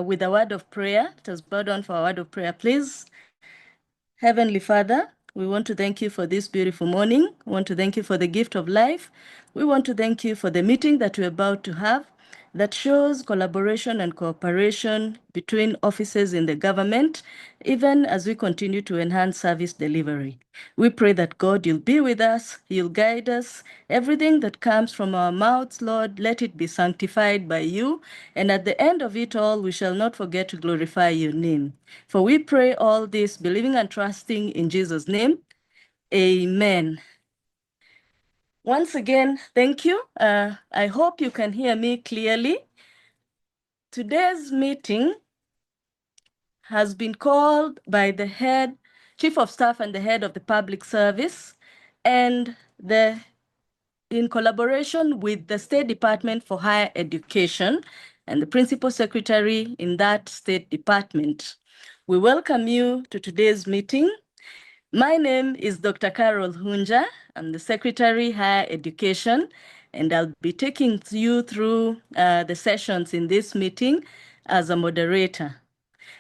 with a word of prayer. Let us bow down for a word of prayer, please. Heavenly Father, we want to thank you for this beautiful morning. We want to thank you for the gift of life. We want to thank you for the meeting that we're about to have that shows collaboration and cooperation between offices in the government, even as we continue to enhance service delivery. We pray that God, you'll be with us, you'll guide us. Everything that comes from our mouths, Lord, let it be sanctified by you. And at the end of it all, we shall not forget to glorify your name. For we pray all this, believing and trusting in Jesus' name. Amen. Once again, thank you. I hope you can hear me clearly. Today's meeting has been called by the head, Chief of Staff and the head of the public service, and in collaboration with the State Department for Higher Education and the Principal Secretary in that State Department. We welcome you to today's meeting. My name is Dr. Carol Hunja. I'm the Secretary, Higher Education, and I'll be taking you through the sessions in this meeting as a moderator.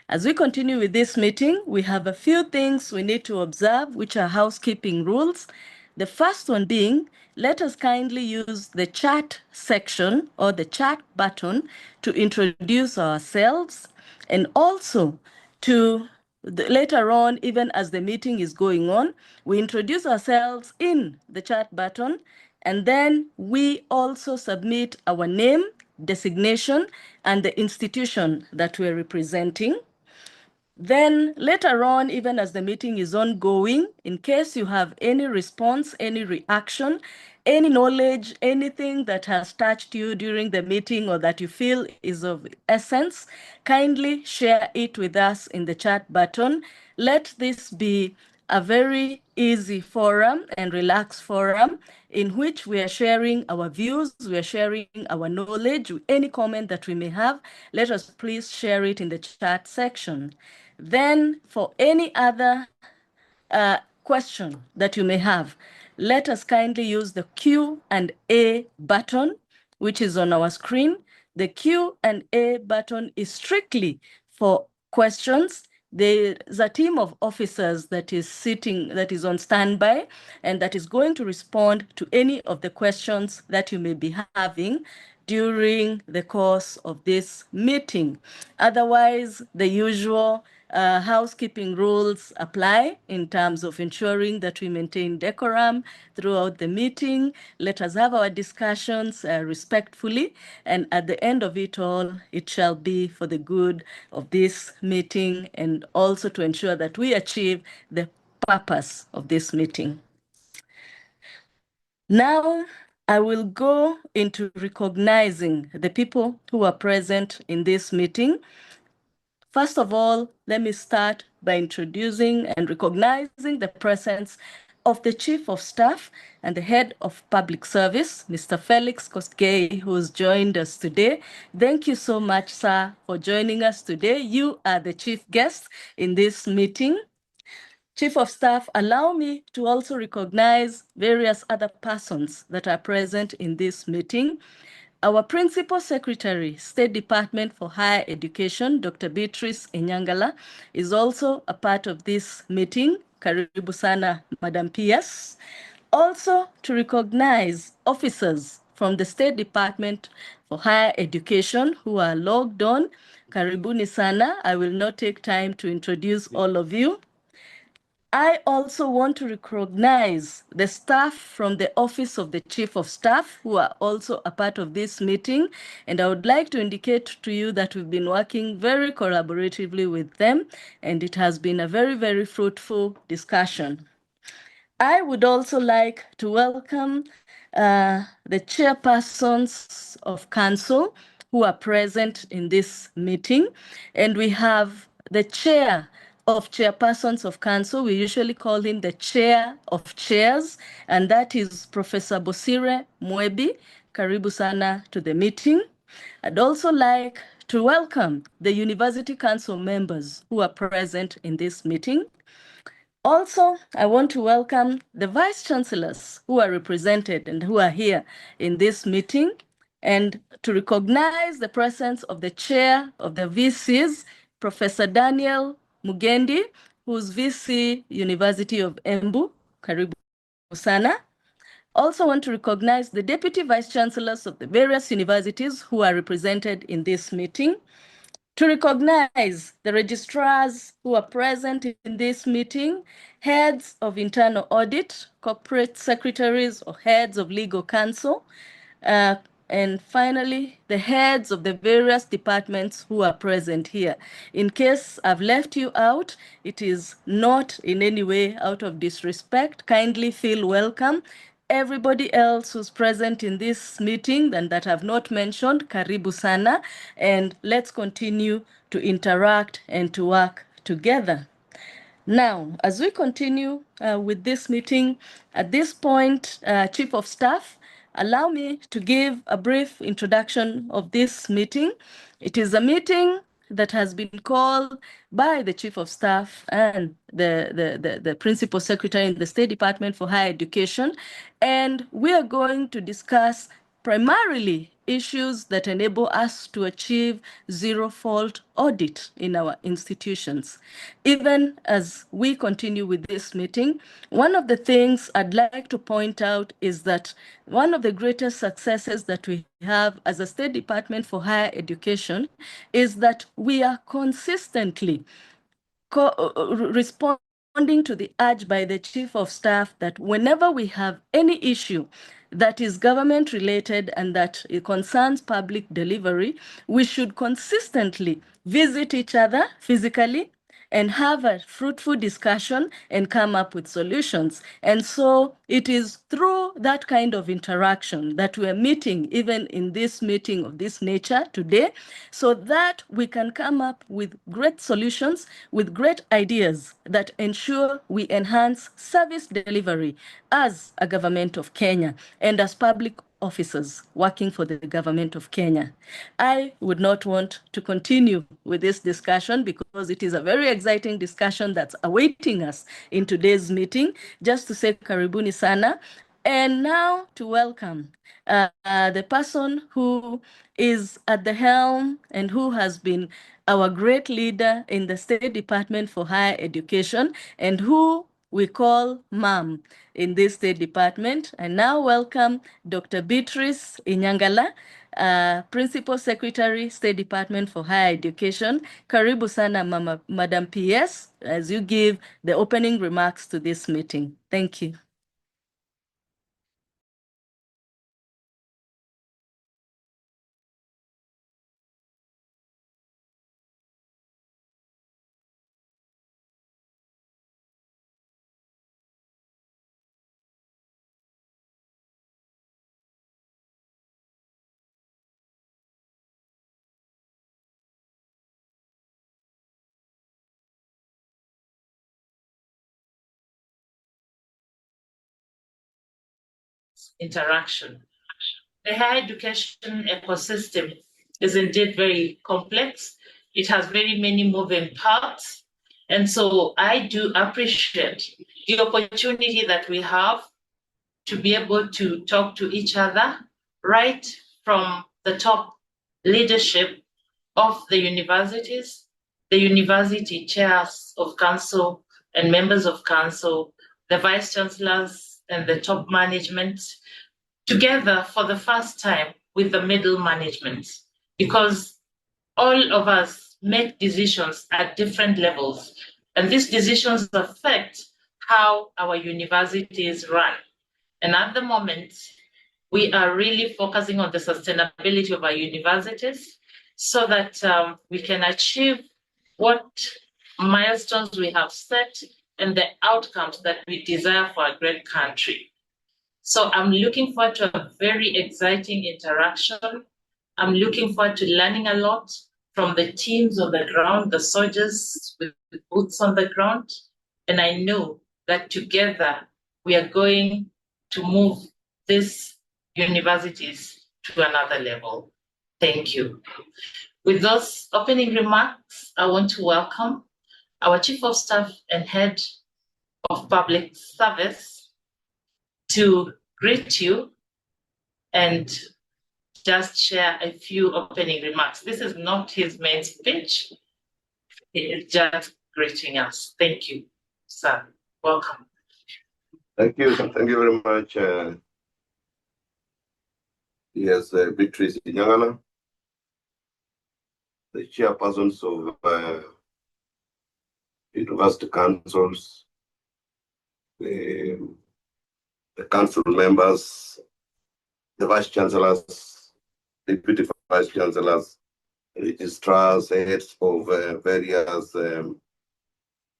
As we continue with this meeting, we have a few things we need to observe, which are housekeeping rules. The first one being, let us kindly use the chat section or the chat button to introduce ourselves, and also to later on, even as the meeting is going on, we introduce ourselves in the chat button, and then we also submit our name, designation, and the institution that we're representing. Then later on, even as the meeting is ongoing, in case you have any response, any reaction, any knowledge, anything that has touched you during the meeting or that you feel is of essence, kindly share it with us in the chat button. Let this be a very easy forum and relaxed forum in which we are sharing our views, we are sharing our knowledge, any comment that we may have. Let us please share it in the chat section. Then for any other question that you may have, let us kindly use the Q&A button, which is on our screen. The Q&A button is strictly for questions. There's a team of officers that is on standby, and that is going to respond to any of the questions that you may be having during the course of this meeting. Otherwise, the usual housekeeping rules apply in terms of ensuring that we maintain decorum throughout the meeting. Let us have our discussions respectfully, and at the end of it all, it shall be for the good of this meeting and also to ensure that we achieve the purpose of this meeting. Now, I will go into recognizing the people who are present in this meeting. First of all, let me start by introducing and recognizing the presence of the Chief of Staff and the Head of Public Service, Mr. Felix Kosgei, who's joined us today. Thank you so much, sir, for joining us today. You are the chief guest in this meeting. Chief of Staff, allow me to also recognize various other persons that are present in this meeting. Our Principal Secretary, State Department for Higher Education, Dr. Beatrice Enyangala, is also a part of this meeting. Karibu sana, Madam PS. Also to recognize officers from the State Department for Higher Education who are logged on. Karibuni sana. I will not take time to introduce all of you. I also want to recognize the staff from the Office of the Chief of Staff who are also a part of this meeting. And I would like to indicate to you that we've been working very collaboratively with them, and it has been a very, very fruitful discussion. I would also like to welcome the chairpersons of council who are present in this meeting. And we have the chair of chairpersons of council. We usually call him the chair of chairs, and that is Professor Bosire Mwebi. Karibu sana to the meeting. I'd also like to welcome the University Council members who are present in this meeting. Also, I want to welcome the Vice Chancellors who are represented and who are here in this meeting. and to recognize the presence of the chair of the VCs, Professor Daniel Mugendi, who's VC University of Embu. Karibu sana. Also want to recognize the Deputy Vice Chancellors of the various universities who are represented in this meeting. To recognize the registrars who are present in this meeting, heads of internal audit, corporate secretaries or heads of legal counsel, and finally, the heads of the various departments who are present here. In case I've left you out, it is not in any way out of disrespect. Kindly feel welcome. Everybody else who's present in this meeting and that I've not mentioned, karibu sana, and let's continue to interact and to work together. Now, as we continue with this meeting, at this point, Chief of Staff, allow me to give a brief introduction of this meeting. It is a meeting that has been called by the Chief of Staff and the Principal Secretary in the State Department for Higher Education, and we are going to discuss primarily issues that enable us to achieve zero-fault audit in our institutions. Even as we continue with this meeting, one of the things I'd like to point out is that one of the greatest successes that we have as a State Department for Higher Education is that we are consistently responding to the urge by the Chief of Staff that whenever we have any issue that is government related and that it concerns public delivery, we should consistently visit each other physically and have a fruitful discussion and come up with solutions. And so it is through that kind of interaction that we're meeting, even in this meeting of this nature today, so that we can come up with great solutions, with great ideas that ensure we enhance service delivery as a government of Kenya and as public officers working for the government of Kenya. I would not want to continue with this discussion because it is a very exciting discussion that's awaiting us in today's meeting. Just to say karibuni sana, and now to welcome the person who is at the helm and who has been our great leader in the State Department for Higher Education and who we call MAM in this State Department. I now welcome Dr. Beatrice Inyangala, Principal Secretary, State Department for Higher Education. Karibu sana, Madam PS, as you give the opening remarks to this meeting. Thank you. Interaction. The higher education ecosystem is indeed very complex. It has very many moving parts. And so I do appreciate the opportunity that we have to be able to talk to each other right from the top leadership of the universities, the university chairs of council and members of council, the vice chancellors and the top management, together for the first time with the middle management, because all of us make decisions at different levels, and these decisions affect how our universities run. And at the moment, we are really focusing on the sustainability of our universities so that we can achieve what milestones we have set and the outcomes that we desire for a great country. So I'm looking forward to a very exciting interaction. I'm looking forward to learning a lot from the teams on the ground, the soldiers with boots on the ground. And I know that together we are going to move these universities to another level. Thank you. With those opening remarks, I want to welcome our Chief of Staff and Head of Public Service to greet you and just share a few opening remarks. This is not his main speech. He is just greeting us. Thank you, sir. Welcome. Thank you. Thank you very much. Yes, Beatrice Nyangala, the chairpersons of university councils, the council members, the vice chancellors, deputy vice chancellors, registrars, heads of various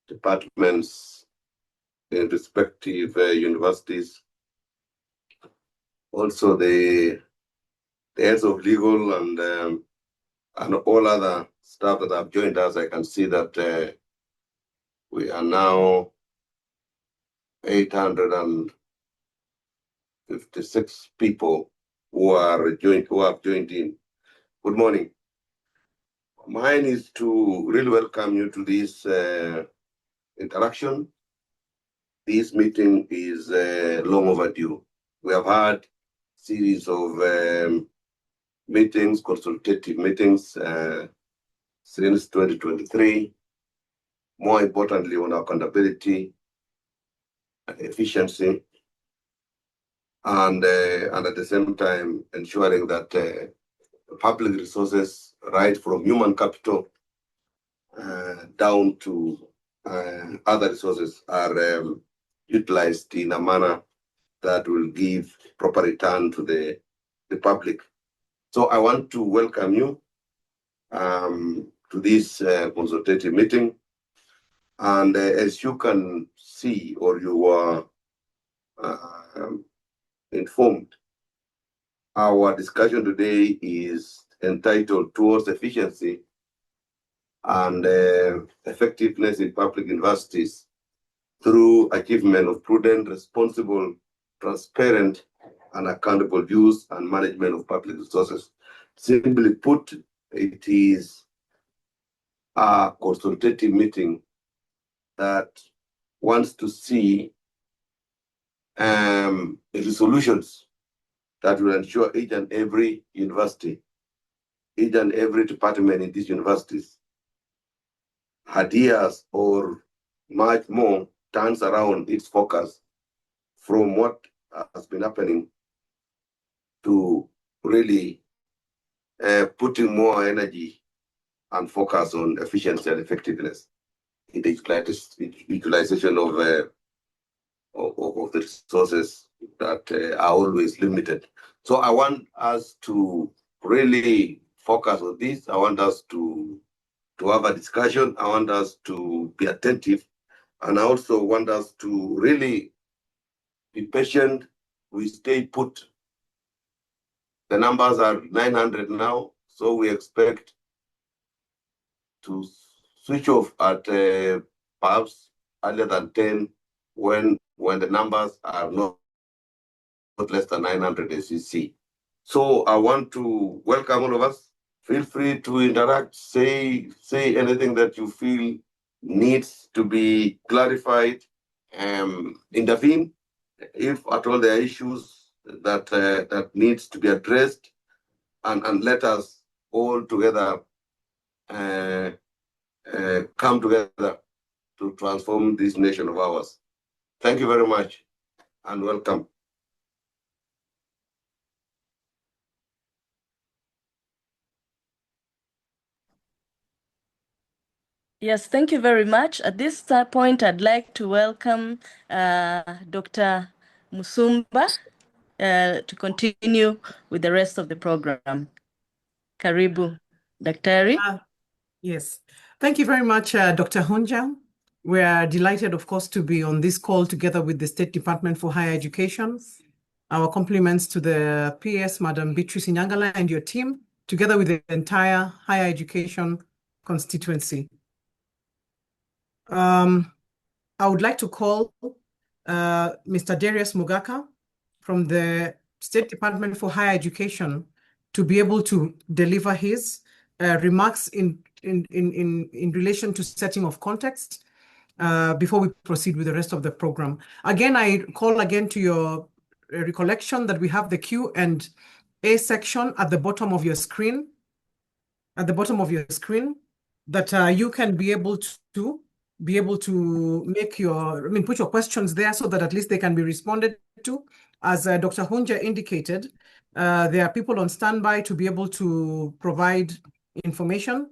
departments in respective universities. Also the heads of legal and all other staff that have joined us. I can see that we are now 856 people who have joined in. Good morning. Mine is to really welcome you to this interaction. This meeting is long overdue. We have had series of meetings, consultative meetings since 2023. More importantly, on accountability, efficiency, and at the same time ensuring that public resources, right from human capital down to other resources, are utilized in a manner that will give proper return to the public. So I want to welcome you to this consultative meeting. And as you can see, or you are informed, our discussion today is entitled Towards Efficiency and Effectiveness in Public Universities through Achievement of Prudent, Responsible, Transparent, and Accountable Use and Management of Public Resources. Simply put, it is a consultative meeting that wants to see resolutions that will ensure each and every university, each and every department in these universities adheres or much more turns around its focus from what has been happening to really putting more energy and focus on efficiency and effectiveness in the utilization of the resources that are always limited. So I want us to really focus on this. I want us to have a discussion. I want us to be attentive. And I also want us to really be patient. We stay put. The numbers are 900 now, so we expect to switch off at perhaps earlier than 10 when the numbers are not less than 900 as you see. So I want to welcome all of us. Feel free to interact, say anything that you feel needs to be clarified, intervene if at all there are issues that needs to be addressed, and let us all together come together to transform this nation of ours. Thank you very much and welcome. Yes, thank you very much. At this point, I'd like to welcome Dr. Musumba to continue with the rest of the program. Karibu, Daktari. Yes, thank you very much, Dr. Honja. We are delighted, of course, to be on this call together with the State Department for Higher Education. Our compliments to the PS, Madam Beatrice Nyangala, and your team, together with the entire higher education constituency. I would like to call Mr. Darius Mugaka from the State Department for Higher Education to be able to deliver his remarks in relation to setting of context before we proceed with the rest of the program. Again, I call again to your recollection that we have the queue, and a section at the bottom of your screen, that you can be able to make your, put your questions there so that at least they can be responded to. As Dr. Hunja indicated, there are people on standby to be able to provide information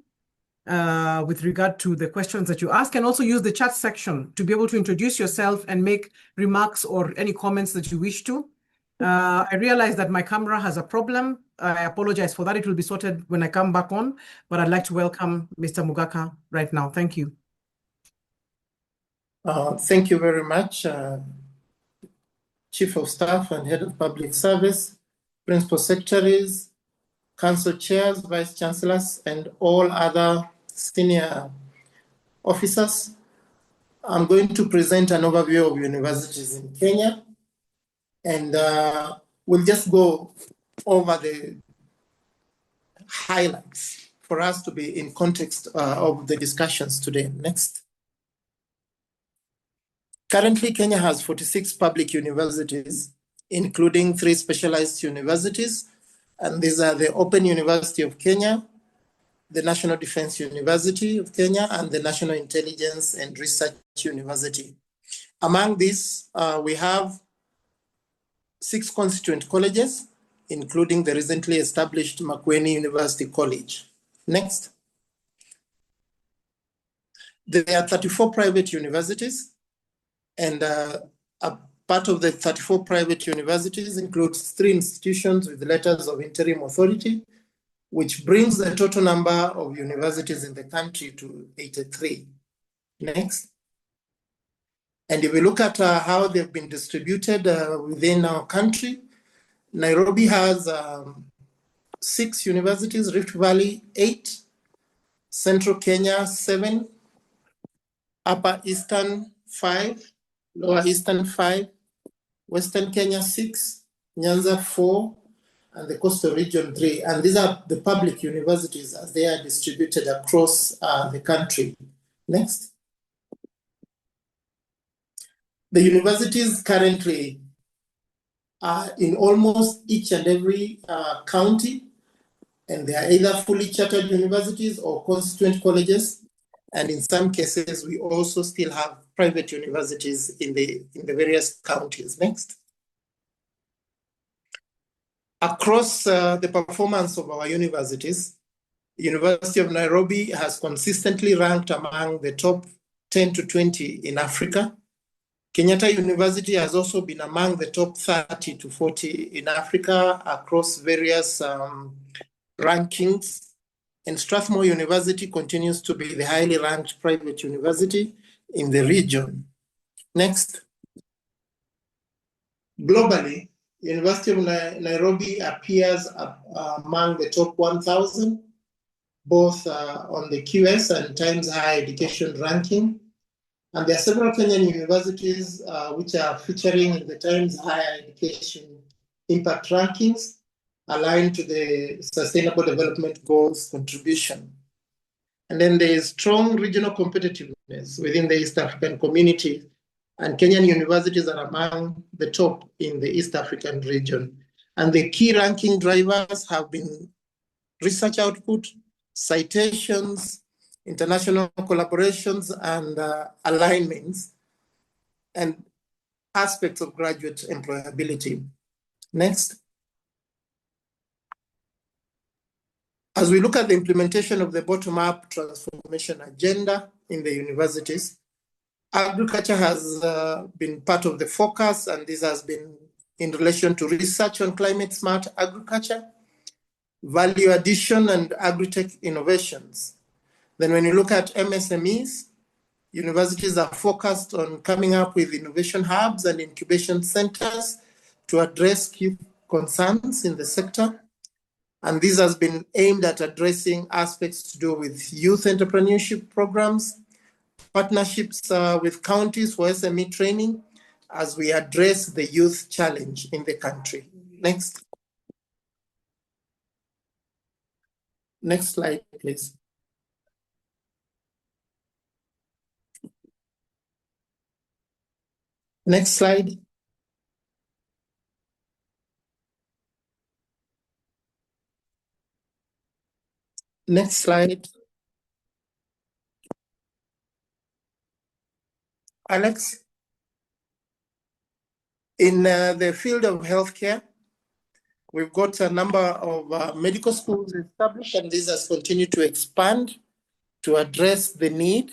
with regard to the questions that you ask, and also use the chat section to be able to introduce yourself and make remarks or any comments that you wish to. I realize that my camera has a problem. I apologize for that. It will be sorted when I come back on, but I'd like to welcome Mr. Mugaka right now. Thank you. Thank you very much, Chief of Staff and Head of Public Service, Principal Secretaries, Council Chairs, Vice Chancellors, and all other senior officers. I'm going to present an overview of universities in Kenya, and we'll just go over the highlights for us to be in context of the discussions today. Next. Currently, Kenya has 46 public universities, including 3 specialized universities, and these are the Open University of Kenya, the National Defense University of Kenya, and the National Intelligence and Research University. Among these, we have 6 constituent colleges, including the recently established Makueni University College. Next. There are 34 private universities, and a part of the 34 private universities includes 3 institutions with letters of interim authority, which brings the total number of universities in the country to 83. Next. And if we look at how they've been distributed within our country, Nairobi has 6 universities, Rift Valley 8, Central Kenya 7, Upper Eastern 5, Lower Eastern 5, Western Kenya 6, Nyanza 4, and the Coastal Region 3. And these are the public universities as they are distributed across the country. Next. The universities currently are in almost each and every county, and they are either fully chartered universities or constituent colleges. And in some cases, we also still have private universities in the various counties. Next. Across the performance of our universities, University of Nairobi has consistently ranked among the top 10 to 20 in Africa. Kenyatta University has also been among the top 30 to 40 in Africa across various rankings. And Strathmore University continues to be the highly ranked private university in the region. Next. Globally, University of Nairobi appears among the top 1,000, both on the QS and Times Higher Education ranking. And there are several Kenyan universities which are featuring in the Times Higher Education impact rankings, aligned to the Sustainable Development Goals contribution. And then there is strong regional competitiveness within the East African community, and Kenyan universities are among the top in the East African region. And the key ranking drivers have been research output, citations, international collaborations, and alignments, and aspects of graduate employability. Next. As we look at the implementation of the bottom-up transformation agenda in the universities, agriculture has been part of the focus, and this has been in relation to research on climate-smart agriculture, value addition, and agri-tech innovations. Then when you look at MSMEs, universities are focused on coming up with innovation hubs and incubation centers to address key concerns in the sector. And this has been aimed at addressing aspects to do with youth entrepreneurship programs, partnerships with counties for SME training, as we address the youth challenge in the country. Next. Next slide, please. Next slide. Next slide. Alex. In the field of healthcare, we've got a number of medical schools established, and these has continued to expand to address the need.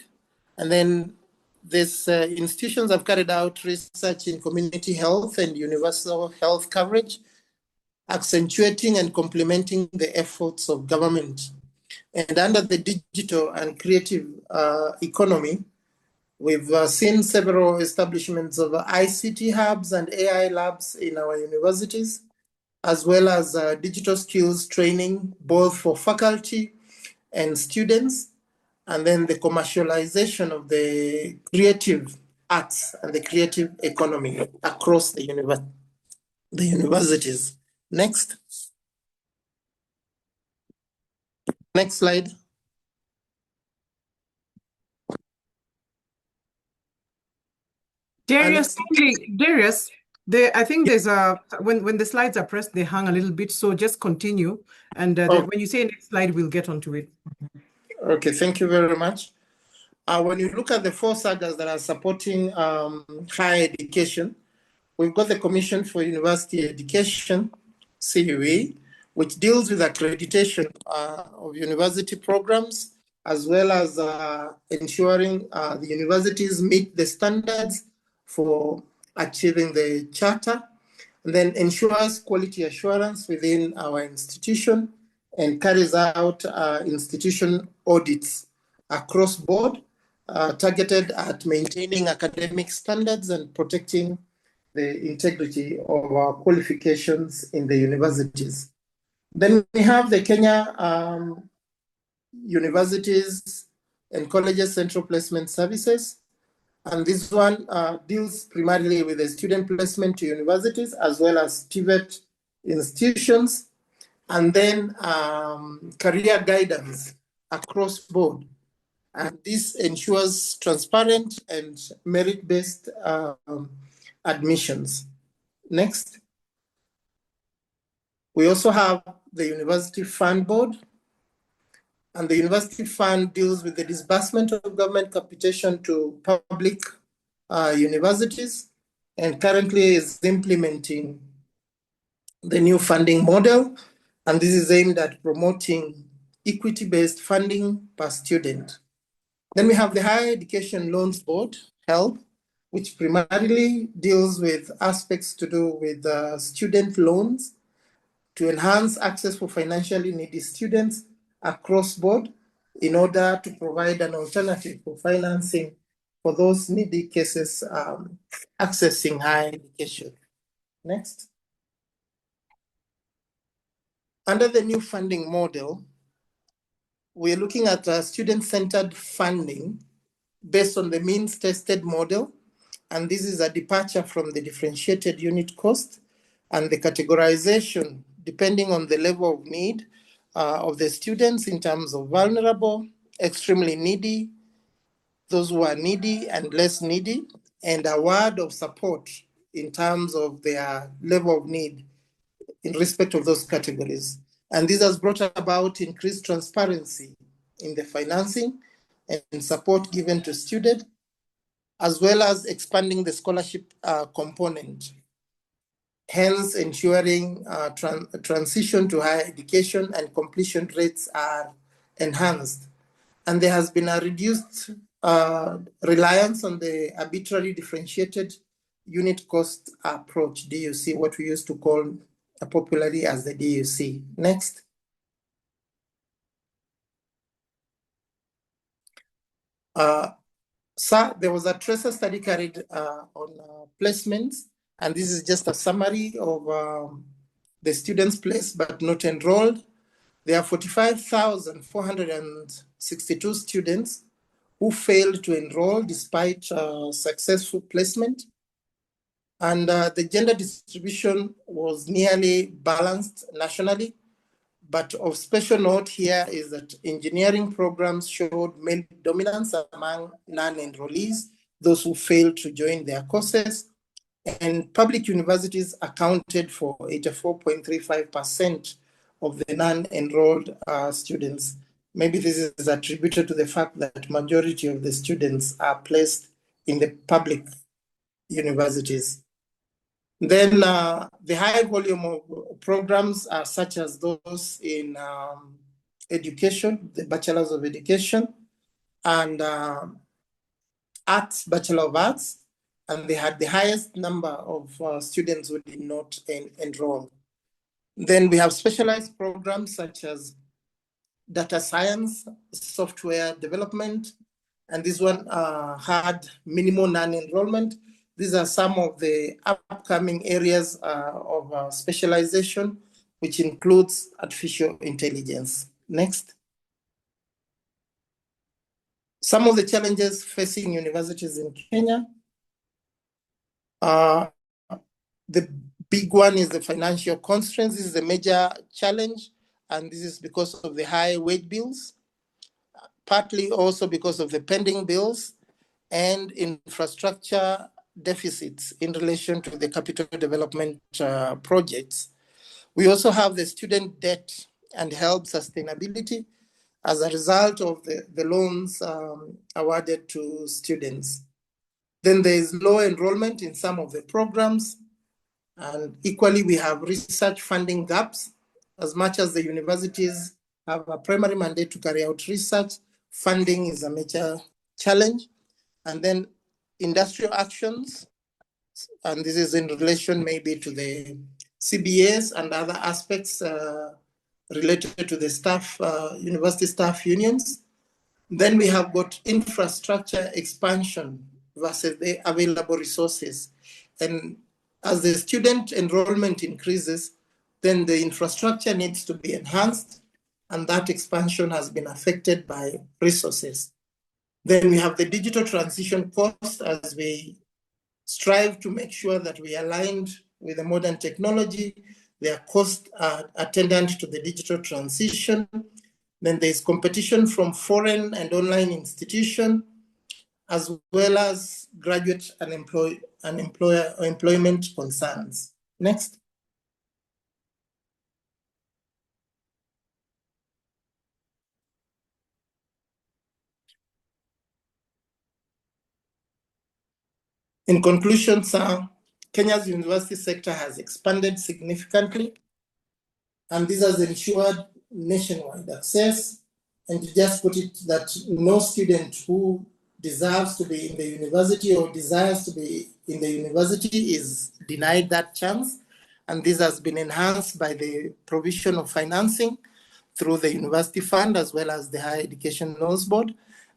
And then these institutions have carried out research in community health and universal health coverage, accentuating and complementing the efforts of government. And under the digital and creative economy, we've seen several establishments of ICT hubs and AI labs in our universities, as well as digital skills training, both for faculty and students, and then the commercialization of the creative arts and the creative economy across the universities. Next. Next slide. Darius, I think there's when the slides are pressed, they hang a little bit. So just continue, and when you say next slide, we'll get onto it. Okay, thank you very much. When you look at the four sagas that are supporting higher education, we've got the Commission for University Education, CUE, which deals with accreditation of university programs, as well as ensuring the universities meet the standards for achieving the charter, and then ensures quality assurance within our institution and carries out institution audits across board, targeted at maintaining academic standards and protecting the integrity of our qualifications in the universities. Then we have the Kenya Universities and Colleges Central Placement Services. And this one deals primarily with the student placement to universities as well as TVET institutions, and then career guidance across board. And this ensures transparent and merit-based admissions. Next. We also have the University Fund Board. And the University Fund deals with the disbursement of government capitation to public universities, and currently is implementing the new funding model. And this is aimed at promoting equity-based funding per student. Then we have the Higher Education Loans Board, HELB, which primarily deals with aspects to do with student loans to enhance access for financially needy students across board in order to provide an alternative for financing for those needy cases accessing higher education. Next. Under the new funding model, we're looking at student-centered funding based on the means-tested model, and this is a departure from the differentiated unit cost and the categorization depending on the level of need of the students in terms of vulnerable, extremely needy, those who are needy and less needy, and a word of support in terms of their level of need in respect of those categories. And this has brought about increased transparency in the financing and support given to students, as well as expanding the scholarship component, hence ensuring transition to higher education and completion rates are enhanced. And there has been a reduced reliance on the arbitrary differentiated unit cost approach, DUC, what we used to call popularly as the DUC. Next. So there was a tracer study carried on placements, and this is just a summary of the students placed but not enrolled. There are 45,462 students who failed to enroll despite successful placement. And the gender distribution was nearly balanced nationally. But of special note here is that engineering programs showed male dominance among non-enrollees, those who failed to join their courses, and public universities accounted for 84.35% of the non-enrolled students. Maybe this is attributed to the fact that majority of the students are placed in the public universities. Then the high volume of programs are such as those in education, the Bachelors of Education, and Arts, Bachelor of Arts, and they had the highest number of students who did not enroll. Then we have specialized programs such as data science, software development, and this one had minimal non-enrollment. These are some of the upcoming areas of specialization, which includes artificial intelligence. Next. Some of the challenges facing universities in Kenya. The big one is the financial constraints. This is a major challenge, and this is because of the high wage bills, partly also because of the pending bills and infrastructure deficits in relation to the capital development projects. We also have the student debt and help sustainability as a result of the loans awarded to students. Then there is low enrollment in some of the programs, and equally we have research funding gaps. As much as the universities have a primary mandate to carry out research, funding is a major challenge. And then industrial actions, and this is in relation maybe to the CBAs and other aspects related to the staff, university staff unions. Then we have got infrastructure expansion versus the available resources. And as the student enrollment increases, then the infrastructure needs to be enhanced, and that expansion has been affected by resources. Then we have the digital transition cost as we strive to make sure that we are aligned with the modern technology. There are costs attendant to the digital transition. Then there's competition from foreign and online institutions, as well as graduate and employment concerns. Next. In conclusion, sir, Kenya's university sector has expanded significantly, and this has ensured nationwide access. And to just put it that no student who deserves to be in the university or desires to be in the university is denied that chance. And this has been enhanced by the provision of financing through the University Fund as well as the Higher Education Loans Board,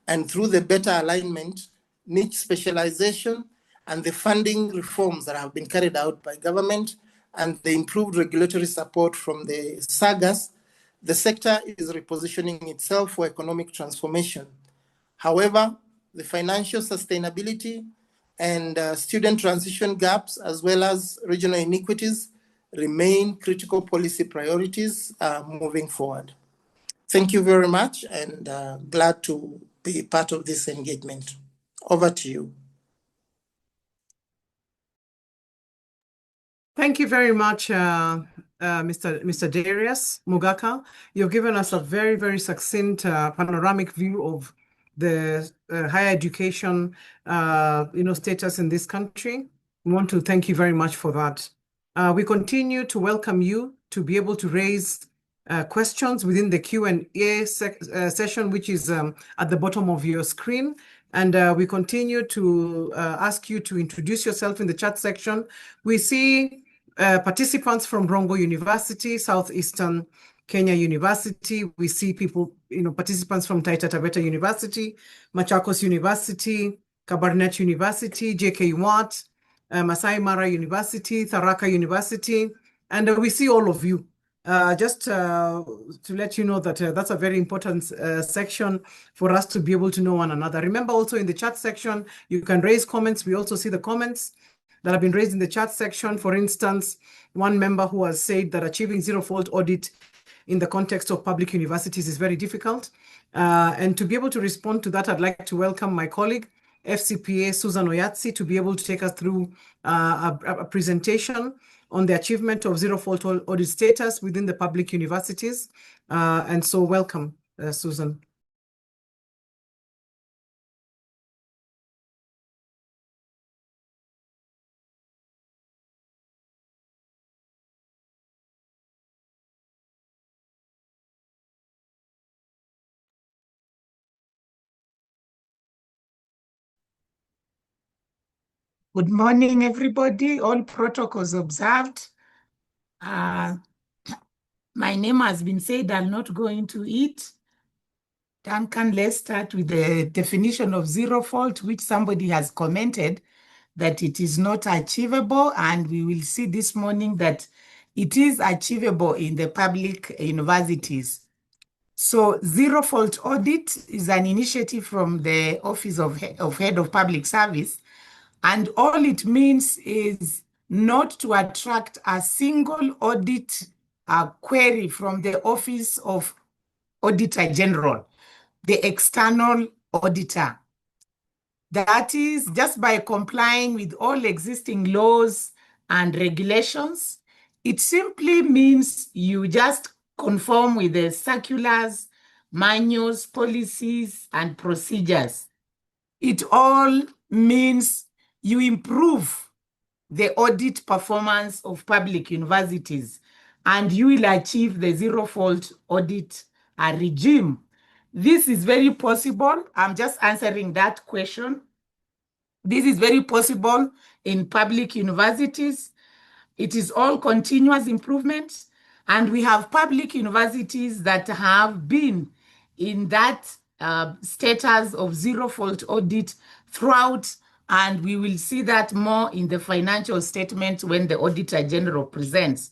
and through the better alignment, niche specialization, and the funding reforms that have been carried out by government, and the improved regulatory support from the SAGAs, the sector is repositioning itself for economic transformation. However, the financial sustainability and student transition gaps, as well as regional inequities, remain critical policy priorities moving forward. Thank you very much, and glad to be part of this engagement. Over to you. Thank you very much, Mr. Darius Mugaka. You've given us a very, very succinct panoramic view of the higher education status in this country. We want to thank you very much for that. We continue to welcome you to be able to raise questions within the Q&A session, which is at the bottom of your screen. And we continue to ask you to introduce yourself in the chat section. We see participants from Rongo University, Southeastern Kenya University. We see people, participants from Taita Taveta University, Machakos University, Kabarnet University, JK Watt, Masai Mara University, Tharaka University, and we see all of you. Just to let you know that that's a very important section for us to be able to know one another. Remember also in the chat section, you can raise comments. We also see the comments that have been raised in the chat section. For instance, one member who has said that achieving zero-fault audit in the context of public universities is very difficult. And to be able to respond to that, I'd like to welcome my colleague, FCPA Susan Oyatsi, to be able to take us through a presentation on the achievement of zero-fault audit status within the public universities. And so welcome. Susan. Good morning, everybody. All protocols observed. My name has been said. I'll not go into it. Duncan, let's start with the definition of zero fault, which somebody has commented that it is not achievable. And we will see this morning that it is achievable in the public universities. So zero fault audit is an initiative from the Office of Head of Public Service. And all it means is not to attract a single audit query from the Office of Auditor General, the external auditor. That is just by complying with all existing laws and regulations. It simply means you just conform with the circulars, manuals, policies, and procedures. It all means you improve the audit performance of public universities, and you will achieve the zero fault audit regime. This is very possible. I'm just answering that question. This is very possible in public universities. It is all continuous improvement, and we have public universities that have been in that status of zero fault audit throughout, and we will see that more in the financial statement when the Auditor General presents.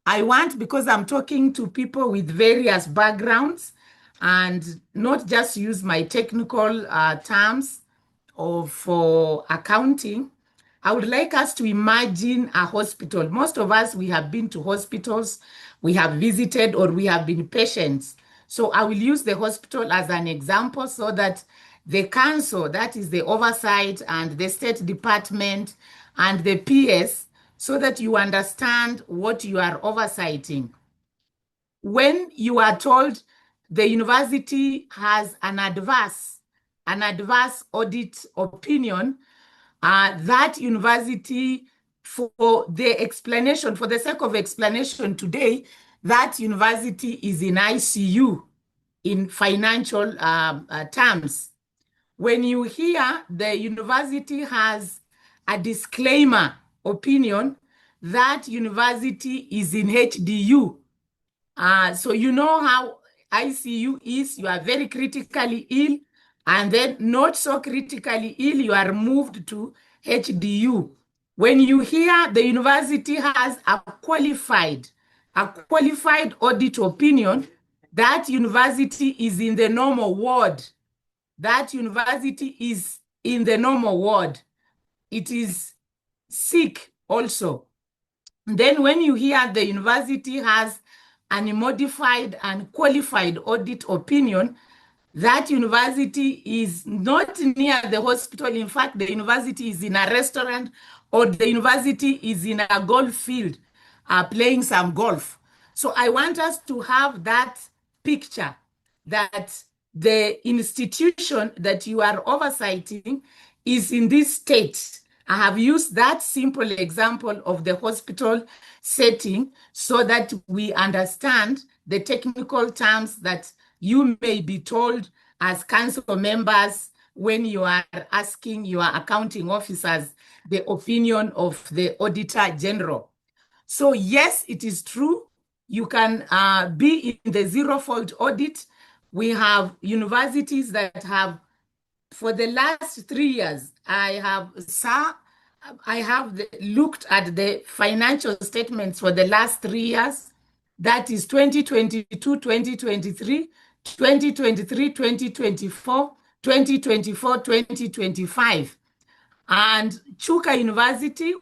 I want, because I'm talking to people with various backgrounds and not just use my technical terms for accounting, I would like us to imagine a hospital. Most of us, we have been to hospitals, we have visited, or we have been patients. So I will use the hospital as an example so that the council, that is the oversight, and the state department and the PS, so that you understand what you are oversighting. When you are told the university has an adverse audit opinion, that university, for the explanation, for the sake of explanation today, that university is in ICU in financial terms. When you hear the university has a disclaimer opinion, that university is in HDU. So you know how ICU is. You are very critically ill, and then not so critically ill, you are moved to HDU. When you hear the university has a qualified audit opinion, that university is in the normal ward. That university is in the normal ward. It is sick also. Then when you hear the university has an unmodified and qualified audit opinion, that university is not near the hospital. In fact, the university is in a restaurant, or the university is in a golf field playing some golf. So I want us to have that picture that the institution that you are oversighting is in this state. I have used that simple example of the hospital setting so that we understand the technical terms that you may be told as council members when you are asking your accounting officers the opinion of the Auditor General. So yes, it is true. You can be in the zero fault audit. We have universities that have, for the last 3 years, I have looked at the financial statements for the last 3 years. That is 2022, 2023, 2023, 2024, 2024, 2025. And Chuka University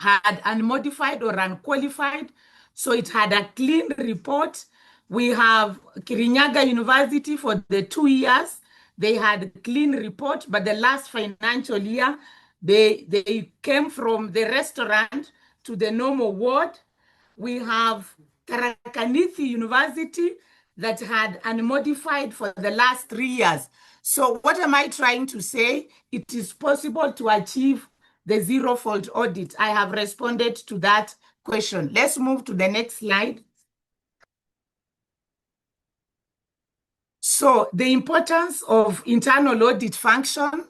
had unmodified or unqualified, so it had a clean report. We have Kirinyaga University for the 2 years. They had a clean report, but the last financial year, they came from the restaurant to the normal ward. We have Tarakaniti University that had unmodified for the last 3 years. So what am I trying to say? It is possible to achieve the zero fault audit. I have responded to that question. Let's move to the next slide. So the importance of internal audit function,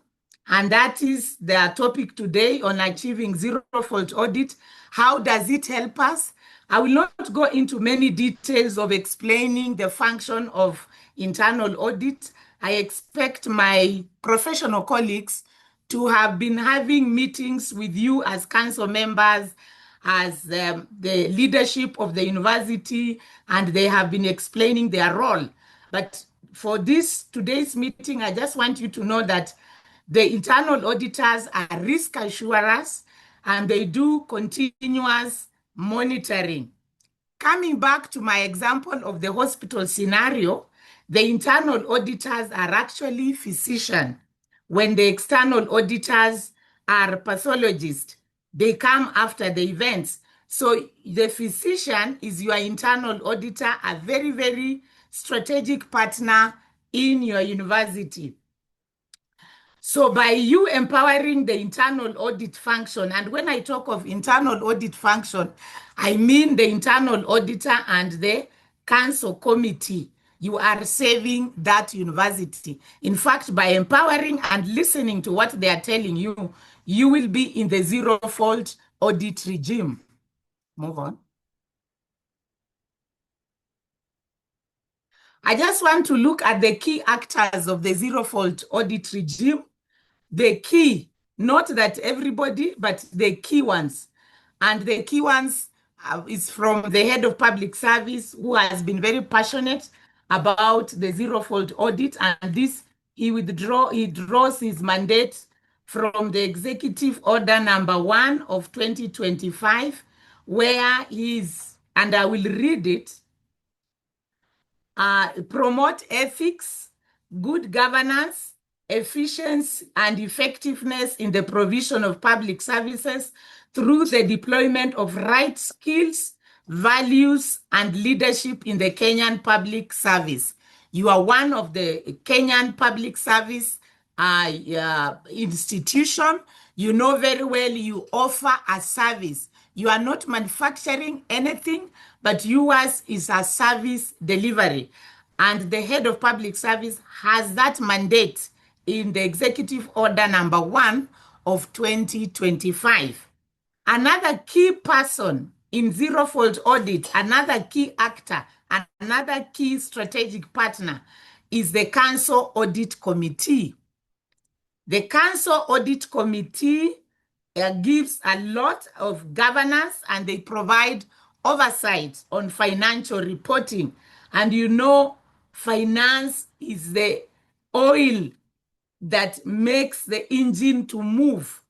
and that is the topic today on achieving zero fault audit. How does it help us? I will not go into many details of explaining the function of internal audit. I expect my professional colleagues to have been having meetings with you as council members, as the leadership of the university, and they have been explaining their role. But for today's meeting, I just want you to know that the internal auditors are risk assurers and they do continuous monitoring. Coming back to my example of the hospital scenario, the internal auditors are actually physicians. When the external auditors are pathologists, they come after the events. So the physician is your internal auditor, a very, very strategic partner in your university. So by you empowering the internal audit function, and when I talk of internal audit function, I mean the internal auditor and the council committee, you are saving that university. In fact, by empowering and listening to what they are telling you, you will be in the zero fault audit regime. Move on. I just want to look at the key actors of the zero fault audit regime. The key, not that everybody, but the key ones. And the key ones is from the head of public service, who has been very passionate about the zero fault audit. And this, he draws his mandate from the executive order number 1 of 2025, where he's, and I will read it, promote ethics, good governance, efficiency, and effectiveness in the provision of public services through the deployment of right skills, values, and leadership in the Kenyan public service. You are one of the Kenyan public service institution. You know very well you offer a service. You are not manufacturing anything, but yours is a service delivery. And the head of public service has that mandate in the executive order number 1 of 2025. Another key person in zero fault audit, another key actor, and another key strategic partner is the council audit committee. The council audit committee gives a lot of governance and they provide oversight on financial reporting. And you know, finance is the oil that makes the engine to move.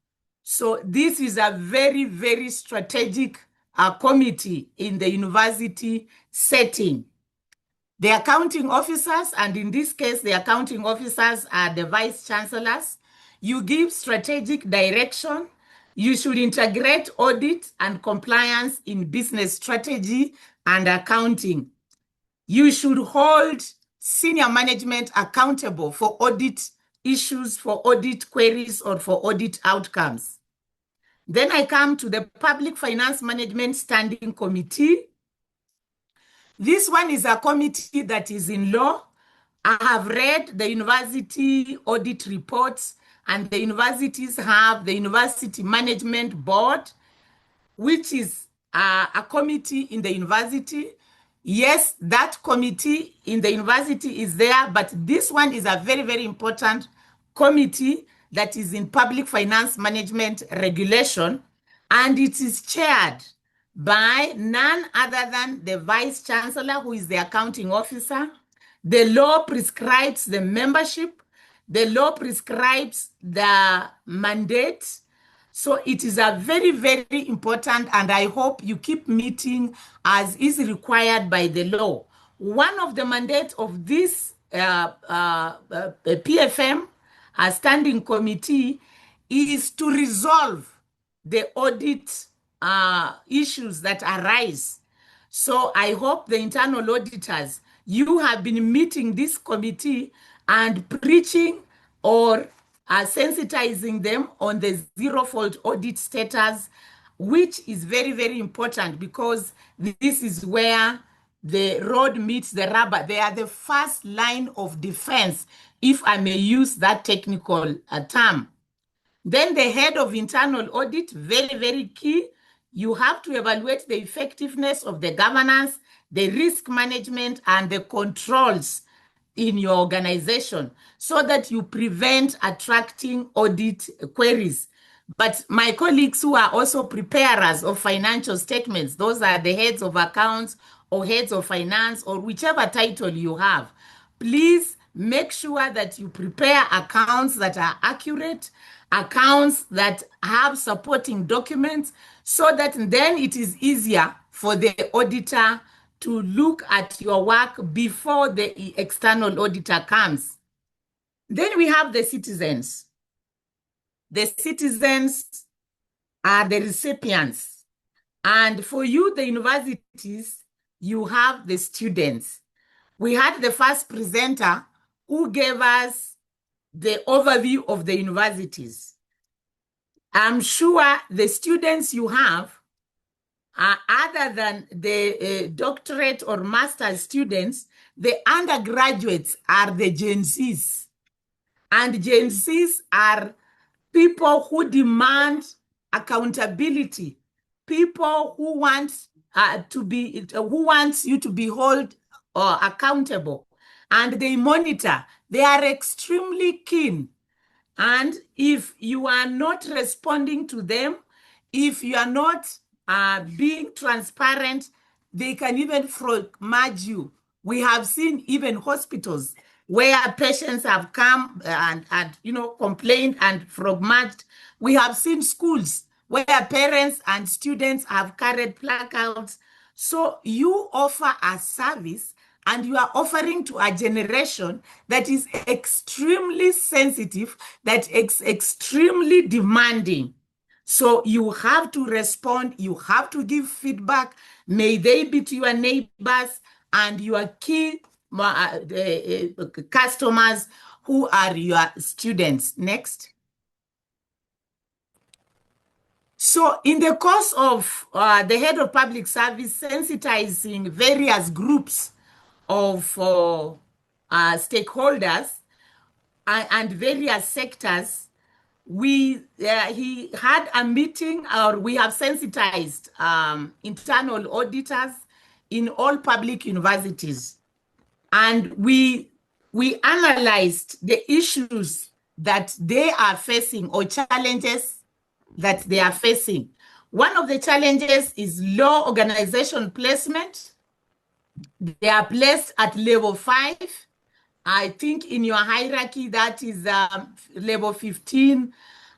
So this is a very, very strategic committee in the university setting. The accounting officers, and in this case, the accounting officers are the vice chancellors. You give strategic direction. You should integrate audit and compliance in business strategy and accounting. You should hold senior management accountable for audit issues, for audit queries, or for audit outcomes. Then I come to the Public Finance Management Standing Committee. This one is a committee that is in law. I have read the university audit reports, and the universities have the University Management Board, which is a committee in the university. Yes, that committee in the university is there, but this one is a very, very important committee that is in public finance management regulation, and it is chaired by none other than the Vice Chancellor, who is the accounting officer. The law prescribes the membership. The law prescribes the mandate. So it is a very, very important, and I hope you keep meeting as is required by the law. One of the mandates of this PFM, a standing committee, is to resolve the audit issues that arise. So I hope the internal auditors, you have been meeting this committee and preaching or sensitizing them on the zero-fault audit status, which is very, very important because this is where the road meets the rubber. They are the first line of defense, if I may use that technical term. Then the head of internal audit, very, very key. You have to evaluate the effectiveness of the governance, the risk management, and the controls in your organization so that you prevent attracting audit queries. But my colleagues who are also preparers of financial statements, those are the heads of accounts or heads of finance or whichever title you have, please make sure that you prepare accounts that are accurate, accounts that have supporting documents, so that then it is easier for the auditor to look at your work before the external auditor comes. Then we have the citizens. The citizens are the recipients. And for you, the universities, you have the students. We had the first presenter who gave us the overview of the universities. I'm sure the students you have, other than the doctorate or master's students, the undergraduates are the Gen Zs. And Gen Zs are people who demand accountability, people who want who wants you to be held accountable, and they monitor. They are extremely keen. And if you are not responding to them, if you are not being transparent, they can even frog-merge you. We have seen even hospitals where patients have come and complained and frog-merged. We have seen schools where parents and students have carried placards. So you offer a service and you are offering to a generation that is extremely sensitive, that is extremely demanding. So you have to respond, you have to give feedback. May they be to your neighbors and your key customers who are your students. Next. So in the course of the head of public service sensitizing various groups of stakeholders and various sectors, he had a meeting, or we have sensitized internal auditors in all public universities. And we analyzed the issues that they are facing or challenges that they are facing. One of the challenges is low organization placement. They are placed at level 5. I think in your hierarchy, that is level 15.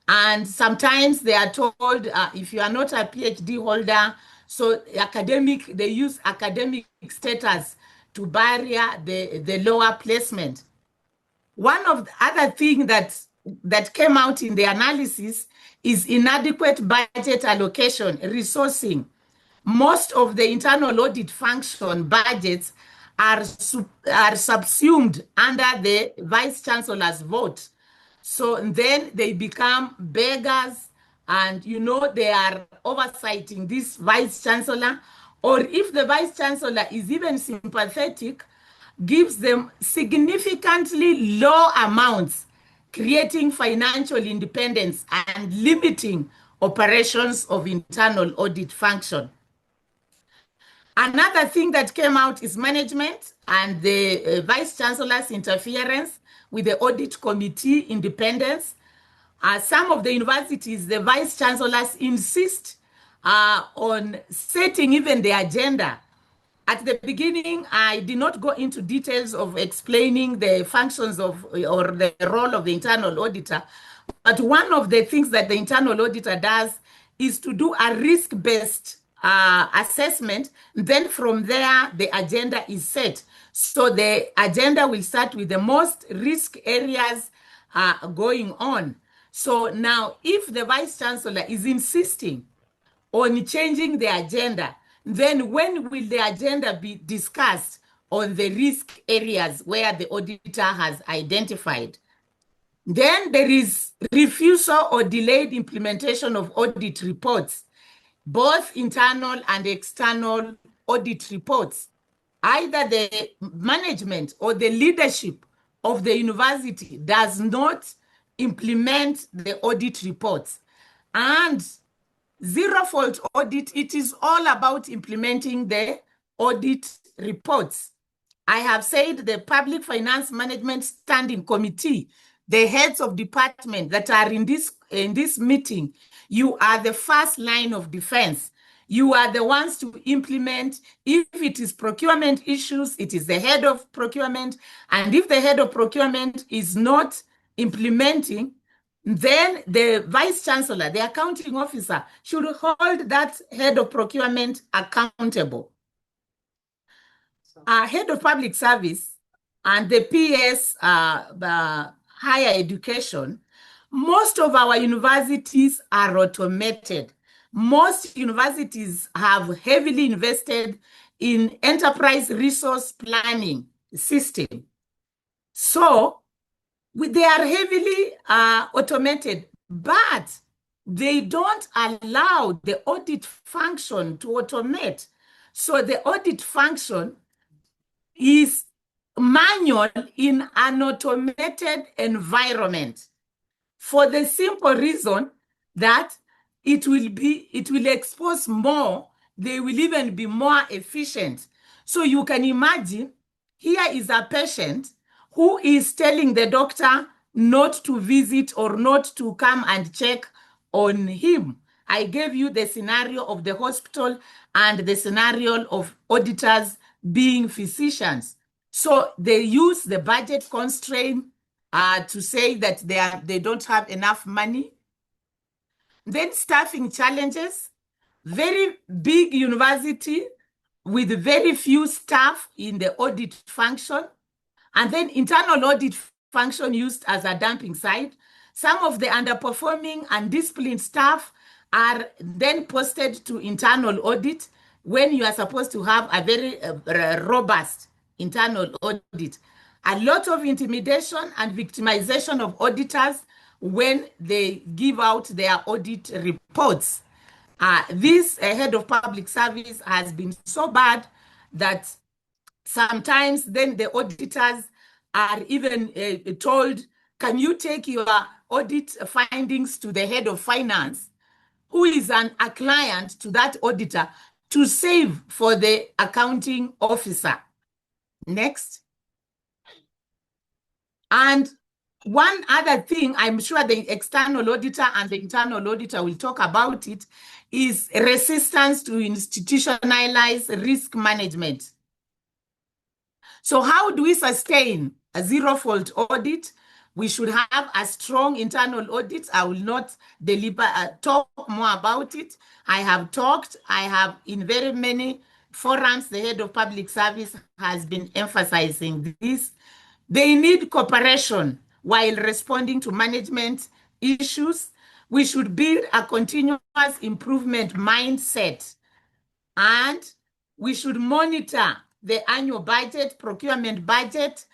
And sometimes they are told if you are not a PhD holder, so they use academic status to barrier the lower placement. One of the other things that came out in the analysis is inadequate budget allocation, resourcing. Most of the internal audit function budgets are subsumed under the Vice Chancellor's vote. So then they become beggars and, they are oversighting this Vice Chancellor. Or if the Vice Chancellor is even sympathetic, gives them significantly low amounts, creating financial independence and limiting operations of internal audit function. Another thing that came out is management and the Vice Chancellor's interference with the audit committee independence. Some of the universities, the Vice Chancellors insist on setting even the agenda. At the beginning, I did not go into details of explaining the functions of or the role of the internal auditor, but one of the things that the internal auditor does is to do a risk-based assessment. Then from there, the agenda is set. So the agenda will start with the most risk areas going on. So now, if the Vice Chancellor is insisting on changing the agenda, then when will the agenda be discussed on the risk areas where the auditor has identified. Then there is refusal or delayed implementation of audit reports, both internal and external audit reports. Either the management or the leadership of the university does not implement the audit reports. And zero-fault audit, it is all about implementing the audit reports. I have said the Public Finance Management Standing Committee, the heads of department that are in this meeting, you are the first line of defense. You are the ones to implement. If it is procurement issues, it is the head of procurement. And if the head of procurement is not implementing, then the Vice Chancellor, the accounting officer, should hold that head of procurement accountable. Our head of public service and the PS, the higher education, most of our universities are automated. Most universities have heavily invested in enterprise resource planning system. So they are heavily automated, but they don't allow the audit function to automate. So the audit function is manual in an automated environment for the simple reason that it will expose more, they will even be more efficient. So you can imagine, here is a patient who is telling the doctor not to visit or not to come and check on him. I gave you the scenario of the hospital and the scenario of auditors being physicians. So they use the budget constraint to say that they don't have enough money. Then staffing challenges, very big university with very few staff in the audit function, and then internal audit function used as a dumping site. Some of the underperforming and disciplined staff are then posted to internal audit when you are supposed to have a very robust internal audit. A lot of intimidation and victimization of auditors when they give out their audit reports. This head of public service has been so bad that sometimes then the auditors are even told, can you take your audit findings to the head of finance, who is a client to that auditor, to save for the accounting officer. Next. And one other thing, I'm sure the external auditor and the internal auditor will talk about it, is resistance to institutionalize risk management. So how do we sustain a zero-fault audit? We should have a strong internal audit. I will not talk more about it. I have talked. I have in very many forums, the head of public service has been emphasizing this. They need cooperation while responding to management issues. We should build a continuous improvement mindset, and we should monitor the annual budget, procurement budget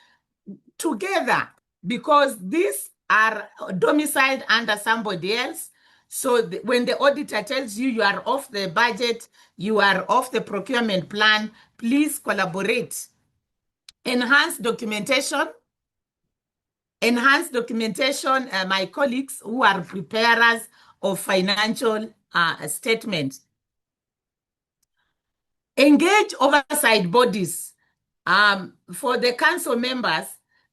together, because these are domiciled under somebody else. So when the auditor tells you you are off the budget, you are off the procurement plan, please collaborate. Enhanced documentation. My colleagues who are preparers of financial statements. Engage oversight bodies. For the council members,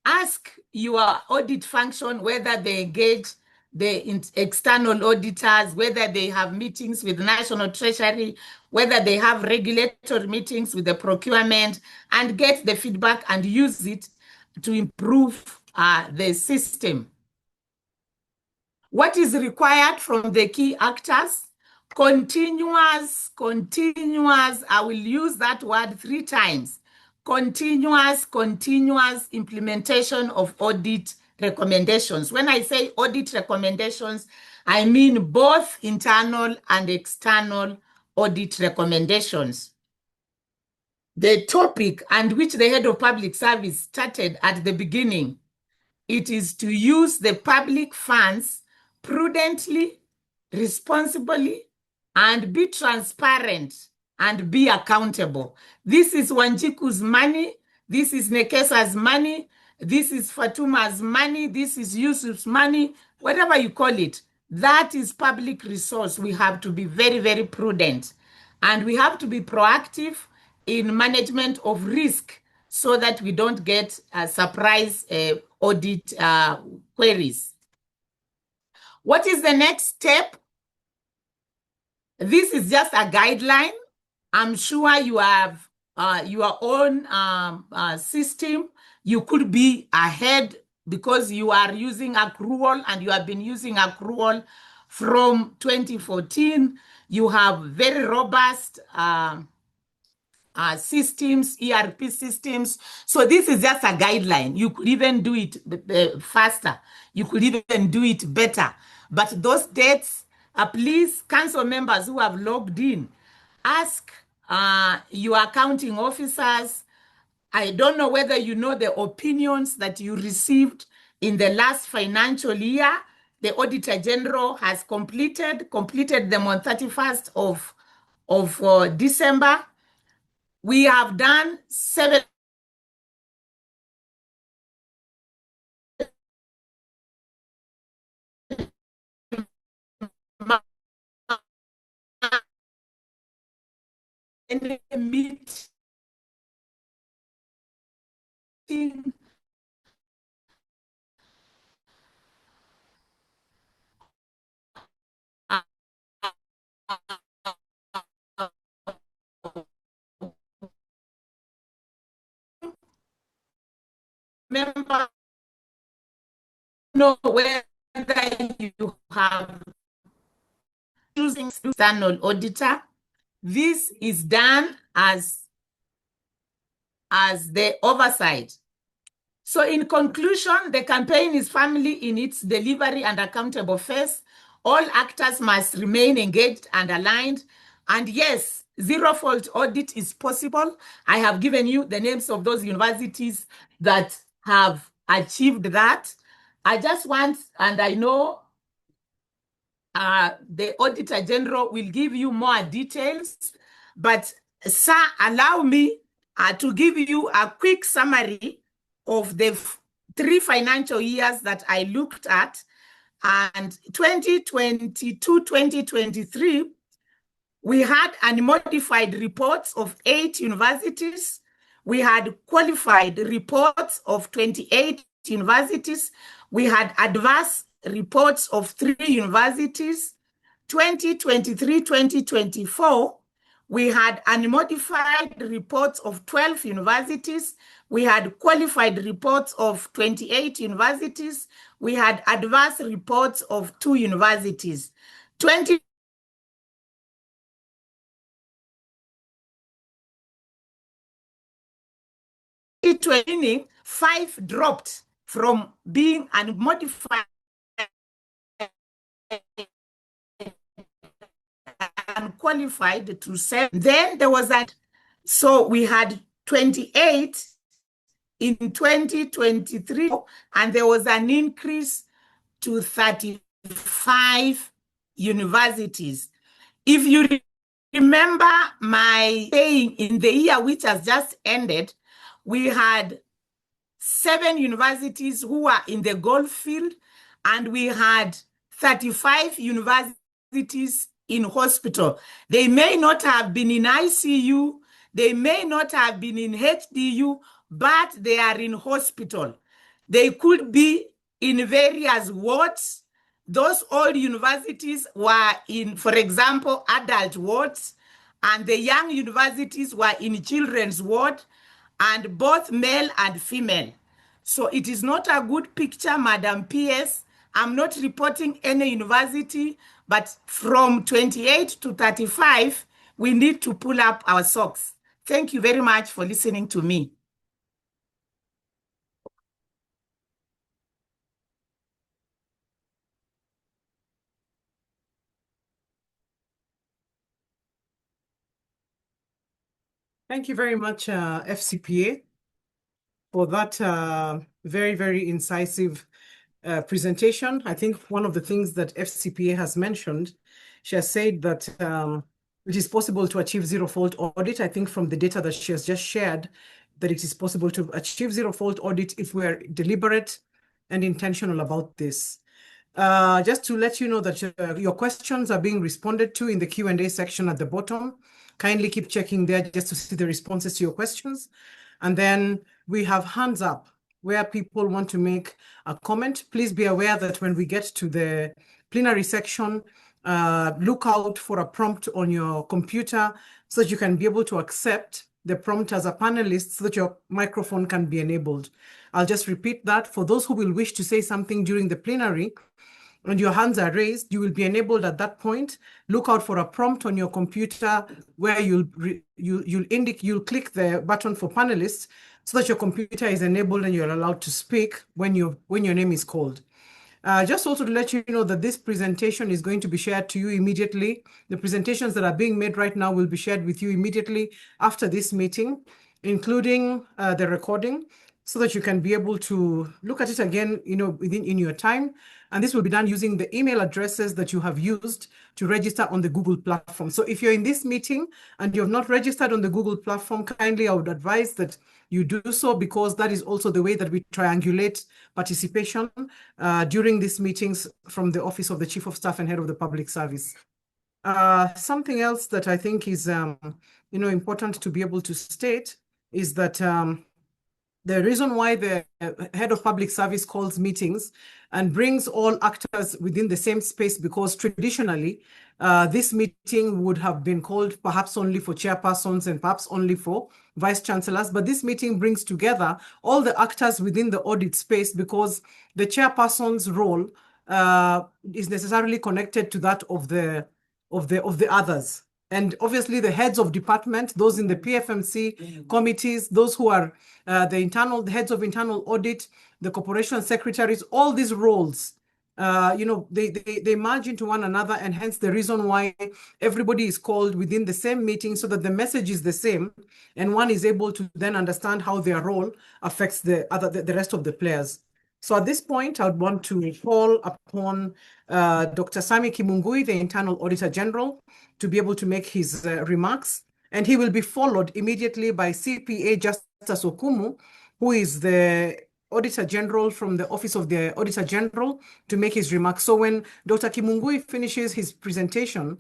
ask your audit function whether they engage the external auditors, whether they have meetings with National Treasury, whether they have regulatory meetings with the procurement, and get the feedback and use it to improve the system. What is required from the key actors? Continuous, I will use that word 3 times. Continuous implementation of audit recommendations. When I say audit recommendations, I mean both internal and external audit recommendations. the topic and which the head of public service started at the beginning. It is to use the public funds prudently, responsibly, and be transparent and be accountable. This is Wanjiku's money. This is Nekesa's money. This is Fatuma's money. This is Yusuf's money, whatever you call it. That is public resource. We have to be very, very prudent. And we have to be proactive in management of risk so that we don't get surprise audit queries. What is the next step? This is just a guideline. I'm sure you have your own system. You could be ahead because you are using accrual and you have been using accrual from 2014. You have very robust systems, ERP systems. So this is just a guideline. You could even do it faster. You could even do it better. But those dates, please, council members who have logged in, ask your accounting officers. I don't know whether you know the opinions that you received in the last financial year. The Auditor General has completed them on 31st of December. We have done 7 meetings. Remember, know whether you have choosing external auditor. This is done as the oversight. So in conclusion, the campaign is firmly in its delivery and accountable phase. All actors must remain engaged and aligned. And yes, zero-fault audit is possible. I have given you the names of those universities that have achieved that. I just want, and I know the Auditor General will give you more details, but sir, allow me to give you a quick summary of the 3 financial years that I looked at. And 2022-2023, we had unmodified reports of 8 universities. We had qualified reports of 28 universities. We had adverse reports of 3 universities. 2023-2024, we had unmodified reports of 12 universities. We had qualified reports of 28 universities. We had adverse reports of 2 universities. 2020, 5 dropped from being unmodified and qualified to 7. Then there was that, so we had 28 in 2023, and there was an increase to 35 universities. If you remember my saying, in the year which has just ended, we had 7 universities who are in the gold field, and we had 35 universities in hospital. They may not have been in ICU, they may not have been in HDU, but they are in hospital. They could be in various wards. Those old universities were in, for example, adult wards, and the young universities were in children's ward, and both male and female. So it is not a good picture, Madam PS. I'm not reporting any university, but from 28 to 35, we need to pull up our socks. Thank you very much for listening to me. Thank you very much, FCPA, for that very, very incisive presentation. I think one of the things that FCPA has mentioned, she has said that it is possible to achieve zero-fault audit. I think from the data that she has just shared, that it is possible to achieve zero-fault audit if we're deliberate and intentional about this. Just to let you know that your questions are being responded to in the Q&A section at the bottom. Kindly keep checking there just to see the responses to your questions. And then we have hands up where people want to make a comment. Please be aware that when we get to the plenary section, look out for a prompt on your computer so that you can be able to accept the prompt as a panelist so that your microphone can be enabled. I'll just repeat that. For those who will wish to say something during the plenary, and your hands are raised, you will be enabled at that point. Look out for a prompt on your computer where you'll click the button for panelists so that your computer is enabled and you're allowed to speak when your name is called. Just also to let you know that this presentation is going to be shared to you immediately. The presentations that are being made right now will be shared with you immediately after this meeting, including the recording, so that you can be able to look at it again, in your time. And this will be done using the email addresses that you have used to register on the Google platform. So if you're in this meeting and you have not registered on the Google platform, kindly I would advise that you do so, because that is also the way that we triangulate participation during these meetings from the Office of the Chief of Staff and Head of the Public Service. Something else that I think is important to be able to state is that the reason why the Head of Public Service calls meetings and brings all actors within the same space, because traditionally this meeting would have been called perhaps only for chairpersons and perhaps only for vice chancellors, but this meeting brings together all the actors within the audit space, because the chairperson's role is necessarily connected to that of the others. And obviously the heads of department, those in the PFMC committees, those who are the heads of internal audit, the corporation secretaries, all these roles, they merge into one another, and hence the reason why everybody is called within the same meeting so that the message is the same, and one is able to then understand how their role affects the rest of the players. So at this point, I would want to call upon Dr. Sami Kimungui, the Internal Auditor General, to be able to make his remarks. And he will be followed immediately by CPA Justice Okumu, who is the Auditor General from the Office of the Auditor General, to make his remarks. So when Dr. Kimungui finishes his presentation,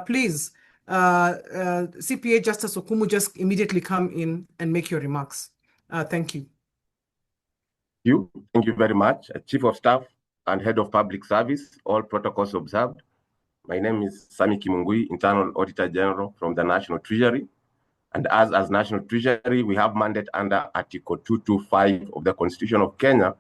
please, CPA Justice Okumu, just immediately come in and make your remarks. Thank you. Thank you very much. Chief of Staff and Head of Public Service, all protocols observed. My name is Sami Kimungui, Internal Auditor General from the National Treasury. And as National Treasury, we have mandate under Article 225 of the Constitution of Kenya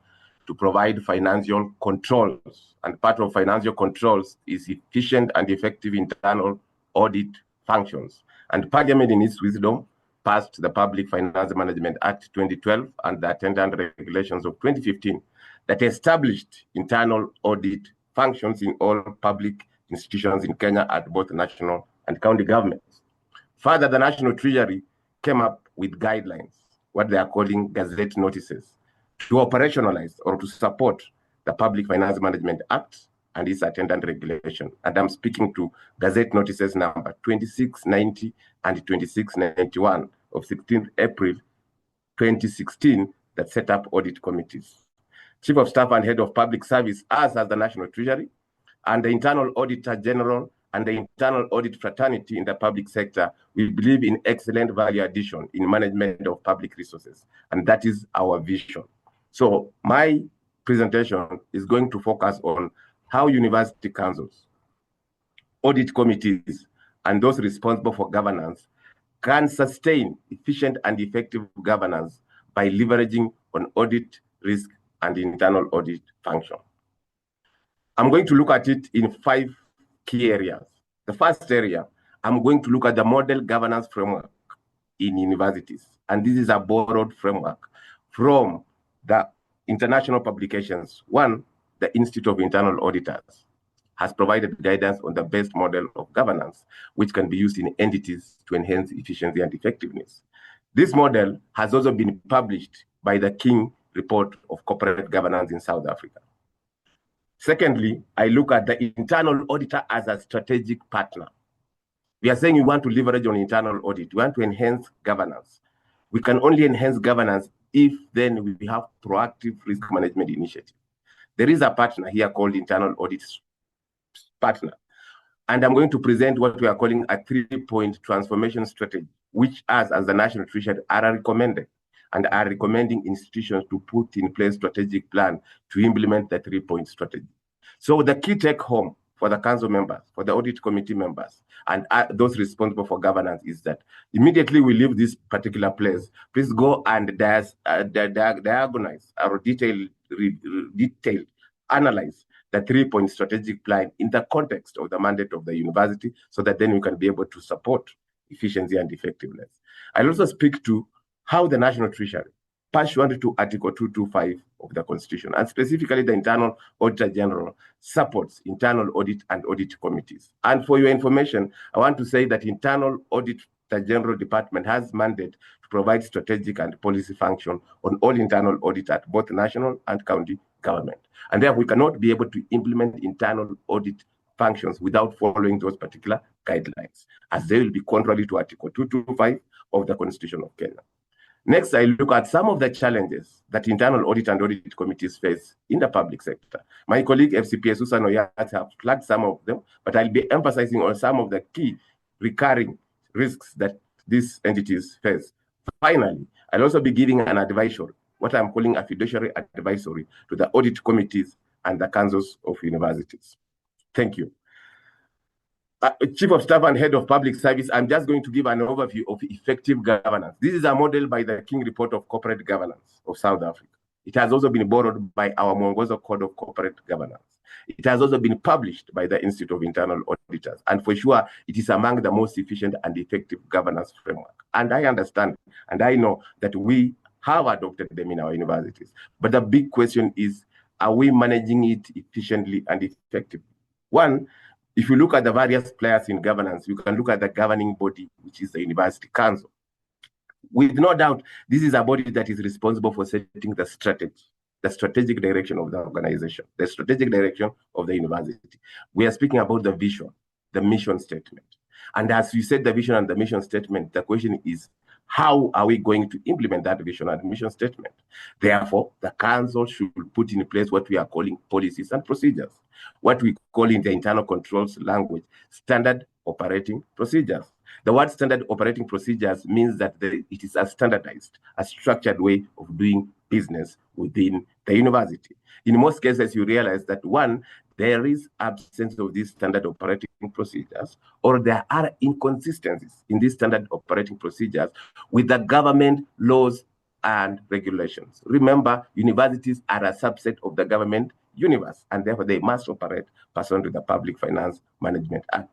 to provide financial controls. And part of financial controls is efficient and effective internal audit functions. And Parliament, in its wisdom, passed the Public Finance Management Act 2012 and the attendant regulations of 2015 that established internal audit functions in all public institutions in Kenya at both national and county governments. Further, the National Treasury came up with guidelines, what they are calling gazette notices, to operationalize or to support the Public Finance Management Act and its attendant regulation. And I'm speaking to gazette notices number 2690 and 2691 of 16th April 2016 that set up audit committees. Chief of Staff and Head of Public Service, as the National Treasury, and the Internal Auditor General and the Internal Audit Fraternity in the public sector, we believe in excellent value addition in management of public resources, and that is our vision. So my presentation is going to focus on how university councils, audit committees, and those responsible for governance can sustain efficient and effective governance by leveraging on audit, risk, and internal audit function. I'm going to look at it in 5 key areas. The first area, I'm going to look at the model governance framework in universities. And this is a borrowed framework from the international publications. One, the Institute of Internal Auditors, has provided guidance on the best model of governance, which can be used in entities to enhance efficiency and effectiveness. This model has also been published by the King Report of Corporate Governance in South Africa. Secondly, I look at the internal auditor as a strategic partner. We are saying we want to leverage on internal audit. We want to enhance governance. We can only enhance governance if then we have proactive risk management initiative. There is a partner here called Internal Audit Partner. And I'm going to present what we are calling a 3-point transformation strategy, which us as the National Treasury are recommending and are recommending institutions to put in place strategic plan to implement the 3-point strategy. So the key take home for the council members, for the audit committee members, and those responsible for governance is that immediately we leave this particular place, please go and diagnose or detail analyze the 3-point strategic plan in the context of the mandate of the university, so that then we can be able to support efficiency and effectiveness. I'll also speak to how the National Treasury, pursuant to Article 225 of the Constitution, and specifically the Internal Auditor General, supports internal audit and audit committees. And for your information, I want to say that Internal Auditor General Department has mandate to provide strategic and policy function on all internal audit at both national and county government. And therefore, we cannot be able to implement internal audit functions without following those particular guidelines, as they will be contrary to Article 225 of the Constitution of Kenya. Next, I look at some of the challenges that internal audit and audit committees face in the public sector. My colleague FCPA Susan Oyat have flagged some of them, but I'll be emphasizing on some of the key recurring risks that these entities face. Finally, I'll also be giving an advisory, what I'm calling a fiduciary advisory, to the audit committees and the councils of universities. Thank you. Chief of Staff and Head of Public Service, I'm just going to give an overview of effective governance. This is a model by the King Report of Corporate Governance of South Africa. It has also been borrowed by our Mwongozo Code of Corporate Governance. It has also been published by the Institute of Internal Auditors. And for sure, it is among the most efficient and effective governance framework. And I understand, and I know that we have adopted them in our universities. But the big question is, are we managing it efficiently and effectively? One, if you look at the various players in governance, you can look at the governing body, which is the University Council. With no doubt, this is a body that is responsible for setting the strategy, the strategic direction of the organization, the strategic direction of the university. We are speaking about the vision, the mission statement. And as you said, the vision and the mission statement, the question is, how are we going to implement that vision and mission statement? Therefore, the council should put in place what we are calling policies and procedures, what we call in the internal controls language, standard operating procedures. The word standard operating procedures means that it is a standardized, a structured way of doing business within the university. In most cases, you realize that one, there is absence of these standard operating procedures, or there are inconsistencies in these standard operating procedures with the government laws and regulations. Remember, universities are a subset of the government universe, and therefore they must operate pursuant to the Public Finance Management Act.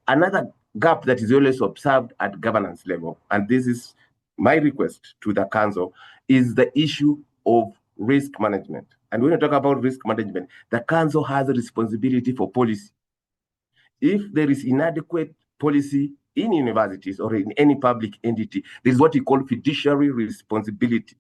Another gap that is always observed at governance level, and this is my request to the council, is the issue of risk management. And when we talk about risk management, the council has a responsibility for policy. If there is inadequate policy in universities or in any public entity, there is what we call fiduciary responsibility.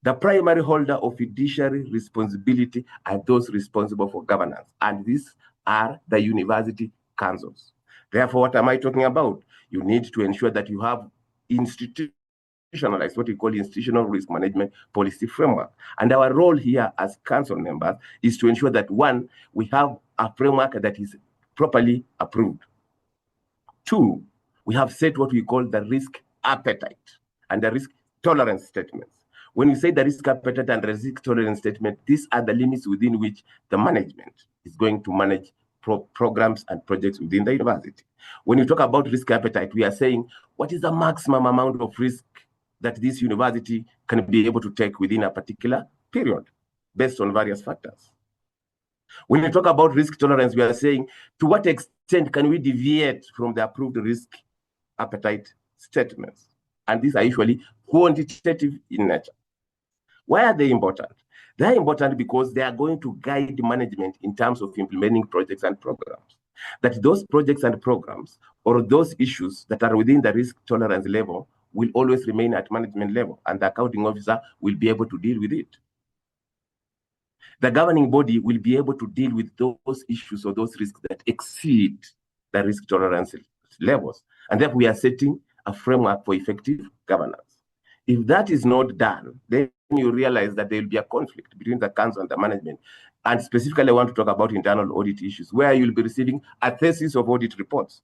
The primary holder of fiduciary responsibility are those responsible for governance, and these are the university councils. Therefore, what am I talking about? You need to ensure that you have institutionalized what we call institutional risk management policy framework. And our role here as council members is to ensure that one, we have a framework that is properly approved. Two, we have set what we call the risk appetite and the risk tolerance statements. When we say the risk appetite and the risk tolerance statement, these are the limits within which the management is going to manage programs and projects within the university. When you talk about risk appetite, we are saying, what is the maximum amount of risk that this university can be able to take within a particular period based on various factors? When you talk about risk tolerance, we are saying, to what extent can we deviate from the approved risk appetite statements? And these are usually quantitative in nature. Why are they important? They are important because they are going to guide management in terms of implementing projects and programs. That those projects and programs or those issues that are within the risk tolerance level will always remain at management level, and the accounting officer will be able to deal with it. The governing body will be able to deal with those issues or those risks that exceed the risk tolerance levels. And therefore, we are setting a framework for effective governance. If that is not done, then you realize that there will be a conflict between the council and the management. And specifically, I want to talk about internal audit issues, where you'll be receiving a thesis of audit reports,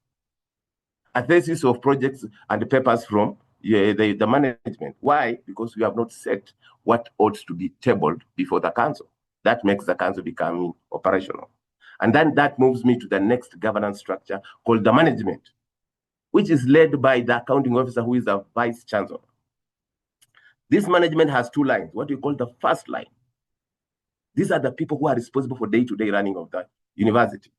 a thesis of projects and papers from the management. Why? Because we have not set what ought to be tabled before the council. That makes the council become operational. And then that moves me to the next governance structure called the management, which is led by the accounting officer, who is the Vice Chancellor. This management has two lines, what we call the first line. These are the people who are responsible for day-to-day running of the university.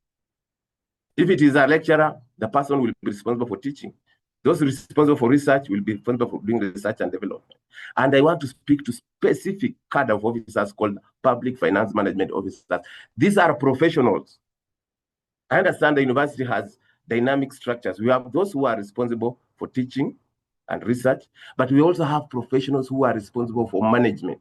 If it is a lecturer, the person will be responsible for teaching. Those responsible for research will be responsible for doing research and development. And I want to speak to specific cadre of officers called public finance management officers. These are professionals. I understand the university has dynamic structures. We have those who are responsible for teaching and research, but we also have professionals who are responsible for management.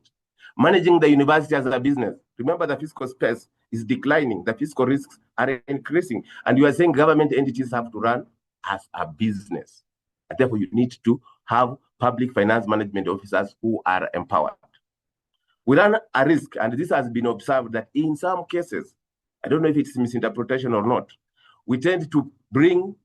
Managing the university as a business. Remember, the fiscal space is declining. The fiscal risks are increasing. And you are saying government entities have to run as a business. And therefore, you need to have public finance management officers who are empowered. We run a risk, and this has been observed, that in some cases, I don't know if it's misinterpretation or not, we tend to bring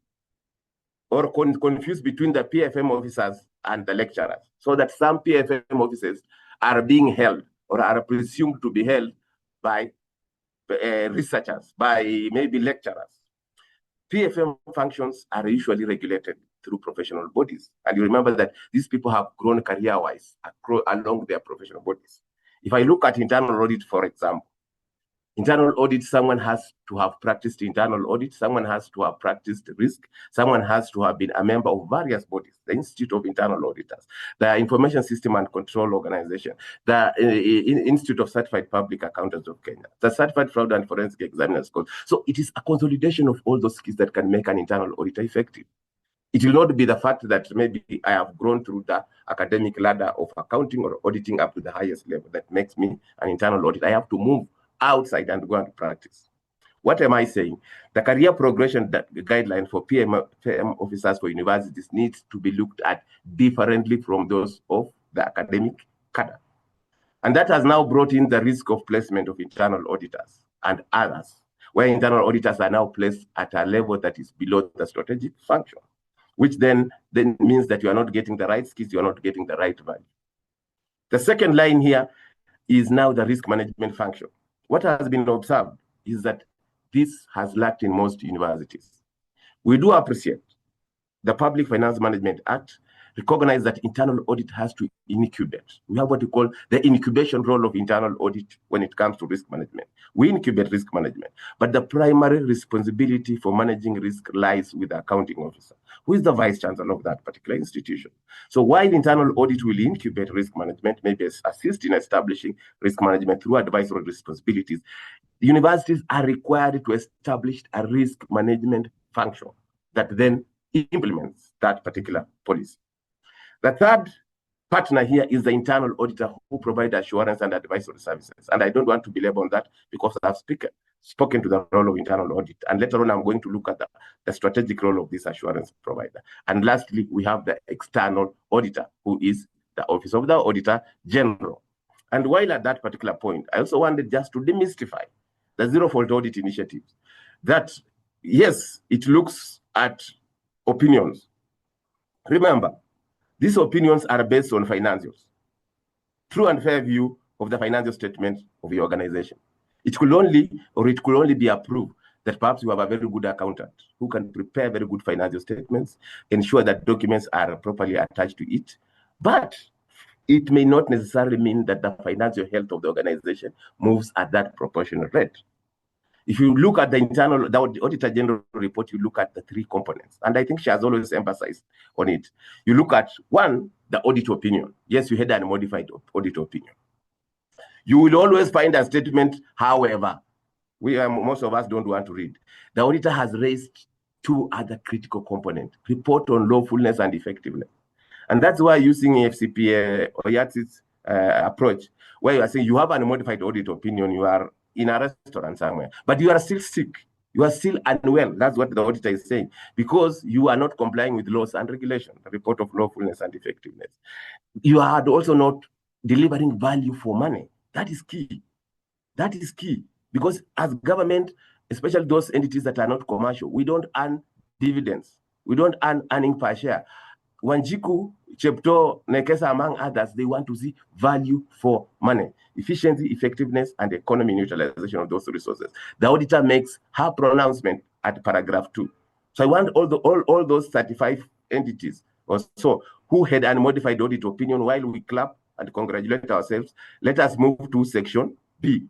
or confuse between the PFM officers and the lecturers, so that some PFM officers are being held or are presumed to be held by researchers, by maybe lecturers. PFM functions are usually regulated through professional bodies. And you remember that these people have grown career-wise along their professional bodies. If I look at internal audit, for example, internal audit, someone has to have practiced internal audit, someone has to have practiced risk, someone has to have been a member of various bodies, the Institute of Internal Auditors, the Information System and Control Organization, the Institute of Certified Public Accountants of Kenya, the Certified Fraud and Forensic Examiners Code. So it is a consolidation of all those skills that can make an internal auditor effective. It will not be the fact that maybe I have grown through the academic ladder of accounting or auditing up to the highest level that makes me an internal auditor. I have to move outside and go and practice. What am I saying? The career progression guideline for PM officers for universities needs to be looked at differently from those of the academic cadre. And that has now brought in the risk of placement of internal auditors and others, where internal auditors are now placed at a level that is below the strategic function, which then means that you are not getting the right skills, you are not getting the right value. The second line here is now the risk management function. What has been observed is that this has lacked in most universities. We do appreciate the Public Finance Management Act recognize that internal audit has to incubate. We have what we call the incubation role of internal audit when it comes to risk management. We incubate risk management, but the primary responsibility for managing risk lies with the accounting officer, who is the vice chancellor of that particular institution. So while internal audit will incubate risk management, maybe assist in establishing risk management through advisory responsibilities, universities are required to establish a risk management function that then implements that particular policy. The third partner here is the internal auditor who provides assurance and advisory services. And I don't want to belabor on that because I've spoken to the role of internal audit. And later on, I'm going to look at the strategic role of this assurance provider. And lastly, we have the external auditor, who is the Office of the Auditor General. And while at that particular point, I also wanted just to demystify the zero-fault audit initiatives. That, yes, it looks at opinions. Remember, these opinions are based on financials, true and fair view of the financial statement of the organization. It could only be approved that perhaps you have a very good accountant who can prepare very good financial statements, ensure that documents are properly attached to it. But it may not necessarily mean that the financial health of the organization moves at that proportional rate. If you look at the Auditor General report, you look at the three components. And I think she has always emphasized on it. You look at, one, the audit opinion. Yes, you had a modified audit opinion. You will always find a statement, however, most of us don't want to read. The auditor has raised two other critical components: report on lawfulness and effectiveness. And that's why using FCPA or Yatsi's approach, where you are saying you have an unmodified audit opinion, you are in a restaurant somewhere, but you are still sick, you are still unwell. That's what the auditor is saying, because you are not complying with laws and regulations, the report of lawfulness and effectiveness. You are also not delivering value for money. That is key. That is key, because as government, especially those entities that are not commercial, we don't earn dividends. We don't earn earning per share. Wanjiku, Chepto, Nekesa, among others, they want to see value for money, efficiency, effectiveness, and economy neutralization of those resources. The auditor makes her pronouncement at paragraph 2. So I want all those 35 entities or so who had an unmodified audit opinion, while we clap and congratulate ourselves, let us move to section B,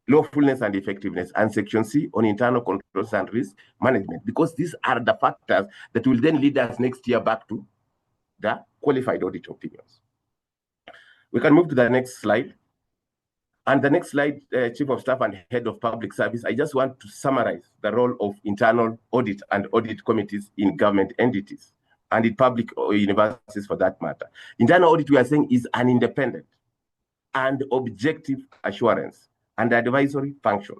lawfulness and effectiveness, and section C on internal controls and risk management, because these are the factors that will then lead us next year back to the qualified audit opinions. We can move to the next slide. And the next slide, Chief of Staff and Head of Public Service, I just want to summarize the role of internal audit and audit committees in government entities and in public universities for that matter. Internal audit, we are saying, is an independent and objective assurance and advisory function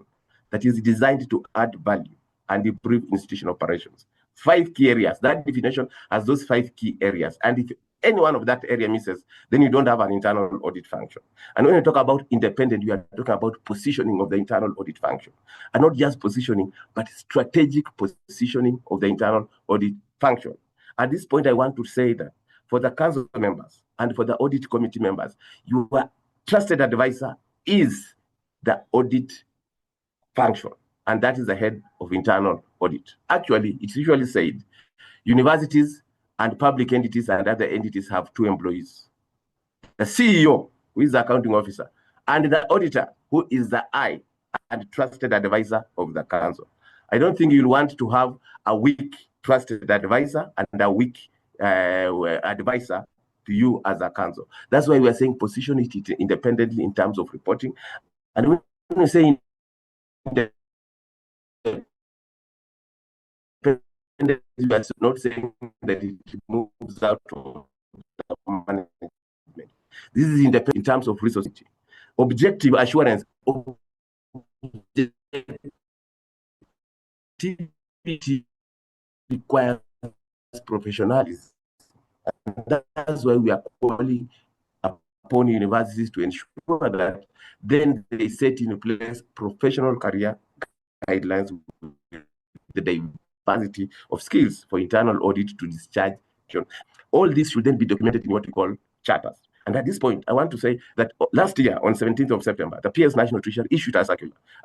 that is designed to add value and improve institution operations. 5 key areas. That definition has those 5 key areas. And if any one of that area misses, then you don't have an internal audit function. And when you talk about independent, you are talking about positioning of the internal audit function. And not just positioning, but strategic positioning of the internal audit function. At this point, I want to say that for the council members and for the audit committee members, your trusted advisor is the audit function, and that is the head of internal audit. Actually, it's usually said universities and public entities and other entities have 2 employees: the CEO, who is the accounting officer, and the auditor, who is the eye and trusted advisor of the council. I don't think you'll want to have a weak trusted advisor and a weak advisor to you as a council. That's why we are saying position it independently in terms of reporting. And when we say independent, we are not saying that it moves out of the management. This is independent in terms of resources. Objective assurance, objectivity requires professionalism. And that's why we are calling upon universities to ensure that then they set in place professional career guidelines with the diversity of skills for internal audit to discharge. All this should then be documented in what we call charters. And at this point, I want to say that last year, on 17th of September, the PS National Treasury issued a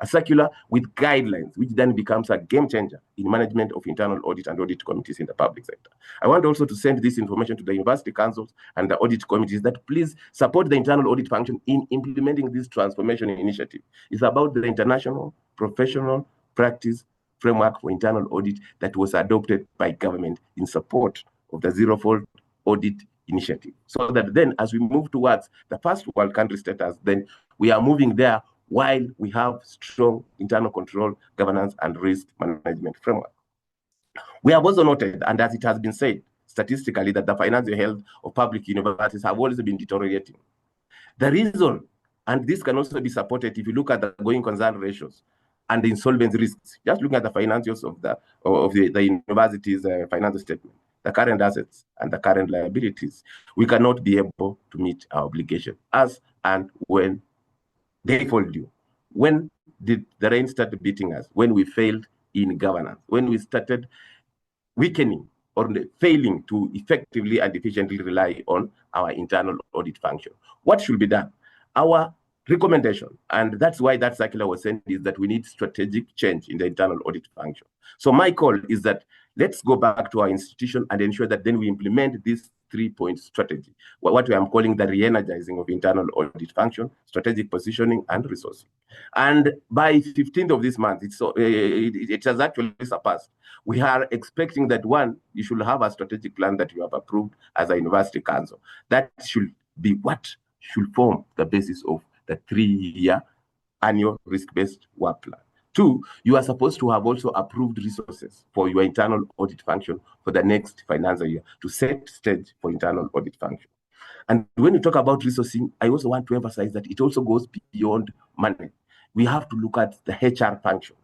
circular with guidelines, which then becomes a game changer in management of internal audit and audit committees in the public sector. I want also to send this information to the university councils and the audit committees that please support the internal audit function in implementing this transformation initiative. It's about the international professional practice framework for internal audit that was adopted by government in support of the zero-fault audit initiative, so that then as we move towards the first world country status, then we are moving there while we have strong internal control, governance, and risk management framework. We have also noted, and as it has been said statistically, that the financial health of public universities have always been deteriorating. The reason, and this can also be supported if you look at the going concern ratios and the insolvency risks, just looking at the financials of the university's financial statement, the current assets and the current liabilities, we cannot be able to meet our obligation as and when they fall due. When did the rain start beating us? When we failed in governance, when we started weakening or failing to effectively and efficiently rely on our internal audit function. What should be done? Our recommendation, and that's why that circular was sent, is that we need strategic change in the internal audit function. So my call is that let's go back to our institution and ensure that then we implement this 3-point strategy, what I am calling the re-energizing of internal audit function, strategic positioning, and resourcing. And by 15th of this month, it has actually surpassed. We are expecting that, one, you should have a strategic plan that you have approved as a university council. That should be what should form the basis of the 3-year annual risk-based work plan. 2, you are supposed to have also approved resources for your internal audit function for the next financial year to set stage for internal audit function. And when you talk about resourcing, I also want to emphasize that it also goes beyond money. We have to look at the HR function.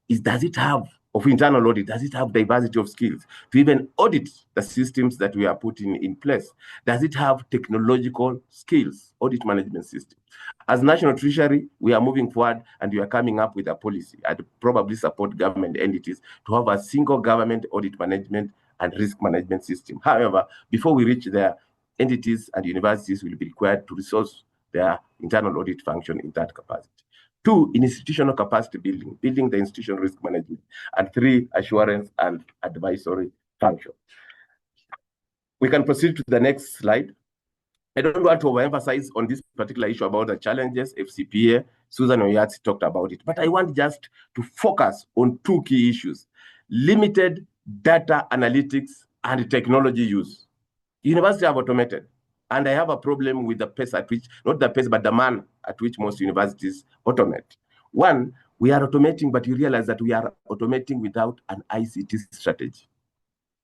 Does it have, of internal audit, does it have diversity of skills to even audit the systems that we are putting in place? Does it have technological skills, audit management system? As National Treasury, we are moving forward and we are coming up with a policy and probably support government entities to have a single government audit management and risk management system. However, before we reach there, entities and universities will be required to resource their internal audit function in that capacity. 2, institutional capacity building, building the institutional risk management. And 3, assurance and advisory function. We can proceed to the next slide. I don't want to overemphasize on this particular issue about the challenges. FCPA, Susan Oyatsi talked about it, but I want just to focus on 2 key issues: limited data analytics and technology use. Universities have automated, and I have a problem with the pace at which, not the pace, but the manner at which most universities automate. 1, we are automating, but you realize that we are automating without an ICT strategy.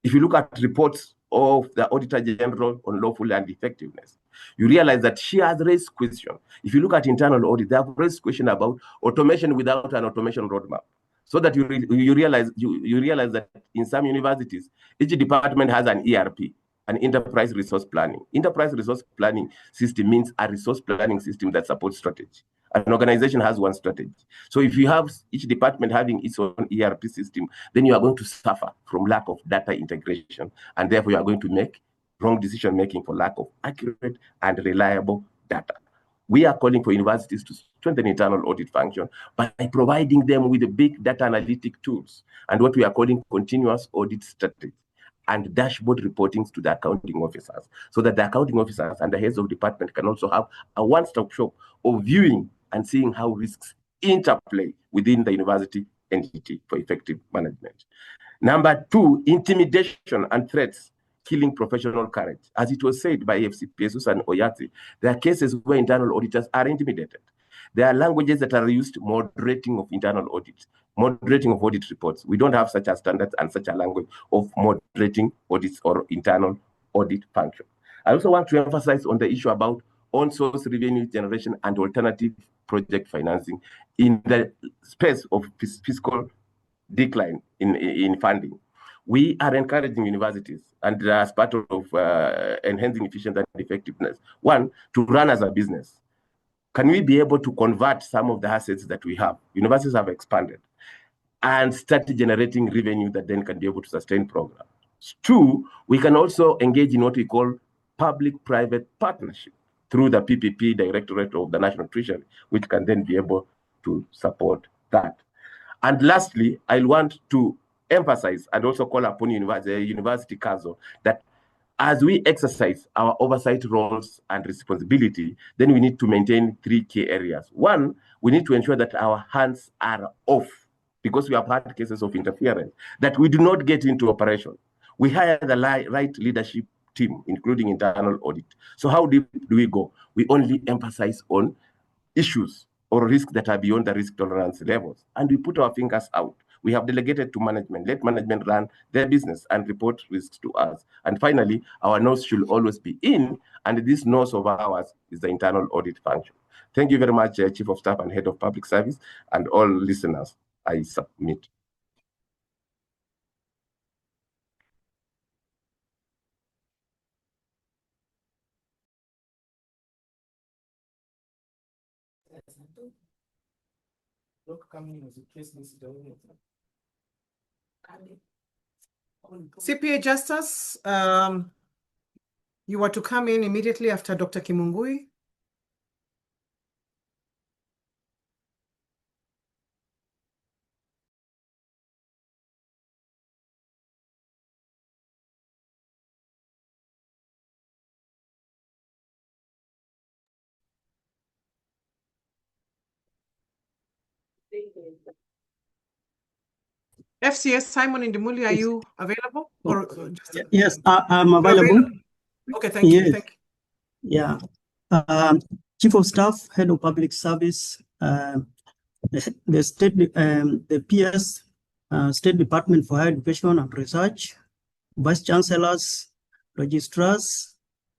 If you look at reports of the Auditor General on lawful and effectiveness, you realize that she has raised question. If you look at internal audit, they have raised question about automation without an automation roadmap. So that you realize that in some universities, each department has an ERP, an enterprise resource planning. Enterprise resource planning system means a resource planning system that supports strategy. An organization has one strategy. So if you have each department having its own ERP system, then you are going to suffer from lack of data integration, and therefore you are going to make wrong decision making for lack of accurate and reliable data. We are calling for universities to strengthen internal audit function by providing them with the big data analytic tools and what we are calling continuous audit strategy and dashboard reportings to the accounting officers, so that the accounting officers and the heads of department can also have a one-stop shop of viewing and seeing how risks interplay within the university entity for effective management. Number 2, intimidation and threats killing professional courage. As it was said by FCPA Susan Oyatsi, there are cases where internal auditors are intimidated. There are languages that are used moderating of internal audits, moderating of audit reports. We don't have such a standard and such a language of moderating audits or internal audit function. I also want to emphasize on the issue about on-source revenue generation and alternative project financing in the space of fiscal decline in funding. We are encouraging universities, and as part of enhancing efficiency and effectiveness, 1, to run as a business. Can we be able to convert some of the assets that we have? Universities have expanded and start generating revenue that then can be able to sustain programs. 2, we can also engage in what we call public-private partnership through the PPP Directorate of the National Treasury, which can then be able to support that. And lastly, I want to emphasize and also call upon University Council that as we exercise our oversight roles and responsibility, then we need to maintain 3 key areas. 1, we need to ensure that our hands are off, because we have had cases of interference, that we do not get into operation. We hire the right leadership team, including internal audit. So how deep do we go? We only emphasize on issues or risks that are beyond the risk tolerance levels, and we put our fingers out. We have delegated to management. Let management run their business and report risks to us. And finally, our nose should always be in, and this nose of ours is the internal audit function. Thank you very much, Chief of Staff and Head of Public Service, and all listeners. I submit. CPA Justice, you were to come in immediately after Dr. Kimungui. FCS Simon Indimuli, are you available? Or just yes, I'm available. Okay, thank you. Yes. Thank you. Yeah. Chief of Staff, Head of Public Service, the PS, State Department for Higher Education and Research, Vice Chancellors, Registrars,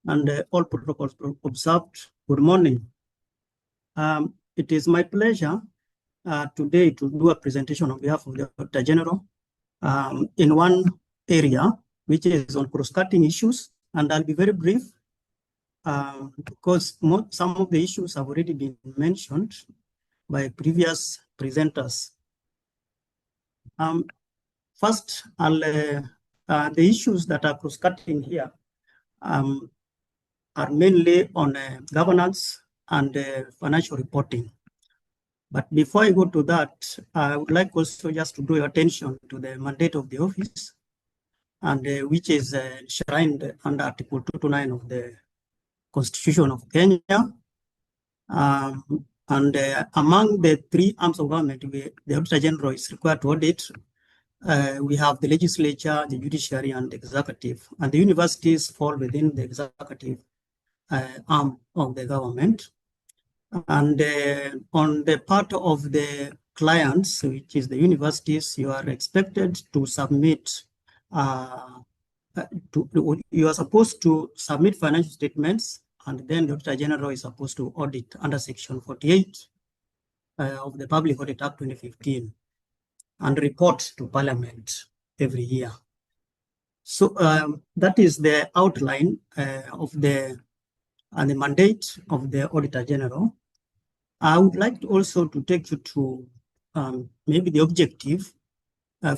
and all protocols observed. Good morning. It is my pleasure today to do a presentation on behalf of the Auditor General in one area, which is on cross-cutting issues, and I'll be very brief because some of the issues have already been mentioned by previous presenters. First, the issues that are cross-cutting here are mainly on governance and financial reporting. But before I go to that, I would like also just to draw your attention to the mandate of the office, and which is enshrined under Article 229 of the Constitution of Kenya. Among the three arms of government, the Auditor General is required to audit. We have the legislature, the judiciary, and the executive. And the universities fall within the executive arm of the government. And on the part of the clients, which is the universities, you are expected to submit, you are supposed to submit financial statements, and then the Auditor General is supposed to audit under Section 48 of the Public Audit Act 2015 and report to Parliament every year. So that is the outline of the mandate of the Auditor General. I would like to also to take you to maybe the objective.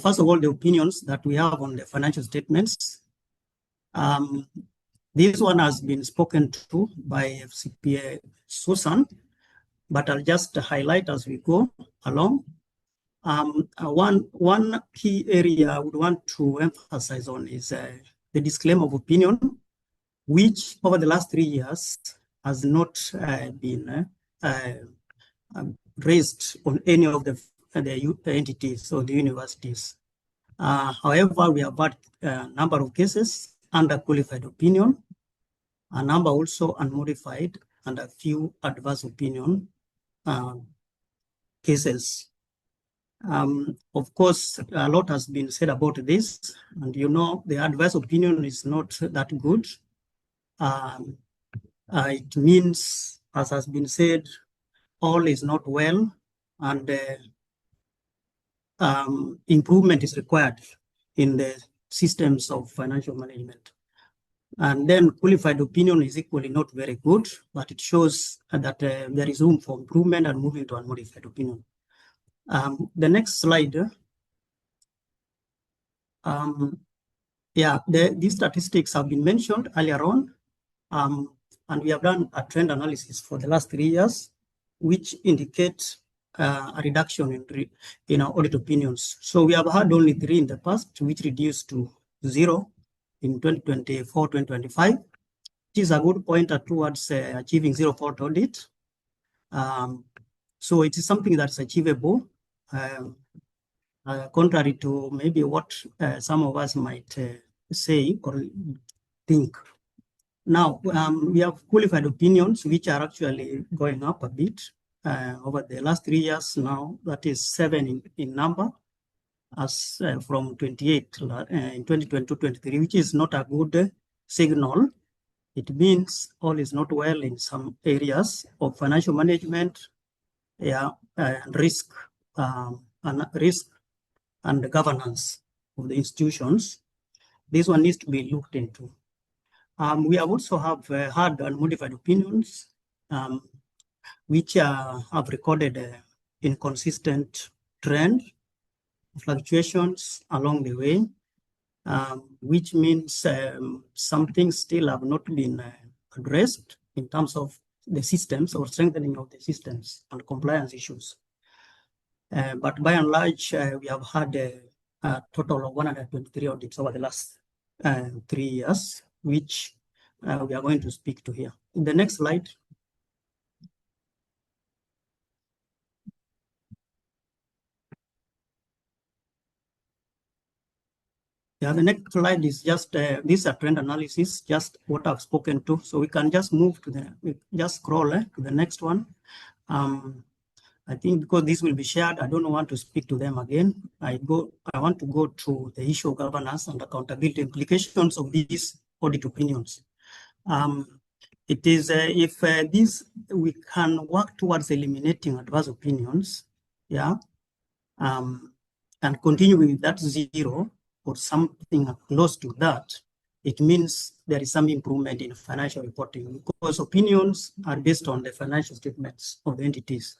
First of all, the opinions that we have on the financial statements. This one has been spoken to by FCPA Susan, but I'll just highlight as we go along. One key area I would want to emphasize on is the disclaimer of opinion, which over the last 3 years has not been raised on any of the entities or the universities. However, we have had a number of cases under qualified opinion, a number also unmodified, and a few adverse opinion cases. Of course, a lot has been said about this, and you know the adverse opinion is not that good. It means, as has been said, all is not well, and improvement is required in the systems of financial management. And then qualified opinion is equally not very good, but it shows that there is room for improvement and moving to unmodified opinion. The next slide. These statistics have been mentioned earlier on, and we have done a trend analysis for the last 3 years, which indicates a reduction in our audit opinions. So we have had only 3 in the past, which reduced to 0 in 2024-2025, which is a good pointer towards achieving zero fault audit. So it is something that's achievable, contrary to maybe what some of us might say or think. Now, we have qualified opinions, which are actually going up a bit over the last 3 years now. That is 7 in number, as from 28 in 2022-23, which is not a good signal. It means all is not well in some areas of financial management, risk and governance of the institutions. This one needs to be looked into. We have also had unmodified opinions, which have recorded inconsistent trend, fluctuations along the way, which means some things still have not been addressed in terms of the systems or strengthening of the systems and compliance issues. But by and large, we have had a total of 123 audits over the last 3 years, which we are going to speak to here. In the next slide. Yeah, the next slide is just this is a trend analysis, just what I've spoken to. So we can just move to just scroll to the next one. I think because this will be shared, I don't want to speak to them again. I want to go to the issue of governance and accountability implications of these audit opinions. It is if we can work towards eliminating adverse opinions, yeah, and continue with that 0 or something close to that, it means there is some improvement in financial reporting because opinions are based on the financial statements of the entities.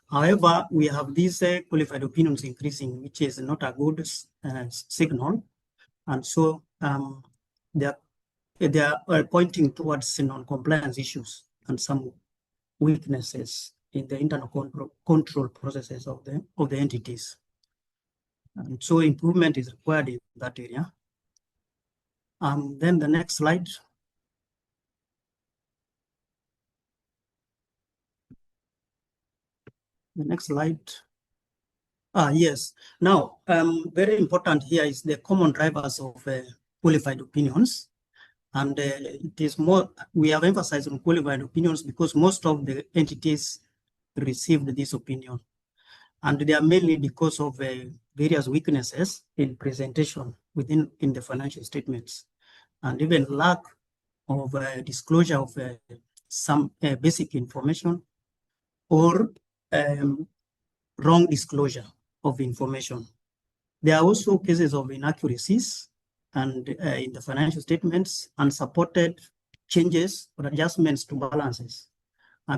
However, we have these qualified opinions increasing, which is not a good signal. And so they are pointing towards non-compliance issues and some weaknesses in the internal control processes of the entities. And so improvement is required in that area. Then the next slide. The next slide. Yes. Now, very important here is the common drivers of qualified opinions. And it is more, we have emphasized on qualified opinions because most of the entities received this opinion. And they are mainly because of various weaknesses in presentation in the financial statements, and even lack of disclosure of some basic information or wrong disclosure of information. There are also cases of inaccuracies and in the financial statements, unsupported changes or adjustments to balances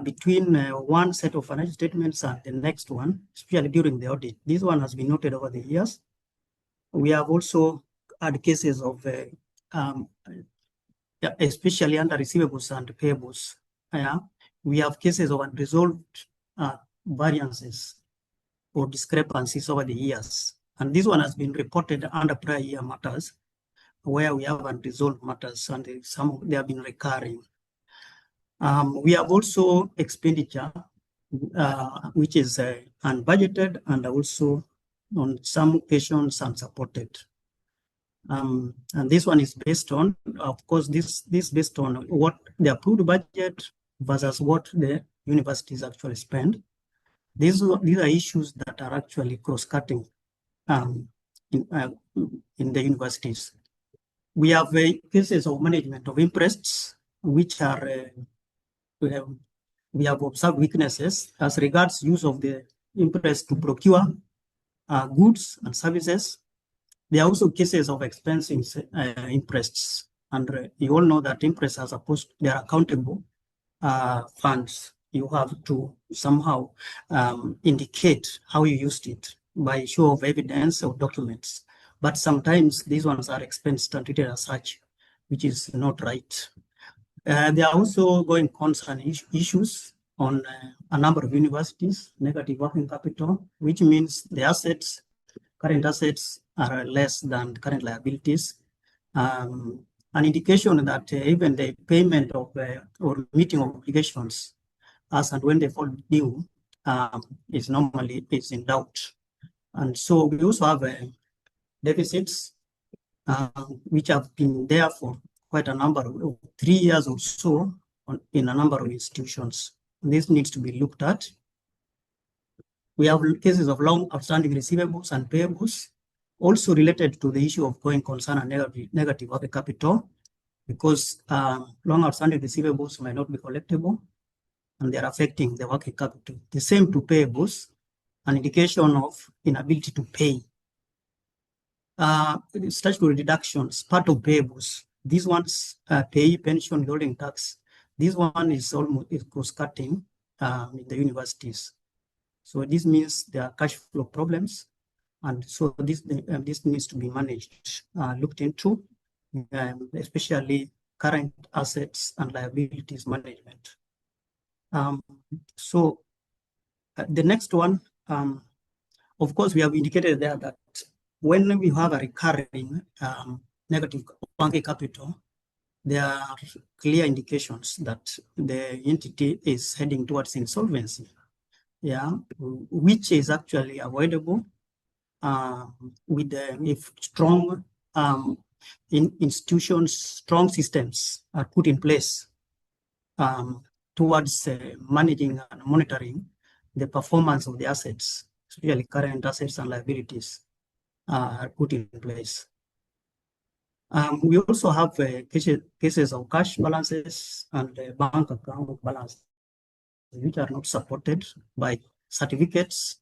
between one set of financial statements and the next one, especially during the audit. This one has been noted over the years. We have also had cases of, especially under receivables and payables. We have cases of unresolved variances or discrepancies over the years. And this one has been reported under prior year matters, where we have unresolved matters and they have been recurring. We have also expenditure, which is unbudgeted and also on some occasions unsupported. And this one is based on, of course, this based on what the approved budget versus what the universities actually spend. These are issues that are actually cross-cutting in the universities. We have cases of management of interests, which are we have observed weaknesses as regards use of the interest to procure goods and services. There are also cases of expensing interests, and you all know that interests are supposed, they are accountable funds. You have to somehow indicate how you used it by show of evidence or documents. But sometimes these ones are expensed and treated as such, which is not right. There are also going concern issues on a number of universities, negative working capital, which means the assets, current assets are less than current liabilities. An indication that even the payment of or meeting of obligations as and when they fall due is normally in doubt. And so we also have deficits which have been there for quite a number of 3 years or so in a number of institutions. This needs to be looked at. We have cases of long outstanding receivables and payables, also related to the issue of going concern and negative working capital, because long outstanding receivables might not be collectible and they're affecting the working capital. The same to payables, an indication of inability to pay. Statutory deductions, part of payables. These ones, pay, pension, withholding tax. This one is almost cross-cutting in the universities. So this means there are cash flow problems, and so this needs to be managed, looked into, especially current assets and liabilities management. So the next one, of course, we have indicated there that when we have a recurring negative working capital, there are clear indications that the entity is heading towards insolvency, which is actually avoidable with if strong institutions, strong systems are put in place towards managing and monitoring the performance of the assets, especially current assets and liabilities are put in place. We also have cases of cash balances and bank account balances which are not supported by certificates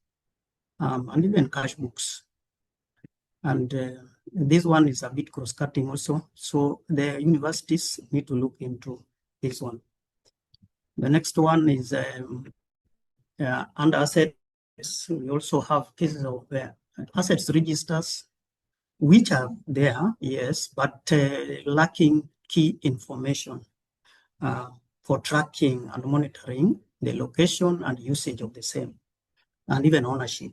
and even cash books. And this one is a bit cross-cutting also. So the universities need to look into this one. The next one is under assets. We also have cases of assets registers, which are there, yes, but lacking key information for tracking and monitoring the location and usage of the same, and even ownership.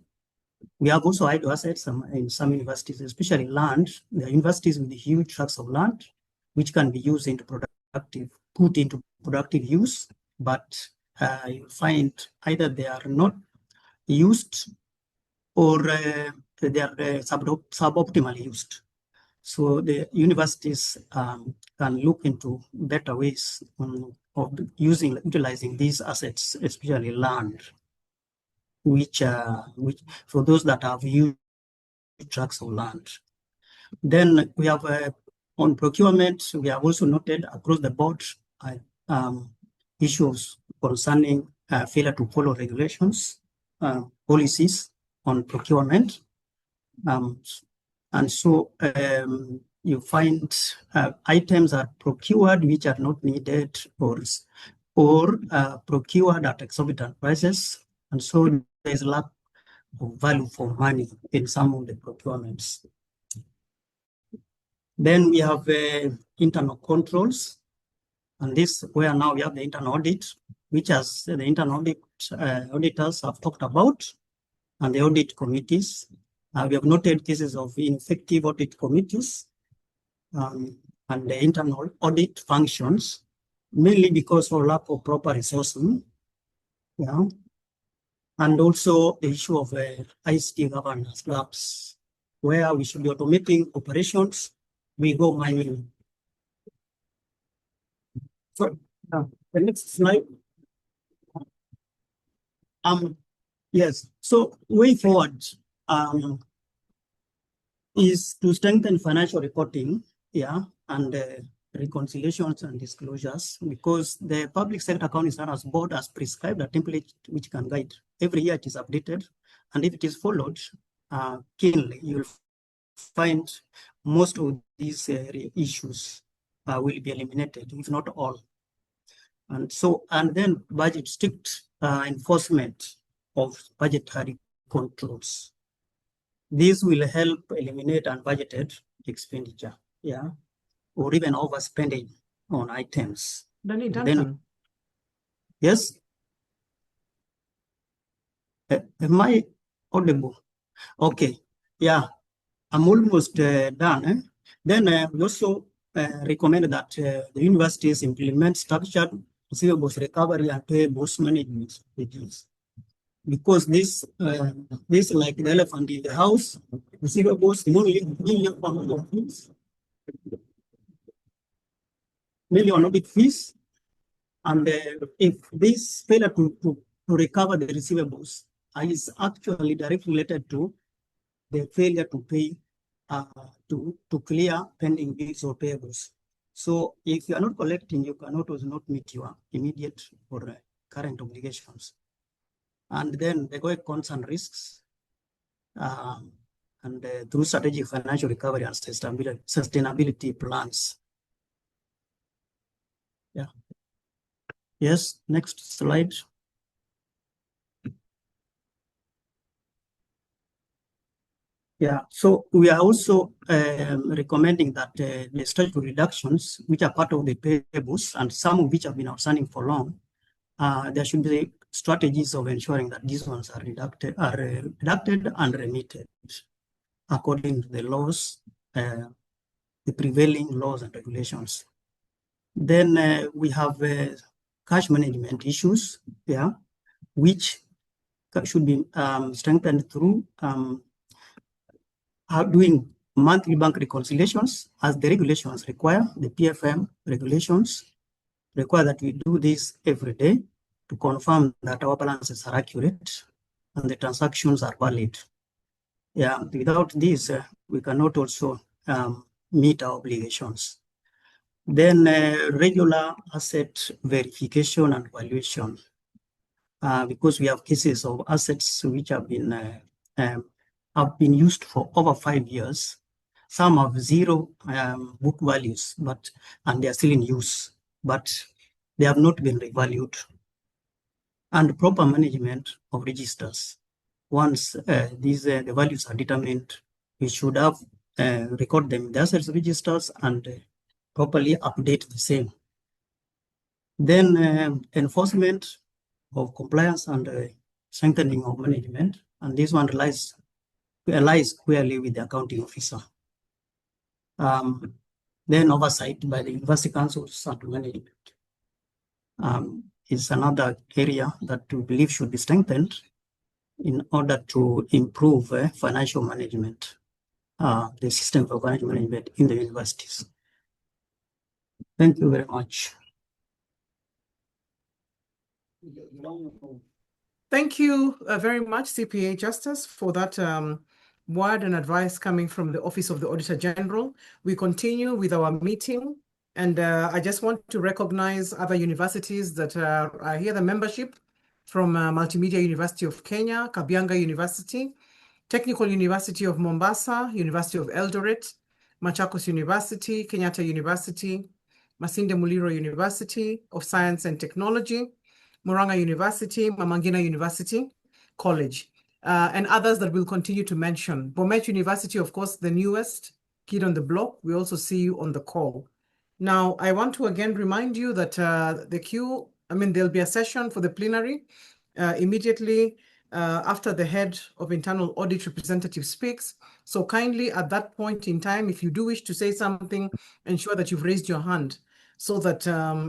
We have also idle assets in some universities, especially land. There are universities with huge tracts of land, which can be used into put into productive use, but you find either they are not used or they are suboptimally used. So the universities can look into better ways of utilizing these assets, especially land, which for those that have huge tracts of land. Then we have on procurement, we have also noted across the board issues concerning failure to follow regulations, policies on procurement. And so you find items are procured which are not needed or procured at exorbitant prices. And so there's lack of value for money in some of the procurements. Then we have internal controls. And this where now we have the internal audit, which as the internal audit auditors have talked about, and the audit committees. We have noted cases of ineffective audit committees and the internal audit functions, mainly because of lack of proper resourcing. Yeah. And also the issue of ICT governance gaps, where we should be automating operations, we go manually. So the next slide. Yes, so way forward is to strengthen financial reporting, yeah, and reconciliations and disclosures, because the public sector accounting standards board has prescribed a template which can guide. Every year it is updated, and if it is followed keenly, you'll find most of these issues will be eliminated, if not all. And so, and then budget strict enforcement of budgetary controls. This will help eliminate unbudgeted expenditure, yeah, or even overspending on items. Danny Duncan. Yes? Am I audible? Okay, yeah, I'm almost done. Then we also recommend that the universities implement structured receivables recovery and payables management strategies. Because this like the elephant in the house, receivables, million audit fees, and if this failure to recover the receivables is actually directly related to the failure to pay to clear pending bills or payables. So if you are not collecting, you cannot not meet your immediate or current obligations. And then the going concern risks and through strategic financial recovery and sustainability plans. Yeah. Yes, next slide. Yeah, so we are also recommending that the statutory reductions, which are part of the payables and some of which have been outstanding for long, there should be strategies of ensuring that these ones are reducted and remitted according to the laws, the prevailing laws and regulations. Then we have cash management issues, yeah, which should be strengthened through doing monthly bank reconciliations, as the regulations require, the PFM regulations require that we do this every day to confirm that our balances are accurate and the transactions are valid. Yeah, without this, we cannot also meet our obligations. Then regular asset verification and valuation, because we have cases of assets which have been used for over 5 years. Some have zero book values, and they are still in use, but they have not been revalued. And proper management of registers. Once the values are determined, we should have record them in the assets registers and properly update the same. Then enforcement of compliance and strengthening of management, and this one lies clearly with the accounting officer. Then oversight by the University Councils and management is another area that we believe should be strengthened in order to improve financial management, the system for financial management in the universities. Thank you very much. Thank you very much, CPA Justice, for that word and advice coming from the Office of the Auditor General. We continue with our meeting, and I just want to recognize other universities that are here, the membership from Multimedia University of Kenya, Kabianga University, Technical University of Mombasa, University of Eldoret, Machakos University, Kenyatta University, Masinde Muliro University of Science and Technology, Murang'a University, Mamangina University College, and others that we'll continue to mention. Bomet University, of course, the newest kid on the block. We also see you on the call. Now, I want to again remind you that there'll be a session for the plenary immediately after the head of internal audit representative speaks. So kindly at that point in time, if you do wish to say something, ensure that you've raised your hand so that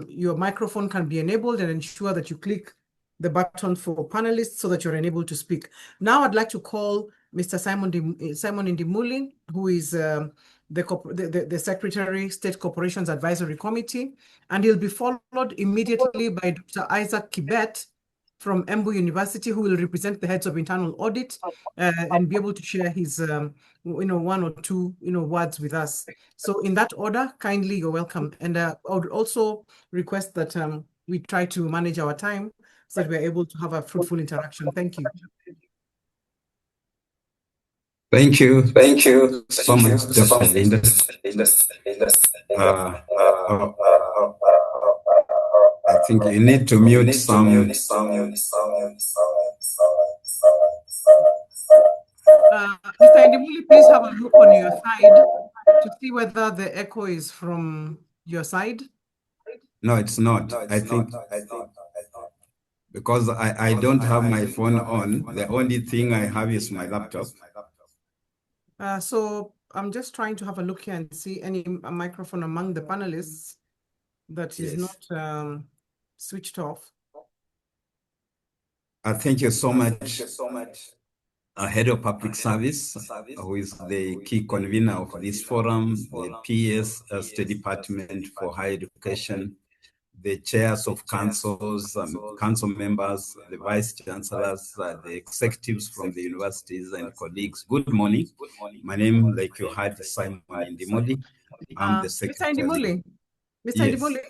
your microphone can be enabled, and ensure that you click the button for panelists so that you're enabled to speak. Now I'd like to call Mr. Simon Indimuli, who is the Secretary, State Corporations Advisory Committee, and he'll be followed immediately by Dr. Isaac Kibet from Embu University, who will represent the heads of internal audit and be able to share his one or two words with us. So in that order, kindly you're welcome. And I would also request that we try to manage our time so that we're able to have a fruitful interaction. Thank you. Thank you so much, Dr. Linda. I think you need to mute some. Mr. Indimuli, please have a look on your side to see whether the echo is from your side. No, it's not. I think because I don't have my phone on. The only thing I have is my laptop. So I'm just trying to have a look here and see any microphone among the panelists that is not switched off. Thank you so much. Head of Public Service, who is the key convener of this forum, the PS State Department for Higher Education, the chairs of councils, council members, the vice chancellors, the executives from the universities and colleagues. Good morning. My name, like you heard, is Simon Indimuli. I'm the secretary. Mr. Indimuli,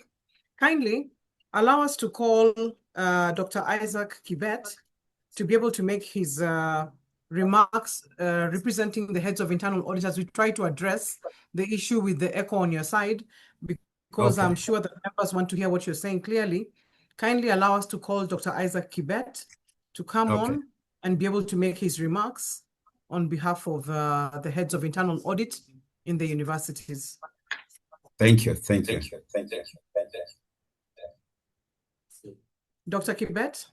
kindly allow us to call Dr. Isaac Kibet to be able to make his remarks representing the heads of internal audit as we try to address the issue with the echo on your side, because I'm sure that members want to hear what you're saying clearly. Kindly allow us to call Dr. Isaac Kibet to come on and be able to make his remarks on behalf of the heads of internal audit in the universities. Thank you. Dr. Kibet?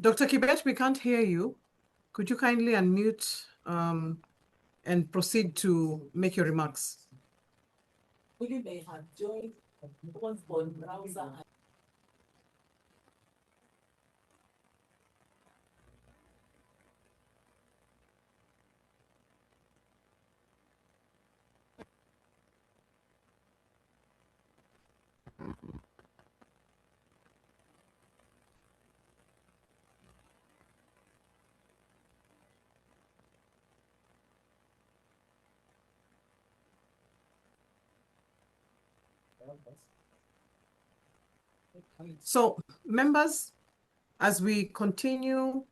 Dr. Kibet, we can't hear you. Could you kindly unmute and proceed to make your remarks? Willie may have joined on browser. So, members, as we continue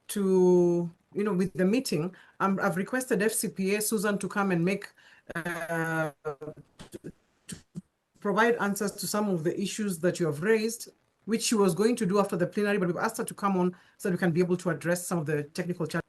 to, with the meeting, I've requested FCPA Susan to come and make, to provide answers to some of the issues that you have raised, which she was going to do after the plenary, but we've asked her to come on so that we can be able to address some of the technical challenges.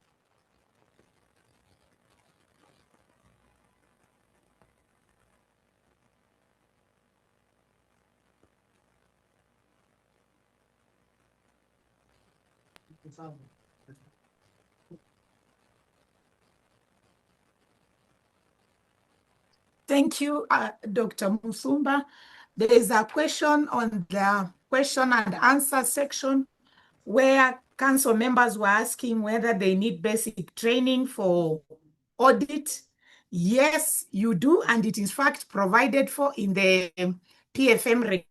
Thank you, Dr. Musumba. There is a question on the question and answer section where council members were asking whether they need basic training for audit. Yes, you do, and it is in fact provided for in the PFM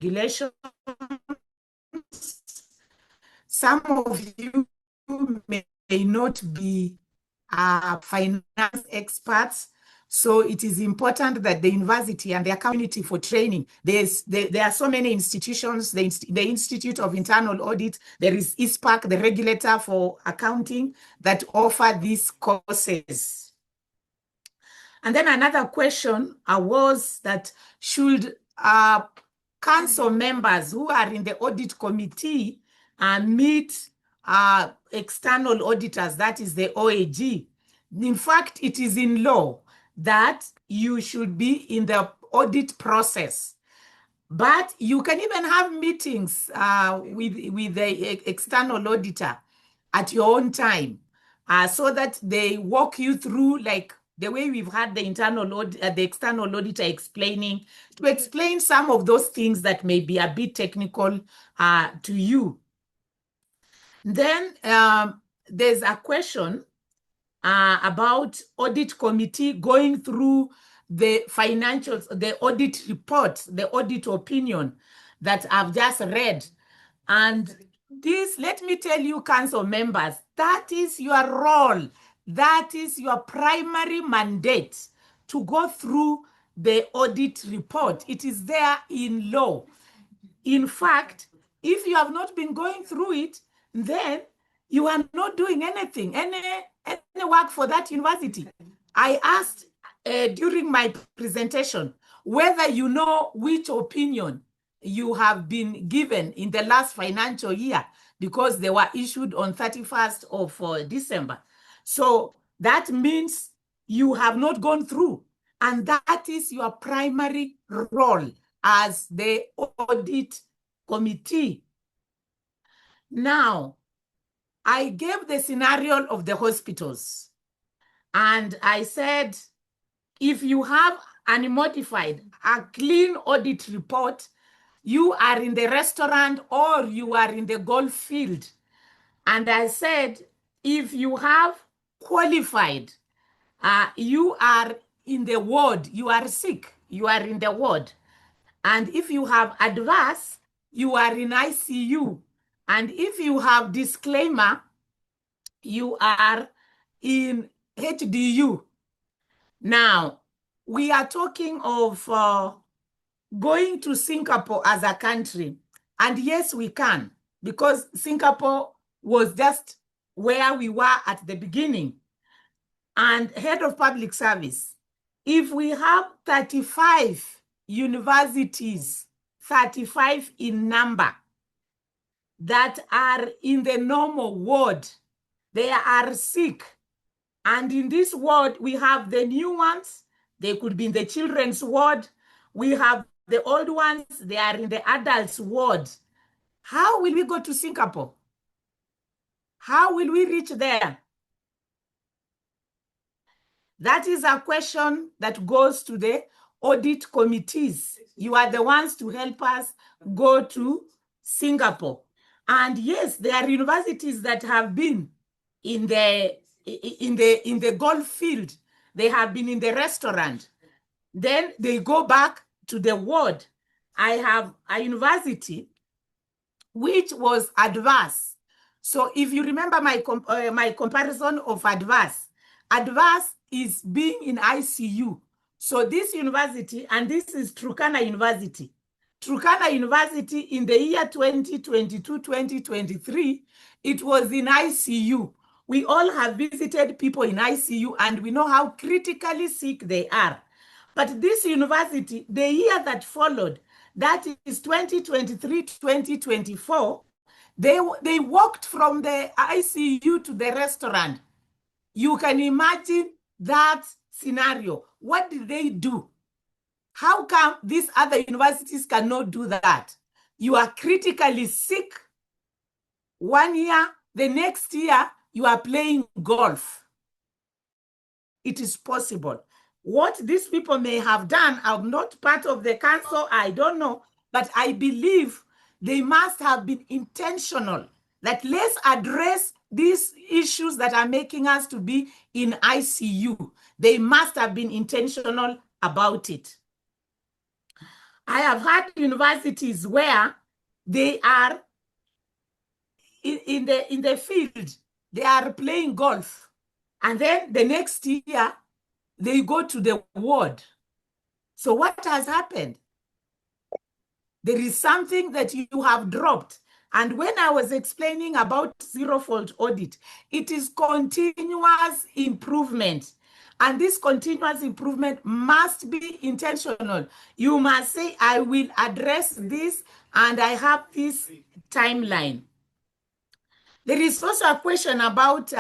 regulations. Some of you may not be finance experts, so it is important that the university and their community for training, there are so many institutions, the Institute of Internal Audit, there is ISPAC, the regulator for accounting, that offer these courses. And then another question was that should council members who are in the audit committee meet external auditors, that is the OAG. In fact, it is in law that you should be in the audit process. But you can even have meetings with the external auditor at your own time so that they walk you through, like the way we've had the the external auditor explaining, to explain some of those things that may be a bit technical to you. Then there's a question about audit committee going through the financials, the audit report, the audit opinion that I've just read. And this, let me tell you, council members, that is your role. That is your primary mandate, to go through the audit report. It is there in law. In fact, if you have not been going through it, then you are not doing anything, any work for that university. I asked during my presentation whether you know which opinion you have been given in the last financial year, because they were issued on 31st of December. So that means you have not gone through, and that is your primary role as the audit committee. Now, I gave the scenario of the hospitals, and I said, if you have unmodified, a clean audit report, you are in the restaurant or you are in the golf field. And I said, if you have qualified, you are in the ward, you are sick, you are in the ward. And if you have adverse, you are in ICU. And if you have disclaimer, you are in HDU. Now, we are talking of going to Singapore as a country. And yes, we can, because Singapore was just where we were at the beginning. And head of public service, if we have 35 universities, 35 in number, that are in the normal ward, they are sick. And in this ward, we have the new ones. They could be in the children's ward. We have the old ones, they are in the adults ward. How will we go to Singapore? How will we reach there? That is a question that goes to the audit committees. You are the ones to help us go to Singapore. And yes, there are universities that have been in the golf field. They have been in the restaurant. Then they go back to the ward. I have a university which was adverse. So if you remember my comparison of adverse is being in ICU. So this university, and this is Turkana University. Turkana University in the year 2022-2023, it was in ICU. We all have visited people in ICU and we know how critically sick they are. But this university, the year that followed, that is 2023-2024, they walked from the ICU to the restaurant. You can imagine that scenario. What did they do? How come these other universities cannot do that? You are critically sick 1 year, the next year you are playing golf. It is possible. What these people may have done, I'm not part of the council, I don't know, but I believe they must have been intentional. Like, let's address these issues that are making us to be in ICU. They must have been intentional about it. I have had universities where they are in the field, they are playing golf. And then the next year, they go to the ward. So what has happened? There is something that you have dropped. And when I was explaining about zero-fault audit, it is continuous improvement. And this continuous improvement must be intentional. You must say, I will address this, and I have this timeline. There is also a question about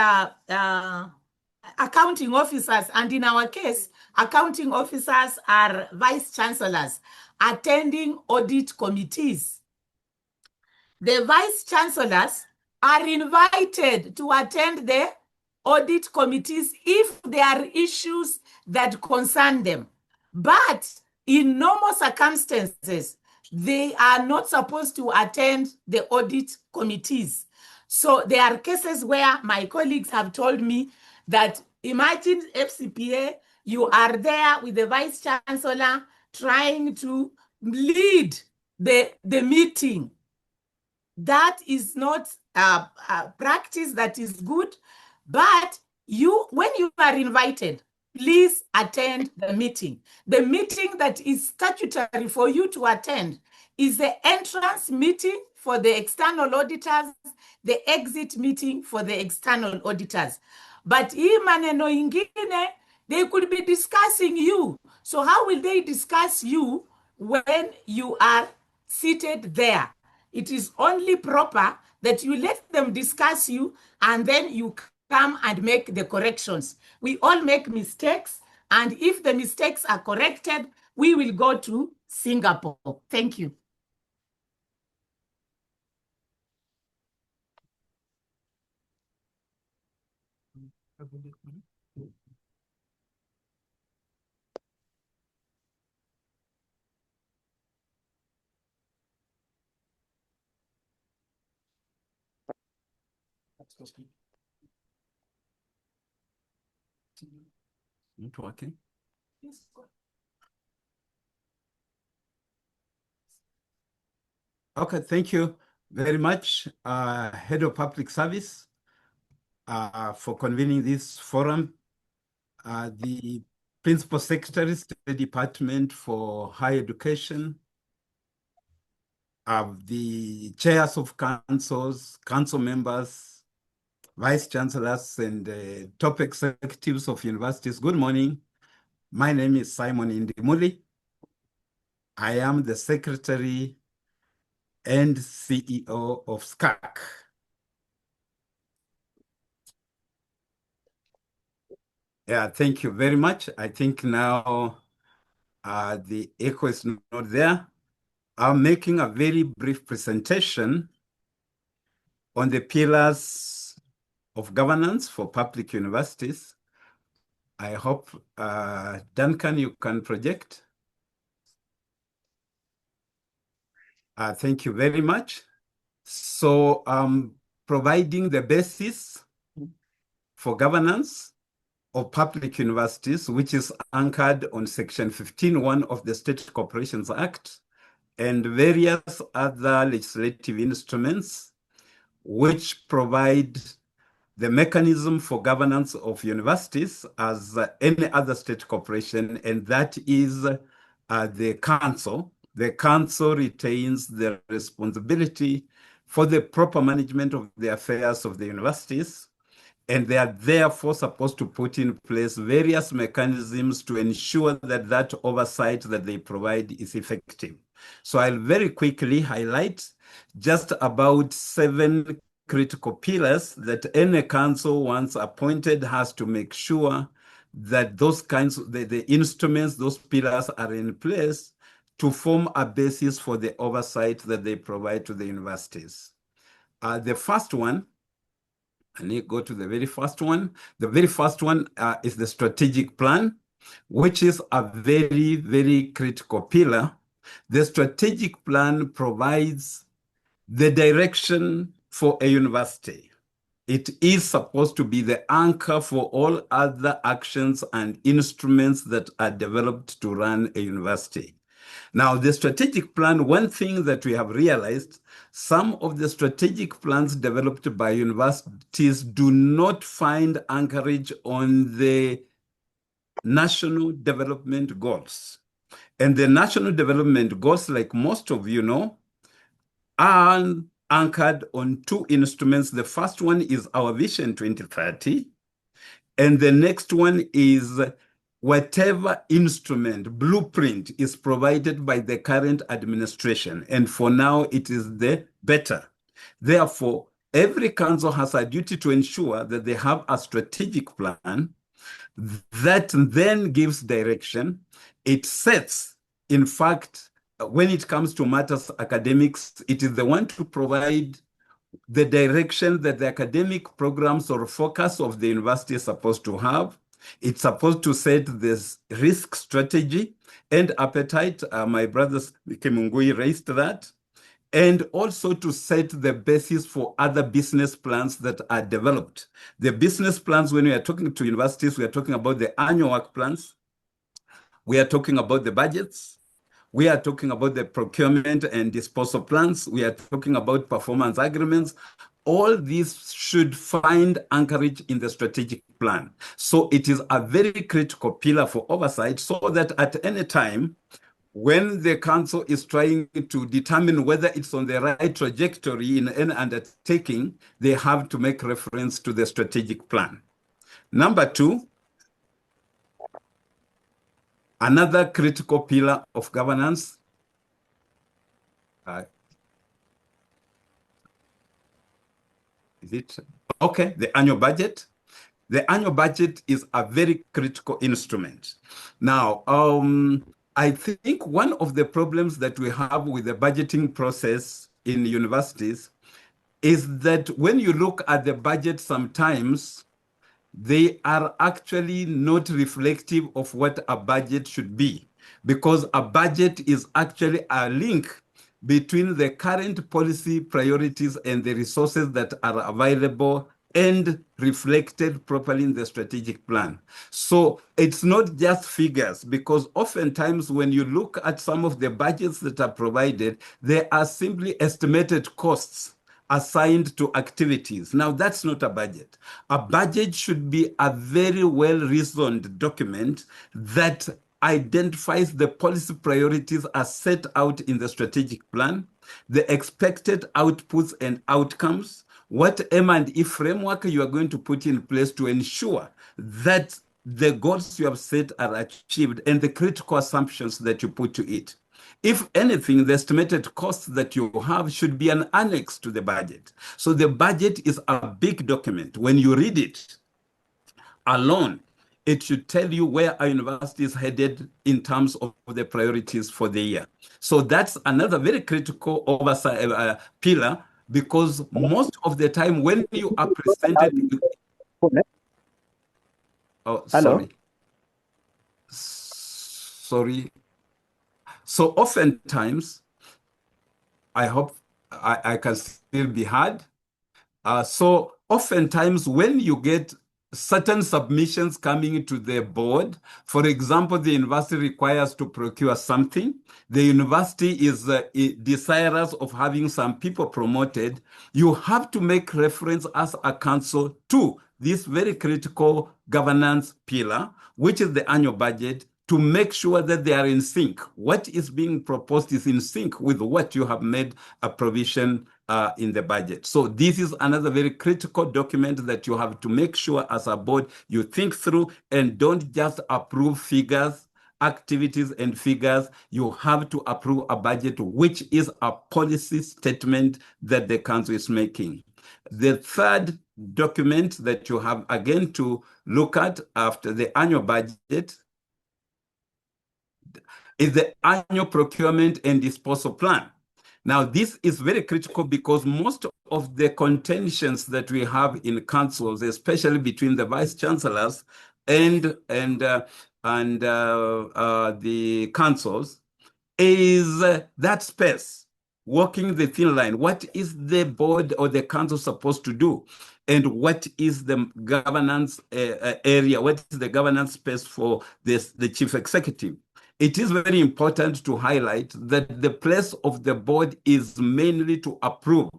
accounting officers, and in our case, accounting officers are vice chancellors attending audit committees. The vice chancellors are invited to attend the audit committees if there are issues that concern them. But in normal circumstances, they are not supposed to attend the audit committees. So there are cases where my colleagues have told me that, imagine FCPA, you are there with the vice chancellor trying to lead the meeting. That is not a practice that is good, but when you are invited, please attend the meeting. The meeting that is statutory for you to attend is the entrance meeting for the external auditors, the exit meeting for the external auditors. But hii maneno ingine, they could be discussing you. So how will they discuss you when you are seated there? It is only proper that you let them discuss you and then you come and make the corrections. We all make mistakes, and if the mistakes are corrected, we will go to Singapore. Thank you. Not working. Okay, thank you very much, Head of Public Service, for convening this forum. The Principal Secretary, State Department for Higher Education, the chairs of councils, council members, vice chancellors, and top executives of universities. Good morning. My name is Simon Indimuli. I am the Secretary and CEO of SCAC. Yeah, thank you very much. I think now The echo is not there. I'm making a very brief presentation on the pillars of governance for public universities. I hope, Duncan, you can project. Thank you very much. So providing the basis for governance of public universities, which is anchored on Section 15(1) of the State Corporations Act and various other legislative instruments which provide the mechanism for governance of universities as any other state corporation, and that is the council. The council retains the responsibility for the proper management of the affairs of the universities, and they are therefore supposed to put in place various mechanisms to ensure that that oversight that they provide is effective. So I'll very quickly highlight just about 7 critical pillars that any council once appointed has to make sure that those kinds of the instruments, those pillars are in place to form a basis for the oversight that they provide to the universities. The first one, and you go to the very first one. The very first one is the strategic plan, which is a very, very critical pillar. The strategic plan provides the direction for a university. It is supposed to be the anchor for all other actions and instruments that are developed to run a university. Now, the strategic plan, one thing that we have realized, some of the strategic plans developed by universities do not find anchorage on the national development goals. And the national development goals, like most of you know, are anchored on 2 instruments. The first one is our Vision 2030, and the next one is whatever instrument, blueprint is provided by the current administration. And for now, it is the better. Therefore, every council has a duty to ensure that they have a strategic plan that then gives direction. It sets, in fact, when it comes to matters academics, it is the one to provide the direction that the academic programs or focus of the university is supposed to have. It's supposed to set this risk strategy and appetite. My brother Kimungui raised that. And also to set the basis for other business plans that are developed. The business plans, when we are talking to universities, we are talking about the annual work plans. We are talking about the budgets. We are talking about the procurement and disposal plans. We are talking about performance agreements. All these should find anchorage in the strategic plan. So it is a very critical pillar for oversight so that at any time, when the council is trying to determine whether it's on the right trajectory in any undertaking, they have to make reference to the strategic plan. Number 2, another critical pillar of governance is it? Okay, the annual budget. The annual budget is a very critical instrument. Now, I think one of the problems that we have with the budgeting process in universities is that when you look at the budget sometimes, they are actually not reflective of what a budget should be, because a budget is actually a link between the current policy priorities and the resources that are available and reflected properly in the strategic plan. So it's not just figures, because oftentimes when you look at some of the budgets that are provided, they are simply estimated costs assigned to activities. Now, that's not a budget. A budget should be a very well-reasoned document that identifies the policy priorities as set out in the strategic plan, the expected outputs and outcomes, what M&E framework you are going to put in place to ensure that the goals you have set are achieved, and the critical assumptions that you put to it. If anything, the estimated costs that you have should be an annex to the budget. So the budget is a big document. When you read it alone, it should tell you where our university is headed in terms of the priorities for the year. So that's another very critical oversight pillar, because most of the time when you are presented, oh, Hello? sorry. So oftentimes, I hope I can still be heard. So oftentimes when you get certain submissions coming to the board, for example, the university requires to procure something, the university is desirous of having some people promoted, you have to make reference as a council to this very critical governance pillar, which is the annual budget, to make sure that they are in sync. What is being proposed is in sync with what you have made a provision in the budget. So this is another very critical document that you have to make sure as a board you think through and don't just approve figures, activities and figures. You have to approve a budget, which is a policy statement that the council is making. The third document that you have again to look at after the annual budget is the annual procurement and disposal plan. Now, this is very critical because most of the contentions that we have in councils, especially between the vice chancellors and the councils, is that space, walking the thin line. What is the board or the council supposed to do? And what is the governance area? What is the governance space for the chief executive? It is very important to highlight that the place of the board is mainly to approve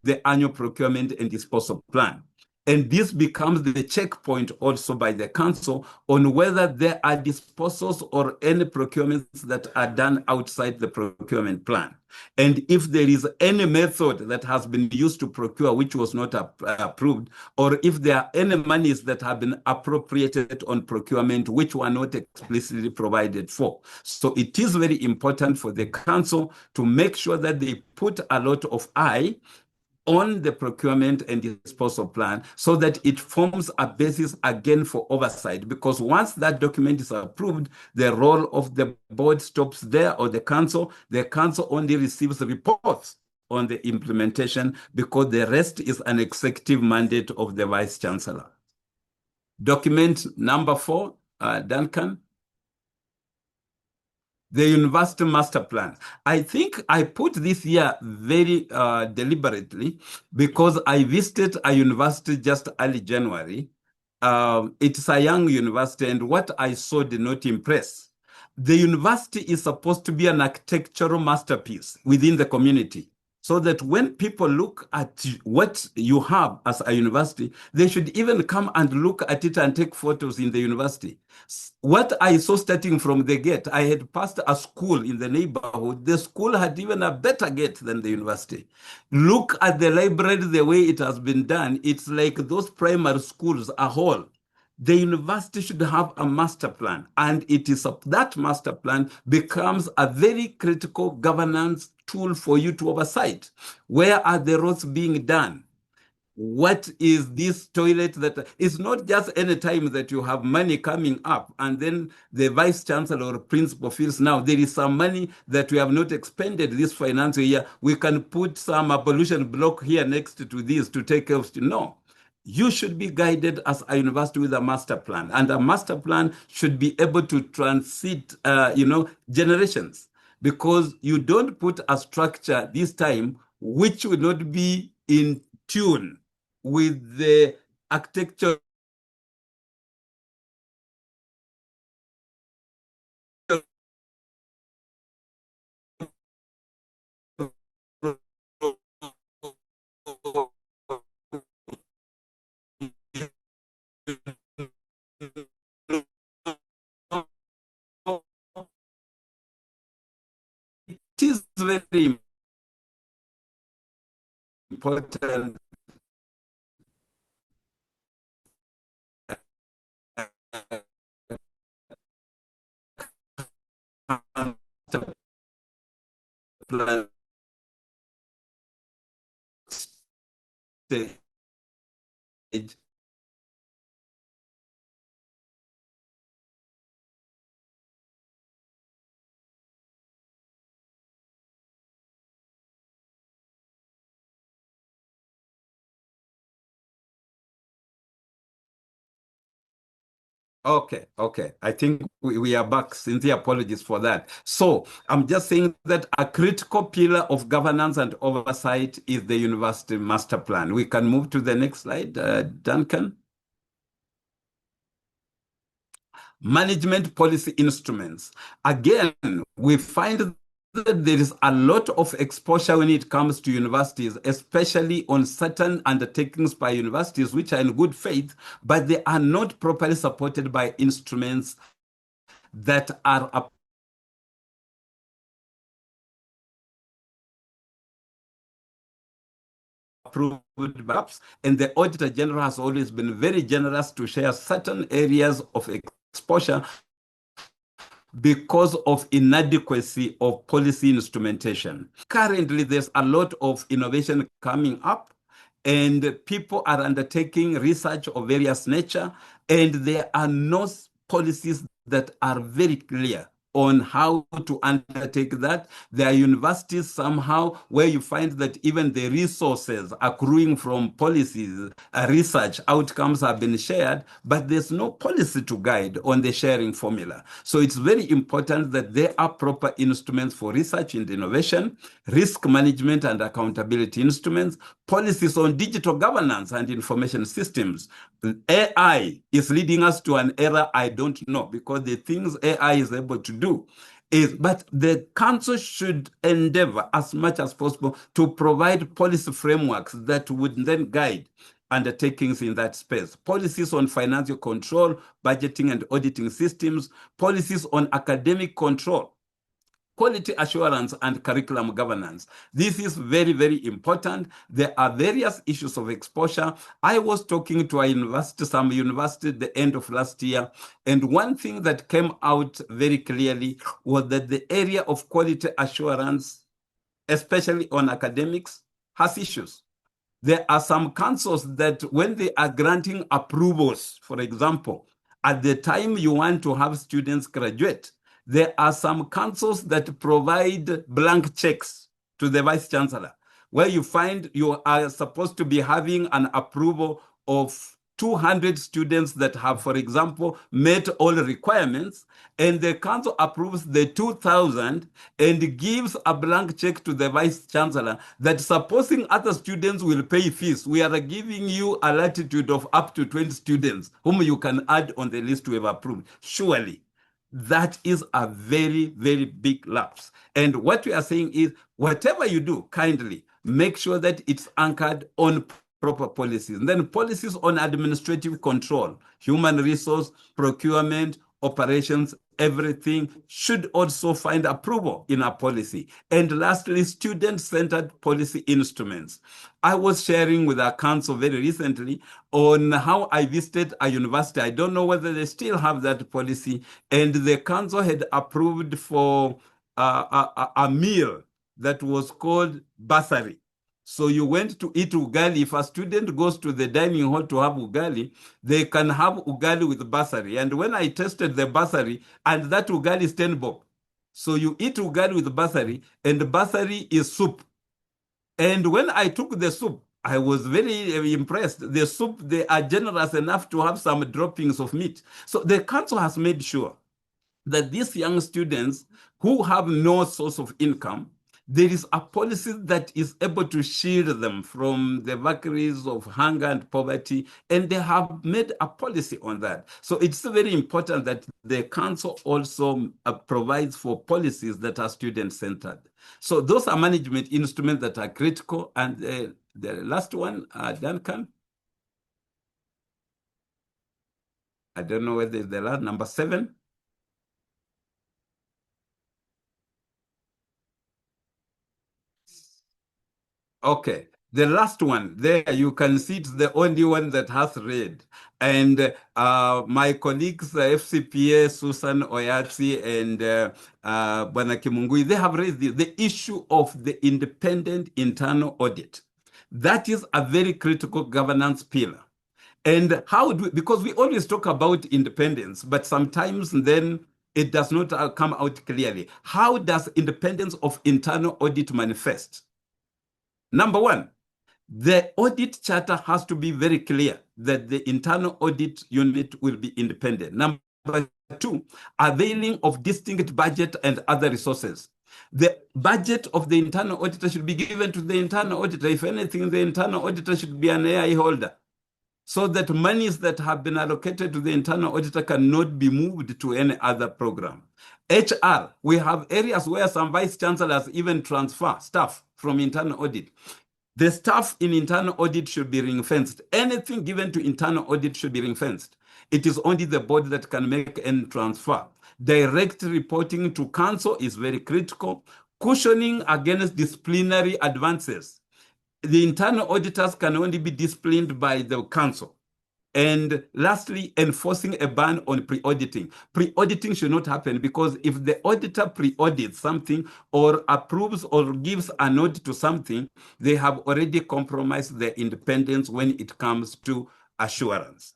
the annual procurement and disposal plan. And this becomes the checkpoint also by the council on whether there are disposals or any procurements that are done outside the procurement plan. And if there is any method that has been used to procure which was not approved, or if there are any monies that have been appropriated on procurement which were not explicitly provided for. So it is very important for the council to make sure that they put a lot of eye on the procurement and disposal plan so that it forms a basis again for oversight. Because once that document is approved, the role of the board stops there, or the council only receives reports on the implementation, because the rest is an executive mandate of the vice chancellor. Document number 4, Duncan. The university master plan. I think I put this here very deliberately because I visited a university just early January. It's a young university, and what I saw did not impress. The university is supposed to be an architectural masterpiece within the community, so that when people look at what you have as a university, they should even come and look at it and take photos in the university. What I saw starting from the gate, I had passed a school in the neighborhood. The school had even a better gate than the university. Look at the library, the way it has been done. It's like those primary schools are whole. The university should have a master plan, and it is that master plan becomes a very critical governance tool for you to oversight. Where are the roads being done? What is this toilet that it's not just any time that you have money coming up and then the vice chancellor or principal feels now there is some money that we have not expended this financial year. We can put some pollution block here next to this to take care of. No. You should be guided as a university with a master plan, and a master plan should be able to transit, generations, because you don't put a structure this time which will not be in tune with the architecture it is very important plan stage Okay. I think we are back. Sincere apologies for that. So I'm just saying that a critical pillar of governance and oversight is the university master plan. We can move to the next slide, Duncan. Management policy instruments. Again, we find that there is a lot of exposure when it comes to universities, especially on certain undertakings by universities, which are in good faith, but they are not properly supported by instruments that are approved by us. And the Auditor General has always been very generous to share certain areas of exposure because of inadequacy of policy instrumentation. Currently, there's a lot of innovation coming up, and people are undertaking research of various nature, and there are no policies that are very clear on how to undertake that. There are universities somehow where you find that even the resources accruing from policies, research outcomes have been shared, but there's no policy to guide on the sharing formula. So it's very important that there are proper instruments for research and innovation, risk management and accountability instruments, policies on digital governance and information systems. AI is leading us to an era I don't know, because the things AI is able to do but the council should endeavor as much as possible to provide policy frameworks that would then guide undertakings in that space. Policies on financial control, budgeting and auditing systems, policies on academic control, quality assurance and curriculum governance. This is very, very important. There are various issues of exposure. I was talking to some university at the end of last year, and one thing that came out very clearly was that the area of quality assurance, especially on academics, has issues. There are some councils that when they are granting approvals, for example, at the time you want to have students graduate, there are some councils that provide blank checks to the Vice Chancellor, where you find you are supposed to be having an approval of 200 students that have, for example, met all requirements, and the council approves the 2,000 and gives a blank check to the Vice Chancellor that supposing other students will pay fees, we are giving you a latitude of up to 20 students whom you can add on the list we have approved. Surely, that is a very, very big lapse. And what we are saying is, whatever you do, kindly make sure that it's anchored on proper policies. And then policies on administrative control, human resource, procurement, operations, everything should also find approval in our policy. And lastly, student-centered policy instruments. I was sharing with our council very recently on how I visited a university. I don't know whether they still have that policy. And the council had approved for a meal that was called bursary. So you went to eat ugali. If a student goes to the dining hall to have ugali, they can have ugali with bursary. And when I tested the bursary, and that ugali is 10 bob. So you eat ugali with bursary, and the bursary is soup. And when I took the soup, I was very impressed. The soup, they are generous enough to have some droppings of meat. So the council has made sure that these young students who have no source of income, there is a policy that is able to shield them from the vagaries of hunger and poverty, and they have made a policy on that. So it's very important that the council also provides for policies that are student-centered. So those are management instruments that are critical. And the last one, Duncan. I don't know whether it's the last, number 7. Okay, the last one there, you can see it's the only one that has red. And my colleagues, FCPA, Susan Oyatsi, and Bwana Kimungui, they have raised the issue of the independent internal audit. That is a very critical governance pillar. And how do we, because we always talk about independence, but sometimes then it does not come out clearly. How does independence of internal audit manifest? Number one, the audit charter has to be very clear that the internal audit unit will be independent. Number two, availing of distinct budget and other resources. The budget of the internal auditor should be given to the internal auditor. If anything, the internal auditor should be an AI holder, so that monies that have been allocated to the internal auditor cannot be moved to any other program. HR, we have areas where some vice chancellors even transfer staff from internal audit. The staff in internal audit should be ring-fenced. Anything given to internal audit should be ring-fenced. It is only the board that can make any transfer. Direct reporting to council is very critical. Cushioning against disciplinary advances. The internal auditors can only be disciplined by the council. And lastly, enforcing a ban on pre-auditing. Pre-auditing should not happen, because if the auditor pre-audits something or approves or gives a note to something, they have already compromised their independence when it comes to assurance.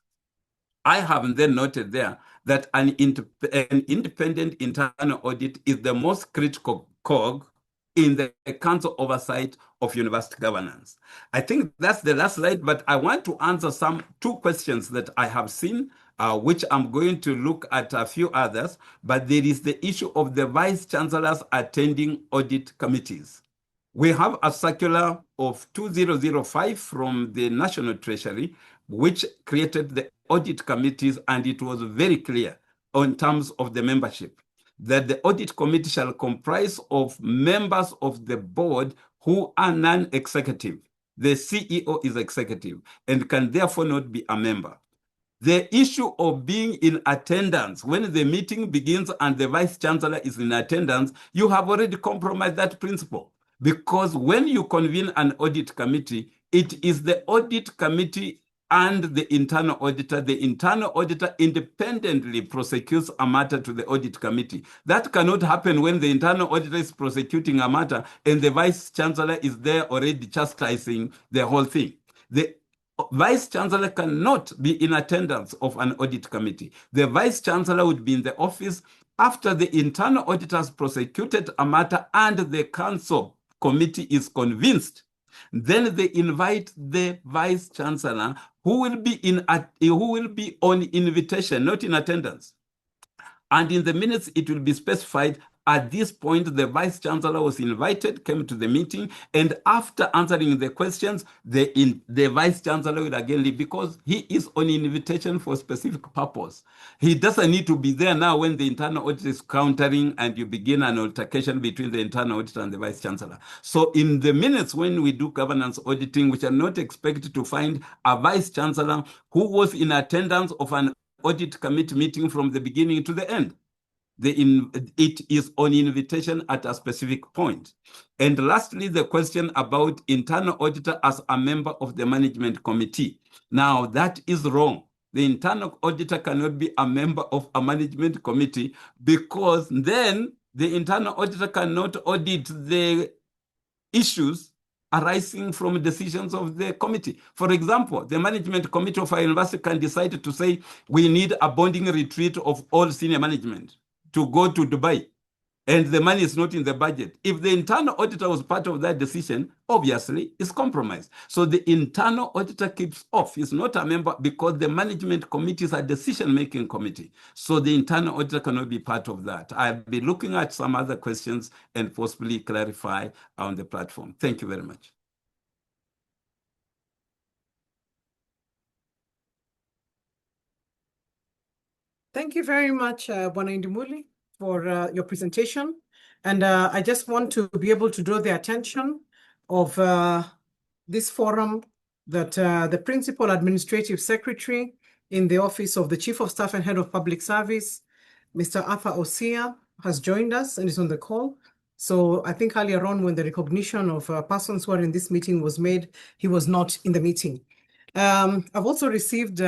I have then noted there that an independent internal audit is the most critical cog in the council oversight of university governance. I think that's the last slide, but I want to answer two questions that I have seen, which I'm going to look at a few others, but there is the issue of the vice chancellors attending audit committees. We have a circular of 2005 from the National Treasury, which created the audit committees, and it was very clear in terms of the membership that the audit committee shall comprise of members of the board who are non-executive. The CEO is executive and can therefore not be a member. The issue of being in attendance, when the meeting begins and the vice chancellor is in attendance, you have already compromised that principle. Because when you convene an audit committee, it is the audit committee and the internal auditor. The internal auditor independently prosecutes a matter to the audit committee. That cannot happen when the internal auditor is prosecuting a matter and the vice chancellor is there already chastising the whole thing. The vice chancellor cannot be in attendance of an audit committee. The vice chancellor would be in the office after the internal auditors prosecuted a matter and the council committee is convinced. Then they invite the vice chancellor, who will be on invitation, not in attendance. And in the minutes, it will be specified, at this point, the vice chancellor was invited, came to the meeting, and after answering the questions, the vice chancellor will again leave, because he is on invitation for a specific purpose. He doesn't need to be there now when the internal audit is countering and you begin an altercation between the internal auditor and the vice chancellor. So in the minutes when we do governance auditing, we shall not expect to find a vice chancellor who was in attendance of an audit committee meeting from the beginning to the end. It is on invitation at a specific point. And lastly, the question about internal auditor as a member of the management committee. Now, that is wrong. The internal auditor cannot be a member of a management committee, because then the internal auditor cannot audit the issues arising from decisions of the committee. For example, the management committee of a university can decide to say, we need a bonding retreat of all senior management to go to Dubai, and the money is not in the budget. If the internal auditor was part of that decision, obviously it's compromised. So the internal auditor keeps off. He's not a member, because the management committee is a decision-making committee. So the internal auditor cannot be part of that. I'll be looking at some other questions and possibly clarify on the platform. Thank you very much. Thank you very much, Bwana Indimuli, for your presentation. And I just want to be able to draw the attention of this forum that the Principal Administrative Secretary in the Office of the Chief of Staff and Head of Public Service, Mr. Arthur Osia, has joined us and is on the call. So I think earlier on, when the recognition of persons who are in this meeting was made, he was not in the meeting. I've also received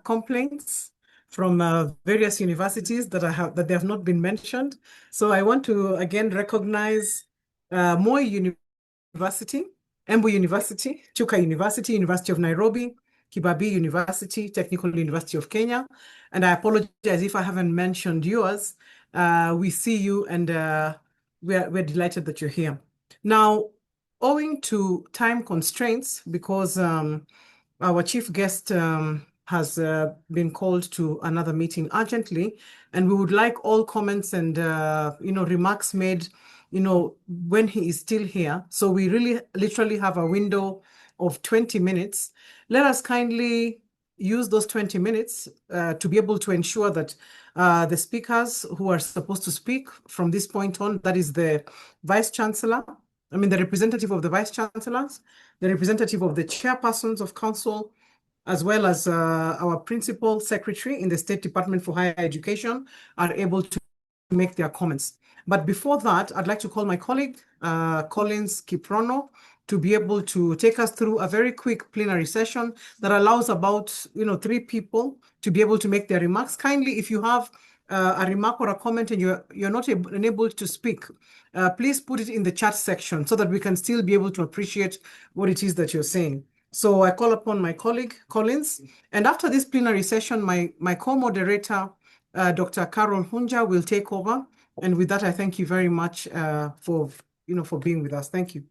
complaints from various universities that they have not been mentioned. So I want to again recognize Moi University, Embu University, Chuka University, University of Nairobi, Kibabii University, Technical University of Kenya. And I apologize if I haven't mentioned yours. We see you, and we're delighted that you're here. Now, owing to time constraints, because our chief guest has been called to another meeting urgently, and we would like all comments and remarks made when he is still here. So we really literally have a window of 20 minutes. Let us kindly use those 20 minutes to be able to ensure that the speakers who are supposed to speak from this point on, that is the Vice Chancellor, the representative of the Vice Chancellors, the representative of the chairpersons of council, as well as our principal secretary in the State Department for Higher Education, are able to make their comments. But before that, I'd like to call my colleague, Collins Kiprono, to be able to take us through a very quick plenary session that allows about 3 people to be able to make their remarks. Kindly, if you have a remark or a comment and you're not unable to speak, please put it in the chat section so that we can still be able to appreciate what it is that you're saying. So I call upon my colleague, Collins, and after this plenary session, my co-moderator, Dr. Carol Hunja, will take over. And with that, I thank you very much for being with us. Thank you.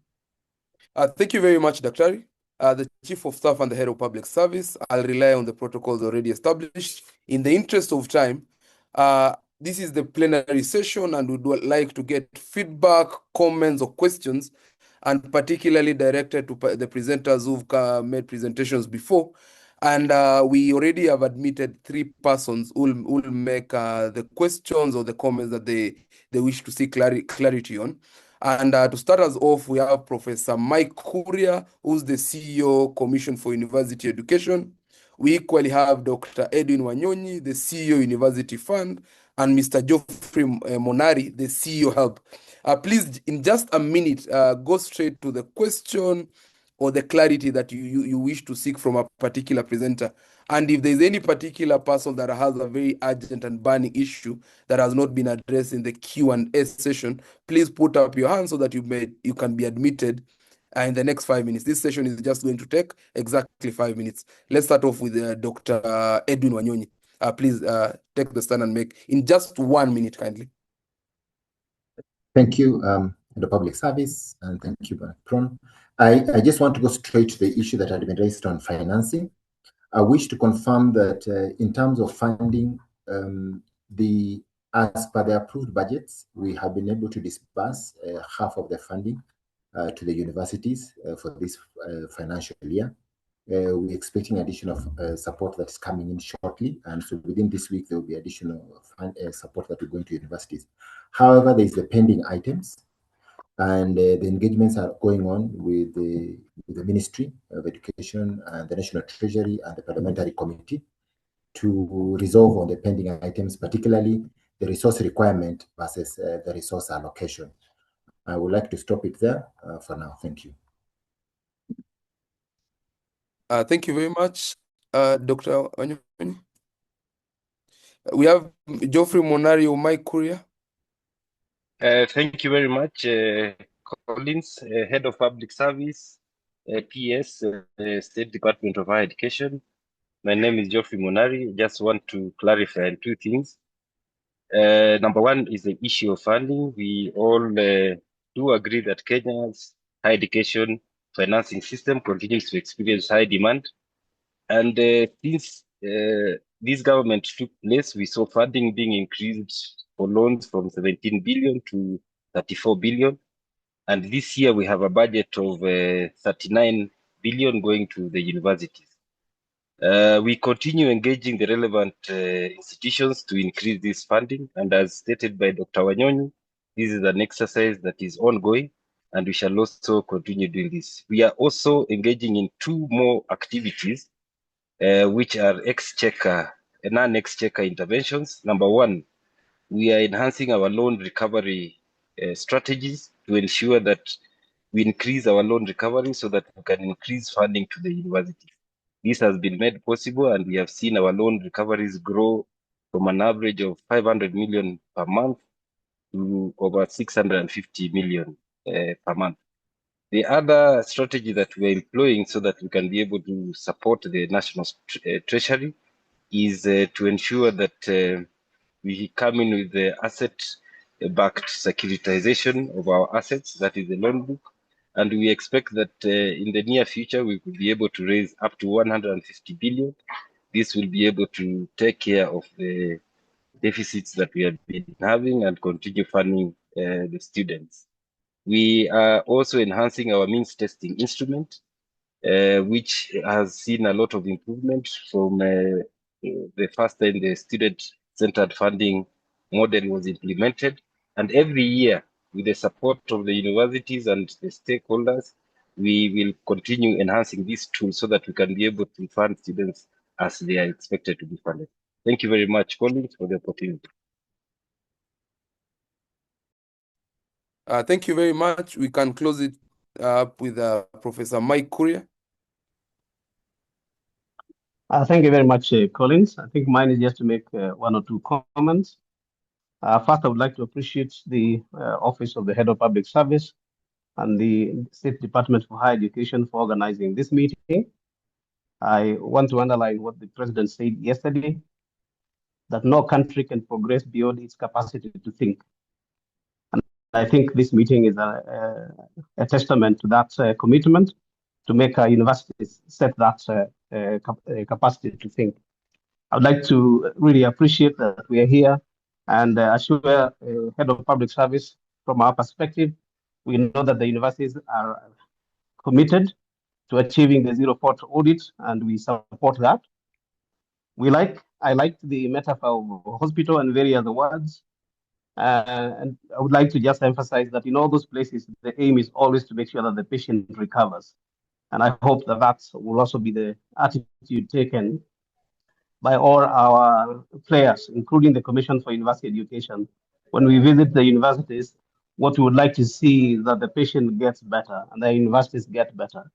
Thank you very much, Dr. The Chief of Staff and the Head of Public Service. I'll rely on the protocols already established. In the interest of time, this is the plenary session, and we would like to get feedback, comments, or questions, and particularly directed to the presenters who've made presentations before. And we already have admitted 3 persons who will make the questions or the comments that they wish to see clarity on. And to start us off, we have Professor Mike Kuria, who's the CEO, Commission for University Education. We equally have Dr. Edwin Wanyonyi, the CEO, University Fund, and Mr. Geoffrey Monari, the CEO, Help. Please, in just a minute, go straight to the question or the clarity that you wish to seek from a particular presenter. And if there's any particular person that has a very urgent and burning issue that has not been addressed in the Q&A session, please put up your hand so that you can be admitted in the next 5 minutes. This session is just going to take exactly 5 minutes. Let's start off with Dr. Edwin Wanyonyi. Please take the stand and make in just 1 minute, kindly. Thank you, the Public Service, and thank you, Pron. I just want to go straight to the issue that had been raised on financing. I wish to confirm that in terms of funding, as per the approved budgets, we have been able to disburse half of the funding to the universities for this financial year. We're expecting additional support that is coming in shortly, and so within this week there will be additional support that will go into universities. However, there is the pending items, and the engagements are going on with the Ministry of Education and the National Treasury and the Parliamentary Committee to resolve on the pending items, particularly the resource requirement versus the resource allocation. I would like to stop it there for now. Thank you. Thank you very much, Dr. Wanyonyi. We have Geoffrey Monari or Mike Kuria. Thank you very much, Collins, Head of Public Service, PS, State Department of Higher Education. My name is Geoffrey Monari. Just want to clarify 2 things. Number 1 is the issue of funding. We all do agree that Kenya's higher education financing system continues to experience high demand. And since this government took place, we saw funding being increased for loans from 17 billion to 34 billion. And this year we have a budget of 39 billion going to the universities. We continue engaging the relevant institutions to increase this funding. And as stated by Dr. Wanyonyi, this is an exercise that is ongoing, and we shall also continue doing this. We are also engaging in 2 more activities, which are non-exchequer interventions. Number 1, we are enhancing our loan recovery strategies to ensure that we increase our loan recovery so that we can increase funding to the universities. This has been made possible, and we have seen our loan recoveries grow from an average of 500 million per month to over 650 million per month. The other strategy that we're employing so that we can be able to support the National Treasury is to ensure that we come in with the asset-backed securitization of our assets, that is the loan book, And we expect that in the near future, we could be able to raise up to 150 billion. This will be able to take care of the deficits that we have been having and continue funding the students. We are also enhancing our means testing instrument, which has seen a lot of improvement from the first time the student-centered funding model was implemented. And every year, with the support of the universities and the stakeholders, we will continue enhancing these tools so that we can be able to fund students as they are expected to be funded. Thank you very much, Collins, for the opportunity. Thank you very much. We can close it up with Professor Mike Kuria. Thank you very much, Collins. I think mine is just to make one or two comments. First, I would like to appreciate the Office of the Head of Public Service and the State Department for Higher Education for organizing this meeting. I want to underline what the President said yesterday, that no country can progress beyond its capacity to think. And I think this meeting is a testament to that commitment to make our universities set that capacity to think. I would like to really appreciate that we are here and assure Head of Public Service from our perspective, we know that the universities are committed to achieving the zero fault audit, and we support that. I like the metaphor of hospital and various other words. And I would like to just emphasize that in all those places, the aim is always to make sure that the patient recovers. And I hope that that will also be the attitude taken by all our players, including the Commission for University Education. When we visit the universities, what we would like to see is that the patient gets better and the universities get better.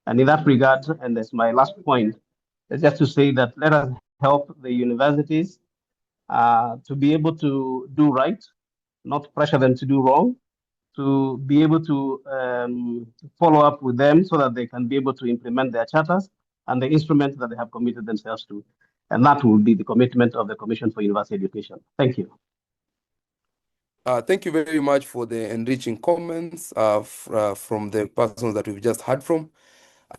And in that regard, and that's my last point, is just to say that let us help the universities to be able to do right, not pressure them to do wrong, to be able to follow up with them so that they can be able to implement their charters and the instruments that they have committed themselves to. And that will be the commitment of the Commission for University Education. Thank you. Thank you very much for the enriching comments from the persons that we've just heard from.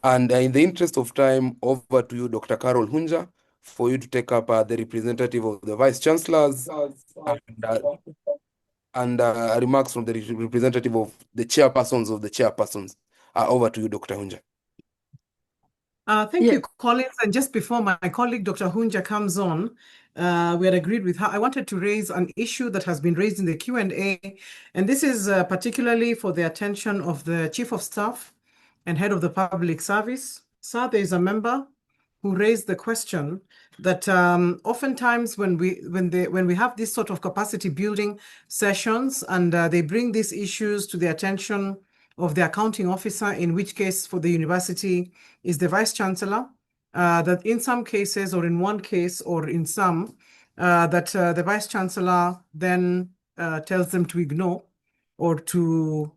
And in the interest of time, over to you, Dr. Carol Hunja, for you to take up the representative of the Vice Chancellors and remarks from the representative of the chairpersons of the chairpersons. Over to you, Dr. Hunja. Thank you, Collins. And just before my colleague, Dr. Hunja, comes on, we had agreed with her. I wanted to raise an issue that has been raised in the Q&A, and this is particularly for the attention of the Chief of Staff and Head of the Public Service. Sir, there is a member who raised the question that oftentimes when we have this sort of capacity building sessions and they bring these issues to the attention of the accounting officer, in which case for the university is the Vice Chancellor, that in some cases or in one case or in some, that the Vice Chancellor then tells them to ignore or to,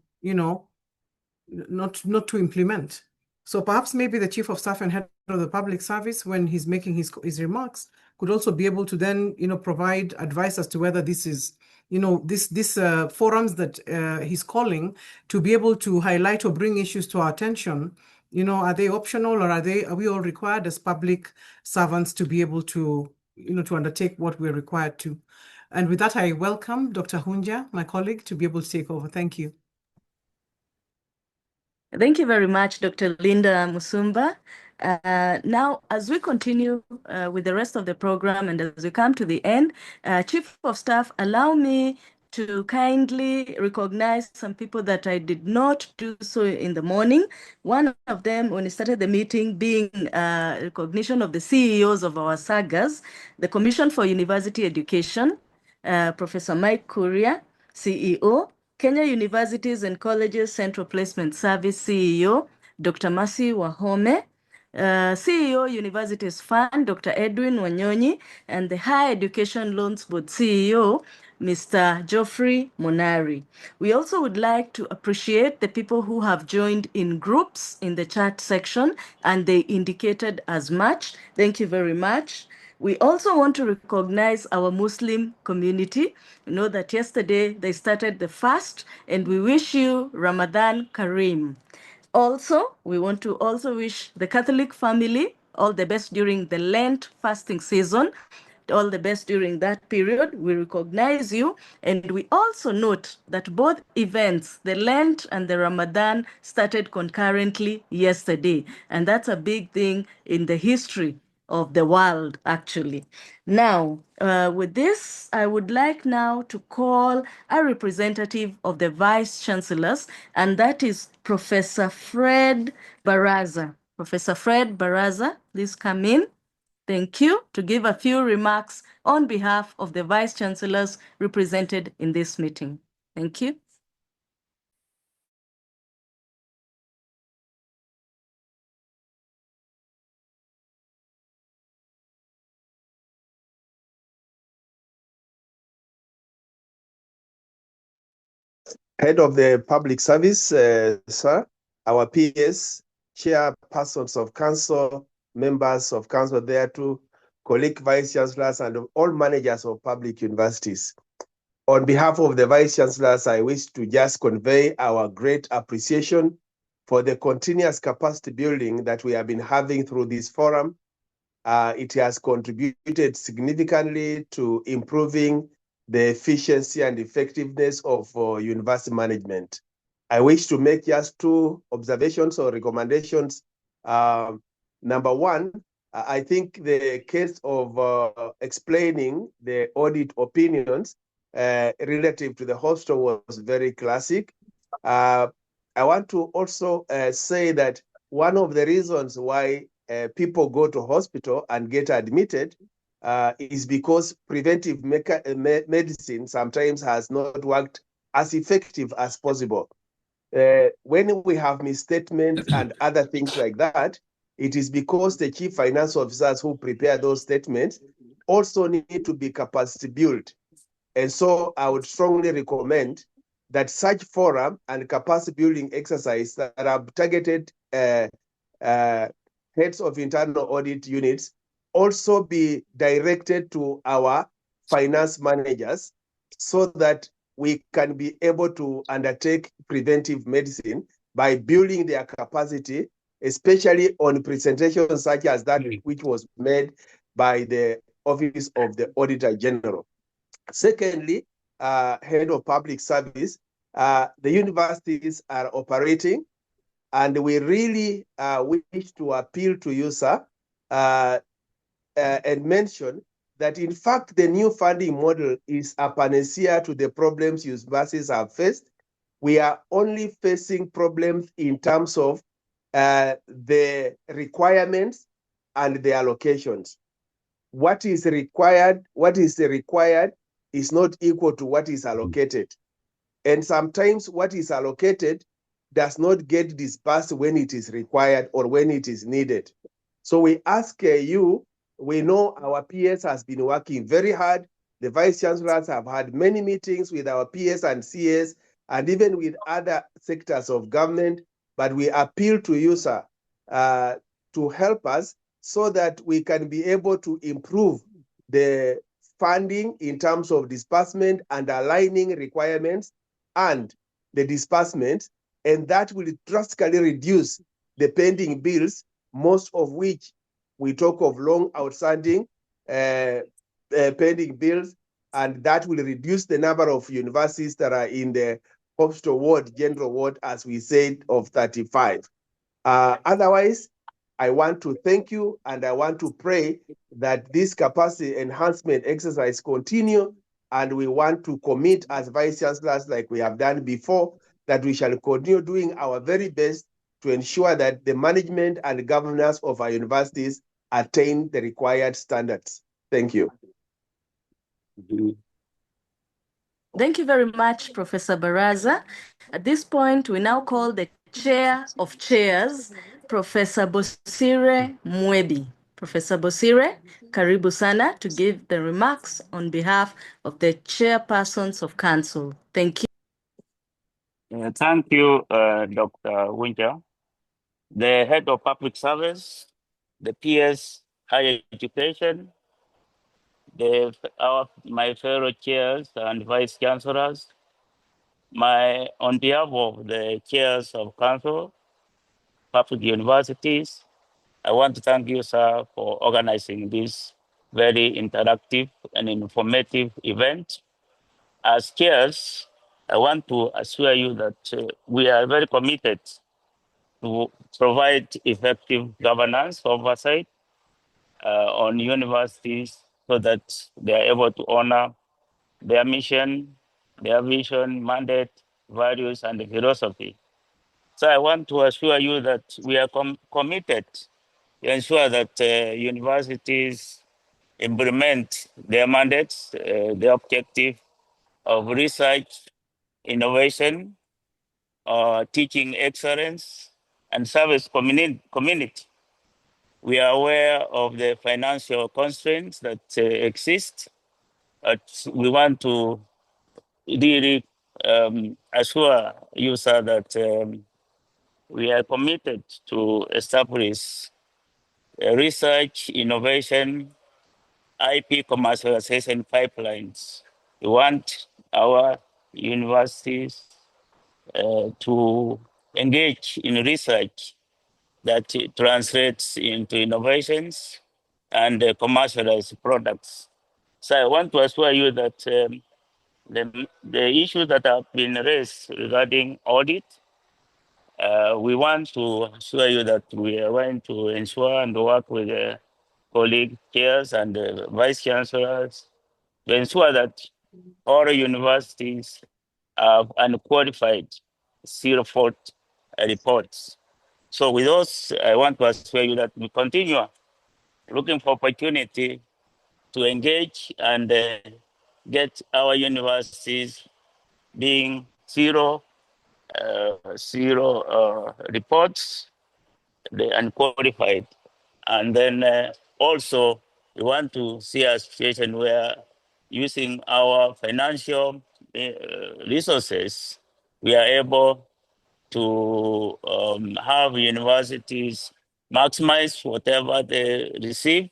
not to implement. So perhaps maybe the Chief of Staff and Head of the Public Service, when he's making his remarks, could also be able to then, provide advice as to whether this is, this forums that he's calling to be able to highlight or bring issues to our attention. Are they optional, or are we all required as public servants to be able to, to undertake what we're required to? And with that, I welcome Dr. Hunja, my colleague, to be able to take over. Thank you. Thank you very much, Dr. Linda Musumba. Now, as we continue with the rest of the program and as we come to the end, Chief of Staff, allow me to kindly recognize some people that I did not do so in the morning. One of them, when we started the meeting, being recognition of the CEOs of our sagas, the Commission for University Education, Professor Mike Kuria, CEO, Kenya Universities and Colleges Central Placement Service CEO, Dr. Mercy Wahome, CEO Universities Fund, Dr. Edwin Wanyonyi, and the Higher Education Loans Board CEO, Mr. Geoffrey Monari. We also would like to appreciate the people who have joined in groups in the chat section, and they indicated as much. Thank you very much. We also want to recognize our Muslim community. You know that yesterday they started the fast, and we wish you Ramadan Kareem. Also, we want to also wish the Catholic family all the best during the Lent fasting season. All the best during that period. We recognize you, and we also note that both events, the Lent and the Ramadan, started concurrently yesterday, and that's a big thing in the history of the world, actually. Now, with this, I would like now to call a representative of the Vice Chancellors, and that is Professor Fred Baraza. Professor Fred Baraza, please come in. Thank you, to give a few remarks on behalf of the Vice Chancellors represented in this meeting. Thank you. Head of the Public Service, sir, our PS, chairpersons of council, members of council there too, colleague vice chancellors, and all managers of public universities. On behalf of the vice chancellors, I wish to just convey our great appreciation for the continuous capacity building that we have been having through this forum. It has contributed significantly to improving the efficiency and effectiveness of university management. I wish to make just two observations or recommendations. Number one, I think the case of explaining the audit opinions relative to the hostel was very classic. I want to also say that one of the reasons why people go to hospital and get admitted is because preventive medicine sometimes has not worked as effective as possible. When we have misstatements and other things like that, it is because the chief finance officers who prepare those statements also need to be capacity built. And so I would strongly recommend that such forum and capacity building exercise that are targeted heads of internal audit units also be directed to our finance managers so that we can be able to undertake preventive medicine by building their capacity, especially on presentations such as that which was made by the Office of the Auditor General. Secondly, head of public service, the universities are operating, and we really wish to appeal to you, sir, and mention that in fact the new funding model is a panacea to the problems universities have faced. We are only facing problems in terms of the requirements and the allocations. What is required is not equal to what is allocated. And sometimes what is allocated does not get disbursed when it is required or when it is needed. So we ask you, we know our PS has been working very hard. The vice chancellors have had many meetings with our PS and CS and even with other sectors of government, but we appeal to you, sir, to help us so that we can be able to improve the funding in terms of disbursement and aligning requirements and the disbursement, and that will drastically reduce the pending bills, most of which we talk of long outstanding pending bills, and that will reduce the number of universities that are in the hospital ward, general ward, as we said, of 35. Otherwise, I want to thank you, and I want to pray that this capacity enhancement exercise continue, and we want to commit as vice chancellors, like we have done before, that we shall continue doing our very best to ensure that the management and governance of our universities attain the required standards. Thank you. Thank you very much, Professor Baraza. At this point, we now call the Chair of Chairs, Professor Bosire Mwebi. Professor Bosire, karibu sana to give the remarks on behalf of the chairpersons of council. Thank you. Thank you, Dr. Winter. The head of public service, the PS higher education, my fellow chairs and vice chancellors, on behalf of the chairs of council, public universities, I want to thank you, sir, for organizing this very interactive and informative event. As chairs, I want to assure you that we are very committed to provide effective governance oversight on universities so that they are able to honor their mission, their vision, mandate, values, and philosophy. So I want to assure you that we are committed to ensure that universities implement their mandates, the objective of research, innovation, teaching excellence, and service community. We are aware of the financial constraints that exist, but we want to really assure you, sir, that we are committed to establish research, innovation, IP commercialization pipelines. We want our universities to engage in research that translates into innovations and commercialized products. So I want to assure you that the issues that have been raised regarding audit, we want to assure you that we are going to ensure and work with the colleague chairs and vice chancellors to ensure that all universities have unqualified zero-fault reports. So with those, I want to assure you that we continue looking for opportunity to engage and get our universities being zero reports, the unqualified. And then also we want to see a situation where using our financial resources, we are able to have universities maximize whatever they receive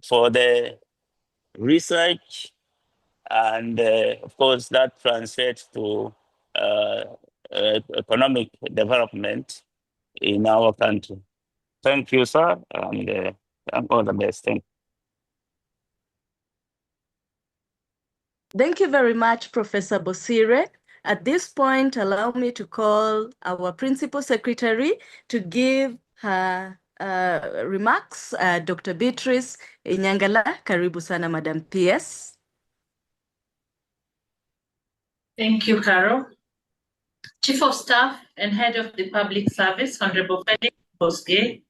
for the research, and of course that translates to economic development in our country. Thank you, sir, and all the best. Thank you. Thank you very much, Professor Bosire. At this point, allow me to call our Principal Secretary to give her remarks. Dr. Beatrice Inyangala, karibu sana, Madam PS. Thank you, Carol. Chief of Staff and Head of the Public Service, Honorable Felix Bosge,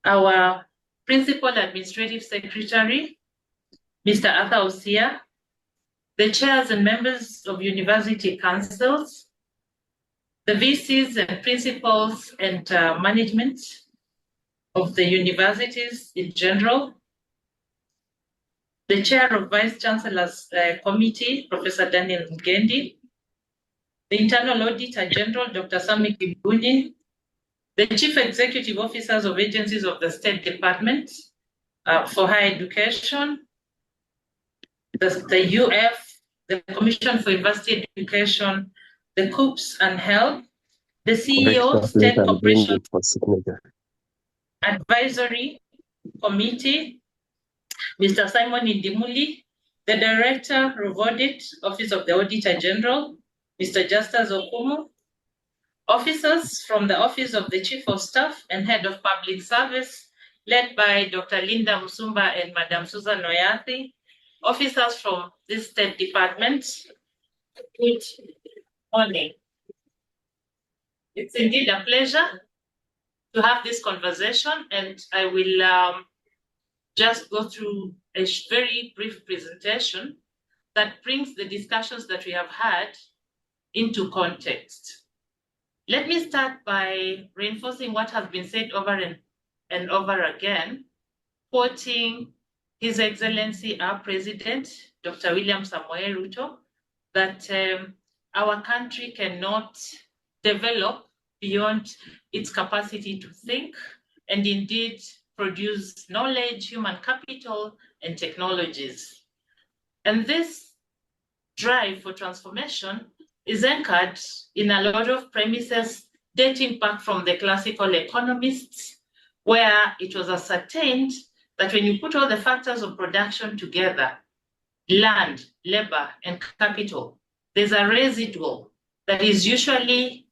our Principal Administrative Secretary, Mr. Arthur Osia, the chairs and members of university councils, the VCs and principals and management of the universities in general, the chair of Vice Chancellors Committee, Professor Daniel Ngendi, the Internal Auditor General, Dr. Sami Kibuni, the Chief Executive Officers of agencies of the State Department for Higher Education, the UF, the Commission for University Education, the COOPS and Health, the CEO, State Corporation Advisory Committee, Mr. Simon Indimuli, the Director of Audit, Office of the Auditor General, Mr. Justus Okumu, officers from the Office of the Chief of Staff and Head of Public Service, led by Dr. Linda Musumba and Madam Susan Oyathi, officers from this State Department, good morning. It's indeed a pleasure to have this conversation, and I will just go through a very brief presentation that brings the discussions that we have had into context. Let me start by reinforcing what has been said over and over again, quoting His Excellency, our President, Dr. William Samoei Ruto, that our country cannot develop beyond its capacity to think and indeed produce knowledge, human capital, and technologies. And this drive for transformation is anchored in a lot of premises dating back from the classical economists, where it was ascertained that when you put all the factors of production together, land, labor, and capital, there's a residual that is usually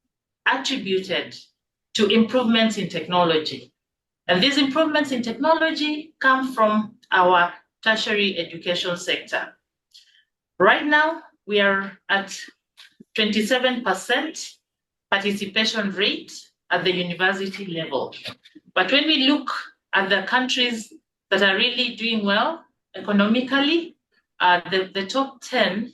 attributed to improvements in technology. And these improvements in technology come from our tertiary education sector. Right now, we are at 27% participation rate at the university level. But when we look at the countries that are really doing well economically, the top 10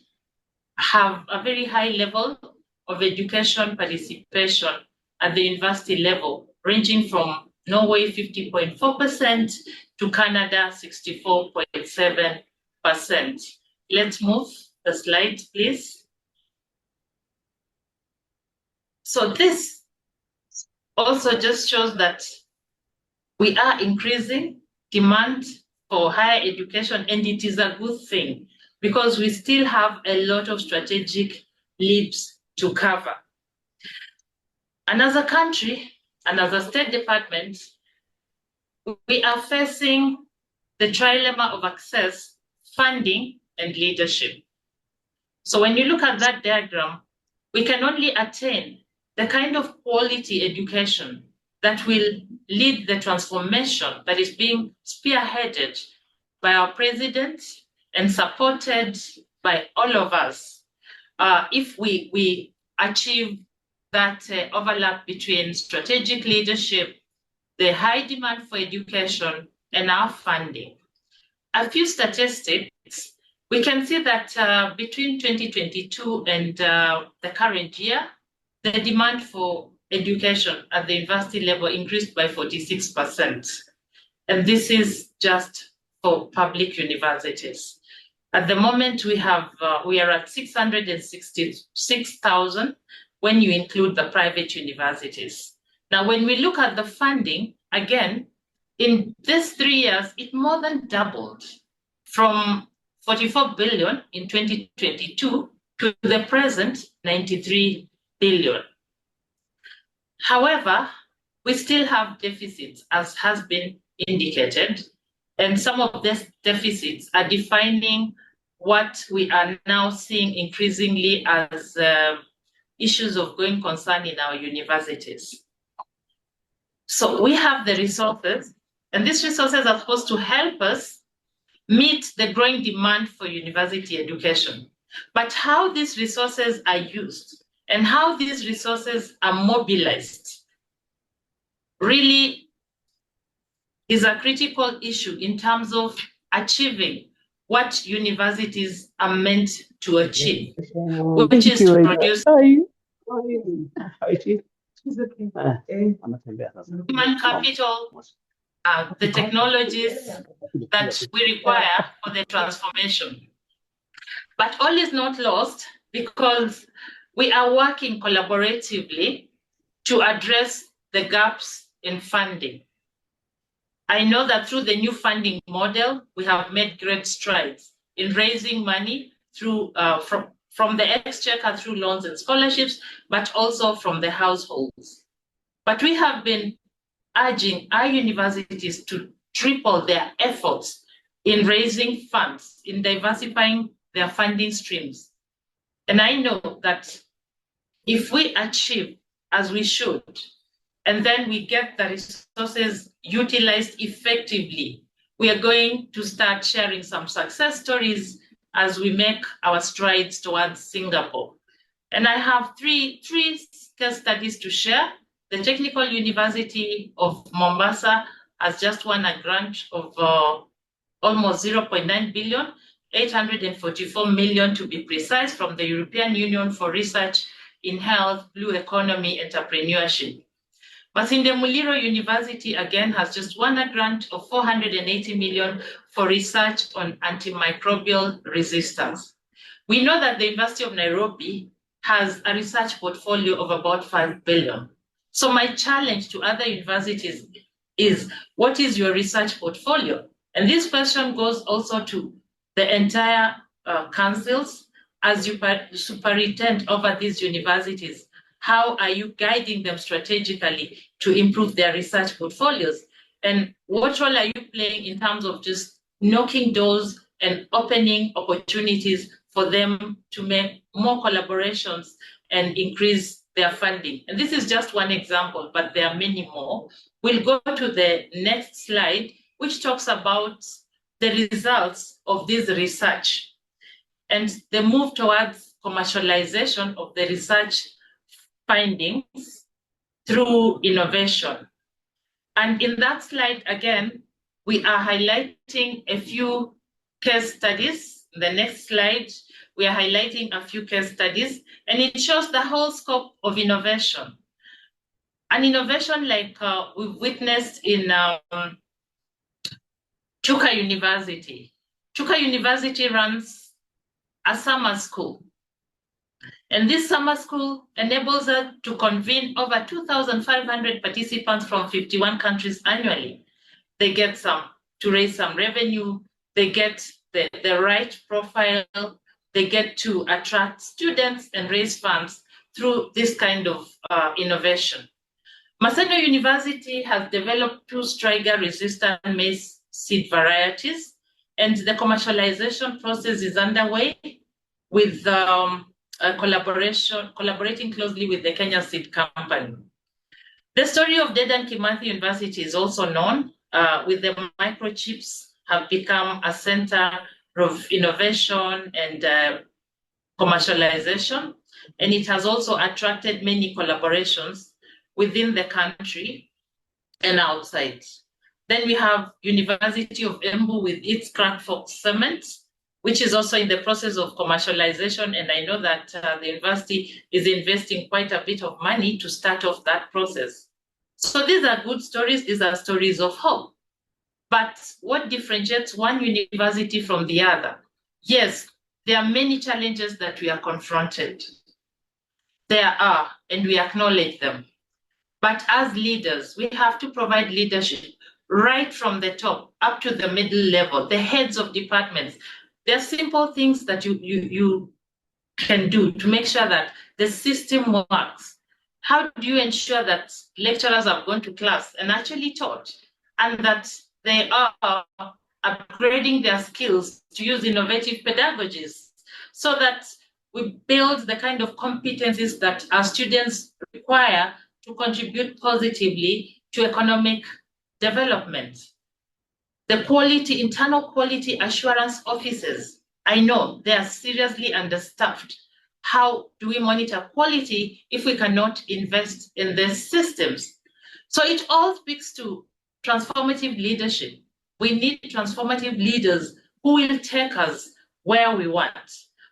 have a very high level of education participation at the university level, ranging from Norway 50.4% to Canada 64.7%. Let's move the slide, please. So this also just shows that we are increasing demand for higher education, and it is a good thing because we still have a lot of strategic leaps to cover. And as a country, and as a State Department, we are facing the trilemma of access, funding, and leadership. So when you look at that diagram, we can only attain the kind of quality education that will lead the transformation that is being spearheaded by our president and supported by all of us. If we achieve that overlap between strategic leadership, the high demand for education, and our funding. A few statistics, we can see that between 2022 and the current year, the demand for education at the university level increased by 46%. And this is just for public universities. At the moment, we are at 666,000 when you include the private universities. Now, when we look at the funding, again, in these 3 years, it more than doubled from 44 billion in 2022 to the present 93 billion. However, we still have deficits, as has been indicated, and some of these deficits are defining what we are now seeing increasingly as issues of going concern in our universities. So we have the resources, and these resources are supposed to help us meet the growing demand for university education. But how these resources are used and how these resources are mobilized really is a critical issue in terms of achieving what universities are meant to achieve, which is to produce human capital, the technologies that we require for the transformation. But all is not lost because we are working collaboratively to address the gaps in funding. I know that through the new funding model, we have made great strides in raising money through from the exchequer through loans and scholarships, but also from the households. But we have been urging our universities to triple their efforts in raising funds, in diversifying their funding streams. And I know that if we achieve as we should, and then we get the resources utilized effectively, we are going to start sharing some success stories as we make our strides towards Singapore. And I have three case studies to share. The Technical University of Mombasa has just won a grant of almost 0.9 billion, 844 million to be precise, from the European Union for research in health, blue economy, entrepreneurship. Masinde Muliro University again has just won a grant of 480 million for research on antimicrobial resistance. We know that the University of Nairobi has a research portfolio of about 5 billion. So my challenge to other universities is, what is your research portfolio? And this question goes also to the entire councils as you superintend over these universities. How are you guiding them strategically to improve their research portfolios? And what role are you playing in terms of just knocking doors and opening opportunities for them to make more collaborations and increase their funding? And this is just one example, but there are many more. We'll go to the next slide, which talks about the results of this research and the move towards commercialization of the research findings through innovation. And in that slide, again, we are highlighting a few case studies. The next slide, we are highlighting a few case studies, and it shows the whole scope of innovation. An innovation like we've witnessed in Chuka University. Chuka University runs a summer school. And this summer school enables us to convene over 2,500 participants from 51 countries annually. They get to raise some revenue, they get the right profile, they get to attract students and raise funds through this kind of innovation. Maseno University has developed 2 striga-resistant maize seed varieties, and the commercialization process is underway with collaborating closely with the Kenya Seed Company. The story of Dedan Kimathi University is also known, with the microchips have become a center of innovation and commercialization, and it has also attracted many collaborations within the country and outside. Then we have University of Embu with its Crack Fox cement, which is also in the process of commercialization. And I know that the university is investing quite a bit of money to start off that process. So these are good stories. These are stories of hope. But what differentiates one university from the other? Yes, there are many challenges that we are confronted. There are, and we acknowledge them. But as leaders, we have to provide leadership right from the top up to the middle level, the heads of departments. There are simple things that you can do to make sure that the system works. How do you ensure that lecturers have gone to class and actually taught, and that they are upgrading their skills to use innovative pedagogies, so that we build the kind of competencies that our students require to contribute positively to economic development? The internal quality assurance offices, I know they are seriously understaffed. How do we monitor quality if we cannot invest in these systems? So it all speaks to transformative leadership. We need transformative leaders who will take us where we want,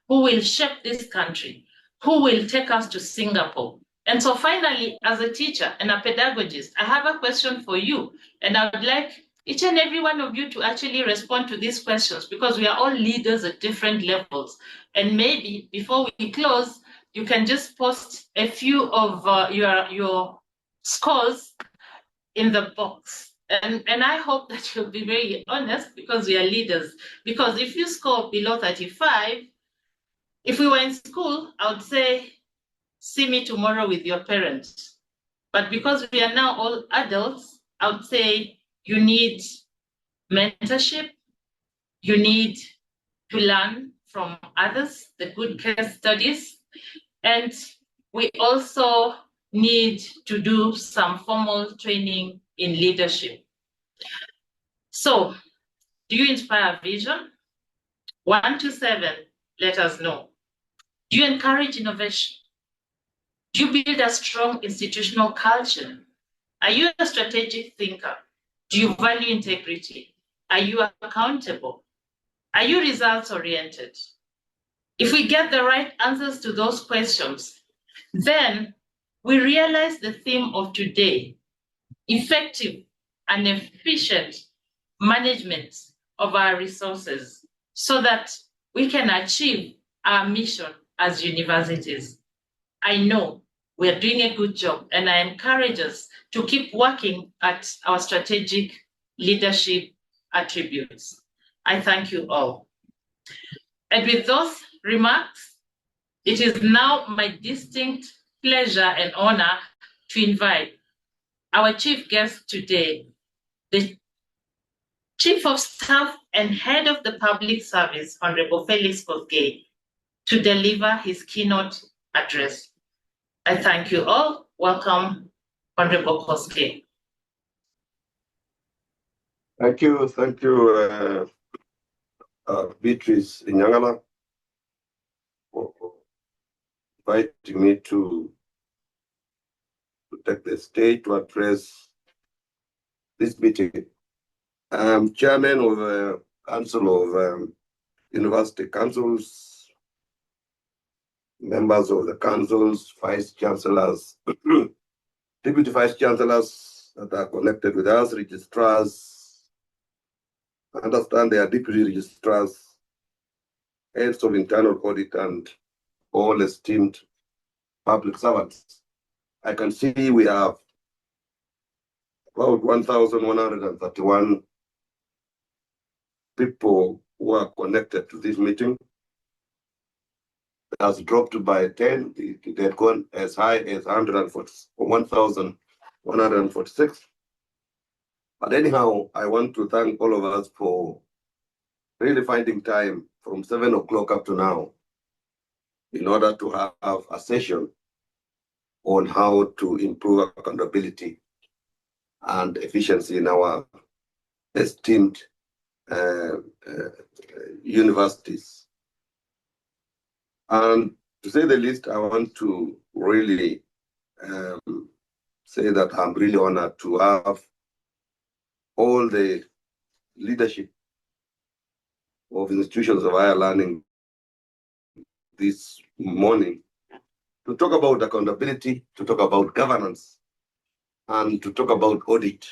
who will shape this country, who will take us to Singapore. And so finally, as a teacher and a pedagogist, I have a question for you, and I would like each and every one of you to actually respond to these questions, because we are all leaders at different levels. And maybe before we close, you can just post a few of your scores in the box. And I hope that you'll be very honest, because we are leaders. Because if you score below 35, if we were in school, I would say, see me tomorrow with your parents. But because we are now all adults, I would say you need mentorship, you need to learn from others, the good case studies, and we also need to do some formal training in leadership. So, do you inspire vision? 1 to 7, let us know. Do you encourage innovation? Do you build a strong institutional culture? Are you a strategic thinker? Do you value integrity? Are you accountable? Are you results-oriented? If we get the right answers to those questions, then we realize the theme of today: effective and efficient management of our resources, so that we can achieve our mission as universities. I know we're doing a good job, and I encourage us to keep working at our strategic leadership attributes. I thank you all. And with those remarks, it is now my distinct pleasure and honor to invite our chief guest today, the Chief of Staff and Head of the Public Service, Honorable Felix Koskei, to deliver his keynote address. I thank you all. Welcome, Honorable Koskei. Thank you, Beatrice Inyangala, for inviting me to take the stage to address this meeting. I'm chairman of the Council of University Councils, members of the councils, vice chancellors, deputy vice chancellors that are connected with us, registrars. I understand they are deputy registrars, heads of internal audit, and all esteemed public servants. I can see we have about 1,131 people who are connected to this meeting. It has dropped by 10. It had gone as high as 1,146. But anyhow, I want to thank all of us for really finding time from 7 o'clock up to now in order to have a session on how to improve accountability and efficiency in our esteemed universities. And to say the least, I want to really say that I'm really honored to have all the leadership of institutions of higher learning this morning to talk about accountability, to talk about governance, and to talk about audit,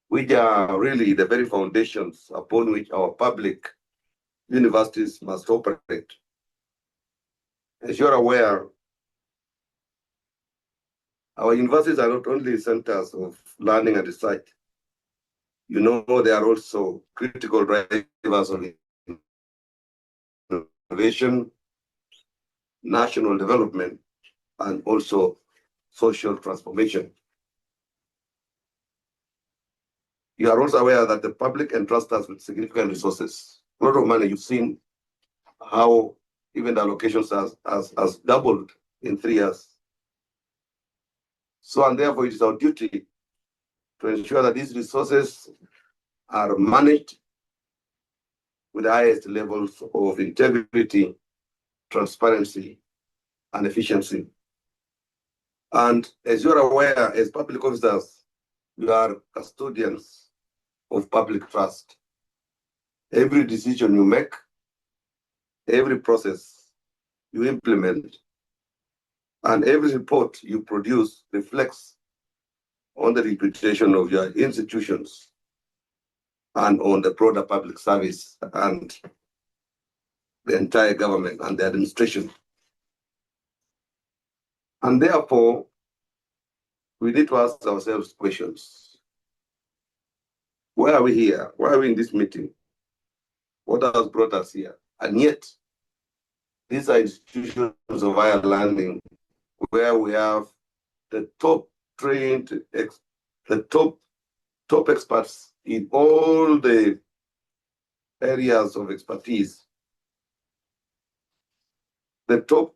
which are really the very foundations upon which our public universities must operate. As you're aware, our universities are not only centers of learning and research. You know, they are also critical drivers of innovation, national development, and also social transformation. You are also aware that the public entrusts us with significant resources. A lot of money. You've seen how even the allocations has doubled in 3 years. So, and therefore it is our duty to ensure that these resources are managed with the highest levels of integrity, transparency, and efficiency. And as you're aware, as public officers, you are custodians of public trust. Every decision you make, every process you implement, and every report you produce reflects on the reputation of your institutions and on the broader public service and the entire government and the administration. And therefore, we need to ask ourselves questions. Why are we here? Why are we in this meeting? What has brought us here? And yet, these are institutions of higher learning where we have the top trained, the top experts in all the areas of expertise, the top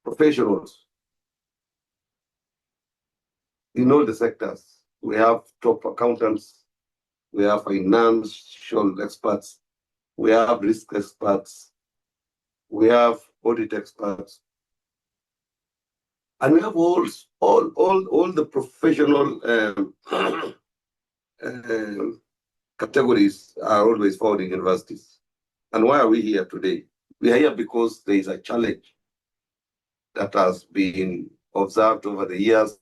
professionals in all the sectors. We have top accountants, we have financial experts, we have risk experts, we have audit experts, and we have all the professional categories are always found in universities. And why are we here today? We are here because there is a challenge that has been observed over the years.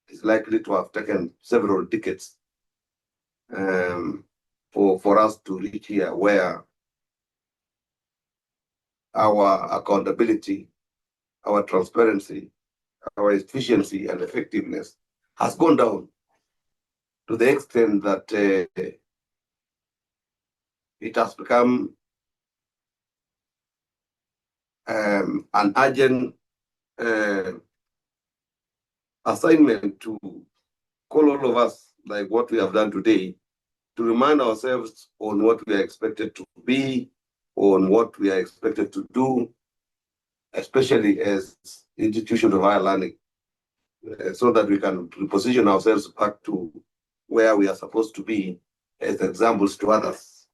It's likely to have taken several decades for us to reach here, where our accountability, our transparency, our efficiency and effectiveness has gone down to the extent that it has become an urgent assignment to call all of us, like what we have done today, to remind ourselves on what we are expected to be, on what we are expected to do, especially as institutions of higher learning, so that we can reposition ourselves back to where we are supposed to be as examples to others.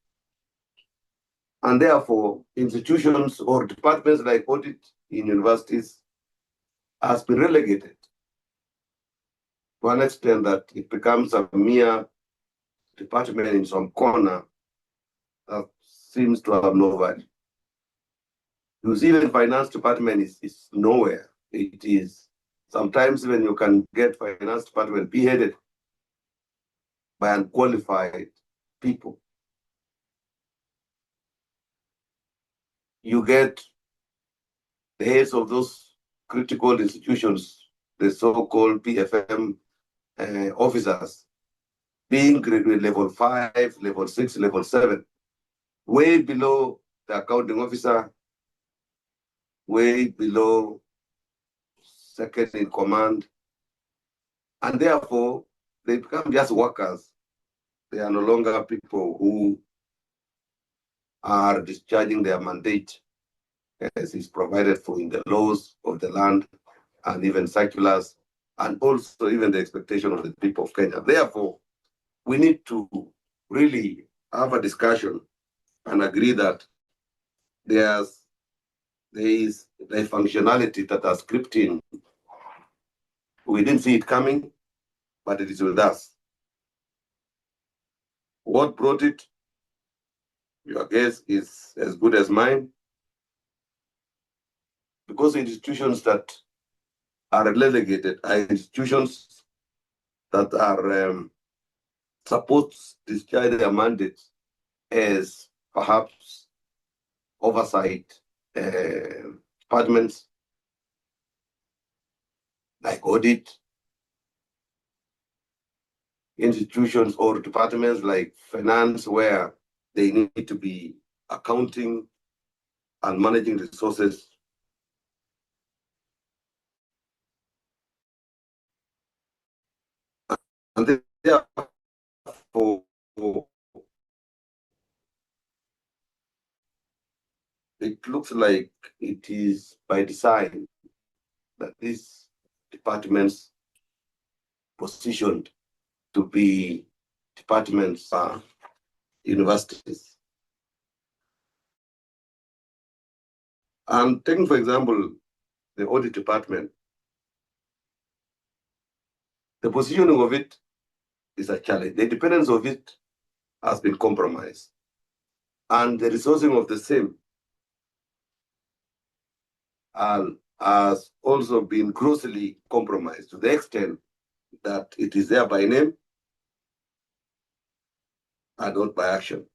And therefore, institutions or departments like audit in universities has been relegated to an extent that it becomes a mere department in some corner that seems to have no value. Because even finance department is nowhere. It is sometimes when you can get finance department beheaded by unqualified people. You get the heads of those critical institutions, the so-called PFM officers, being graded level 5, level 6, level 7, way below the accounting officer, way below second in command, and therefore they become just workers. They are no longer people who are discharging their mandate as is provided for in the laws of the land and even circulars, and also even the expectation of the people of Kenya. Therefore, we need to really have a discussion and agree that there is a functionality that has crept in. We didn't see it coming, but it is with us. What brought it? Your guess is as good as mine. Because institutions that are relegated are institutions that are supposed to discharge their mandates as perhaps oversight departments like audit, institutions or departments like finance, where they need to be accounting and managing resources. And therefore, it looks like it is by design that these departments positioned to be departments universities. And taking, for example, the audit department, the positioning of it is a challenge. The independence of it has been compromised. And the resourcing of the same has also been grossly compromised to the extent that it is there by name and not by action.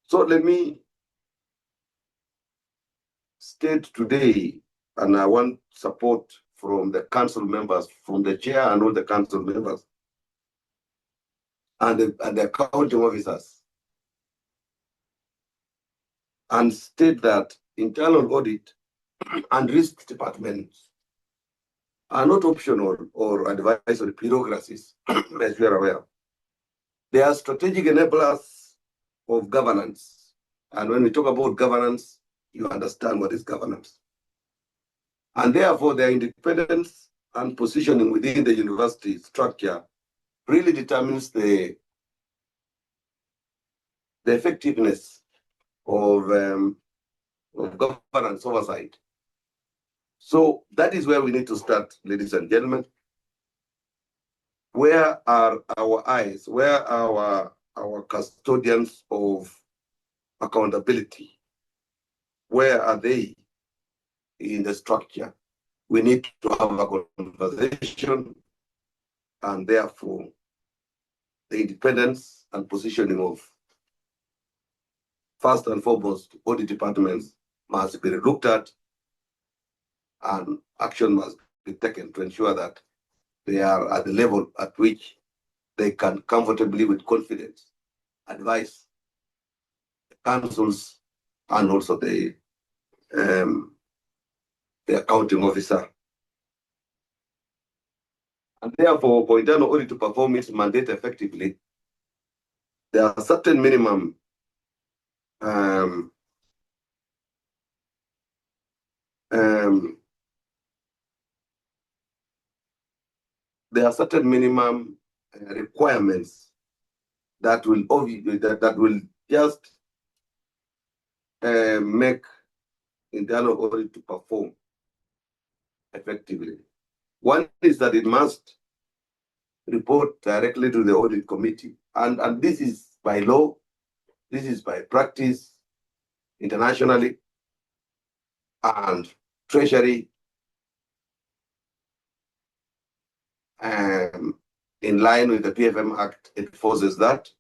So let me state today, and I want support from the council members, from the chair and all the council members, and the accounting officers, and state that internal audit and risk departments are not optional or advisory bureaucracies, as we are aware. They are strategic enablers of governance. And when we talk about governance, you understand what is governance. And therefore, their independence and positioning within the university structure really determines the effectiveness of governance oversight. So that is where we need to start, ladies and gentlemen. Where are our eyes? Where are our custodians of accountability? Where are they in the structure? We need to have a conversation, and therefore the independence and positioning of, first and foremost, audit departments must be looked at and action must be taken to ensure that they are at the level at which they can comfortably, with confidence, advise the councils and also the accounting officer. And therefore, for internal audit to perform its mandate effectively, there are certain minimum requirements that will just make internal audit to perform effectively. One is that it must report directly to the audit committee, and this is by law, this is by practice internationally, and Treasury in line with the PFM Act enforces that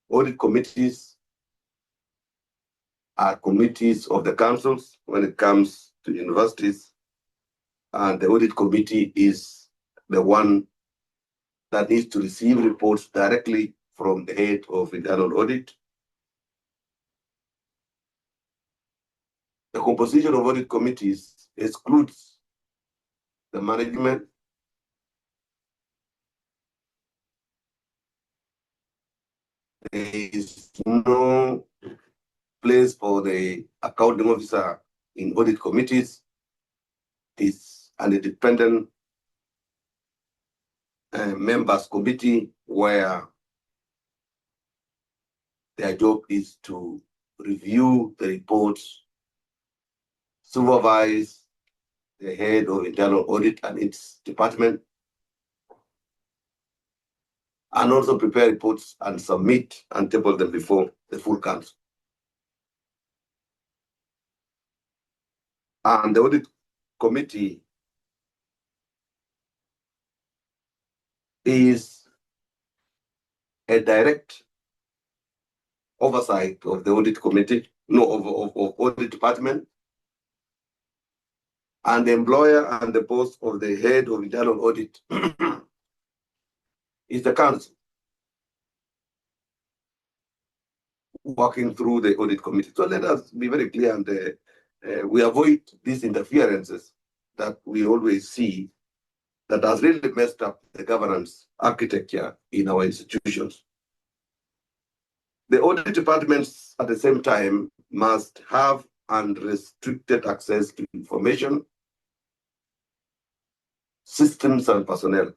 audit committees are committees of the councils when it comes to universities, and the audit committee is the one that needs to receive reports directly from the head of internal audit. The composition of audit committees excludes the management, there is no place for the accounting officer in audit committees. It's an independent members committee where their job is to review the reports, supervise the head of internal audit and its department, and also prepare reports and submit and table them before the full council. And the audit committee is a direct oversight of the audit committee, of audit department, and the employer and the boss of the head of internal audit is the council working through the audit committee. So let us be very clear, and we avoid these interferences that we always see that has really messed up the governance architecture in our institutions. The audit departments, at the same time, must have unrestricted access to information, systems, and personnel.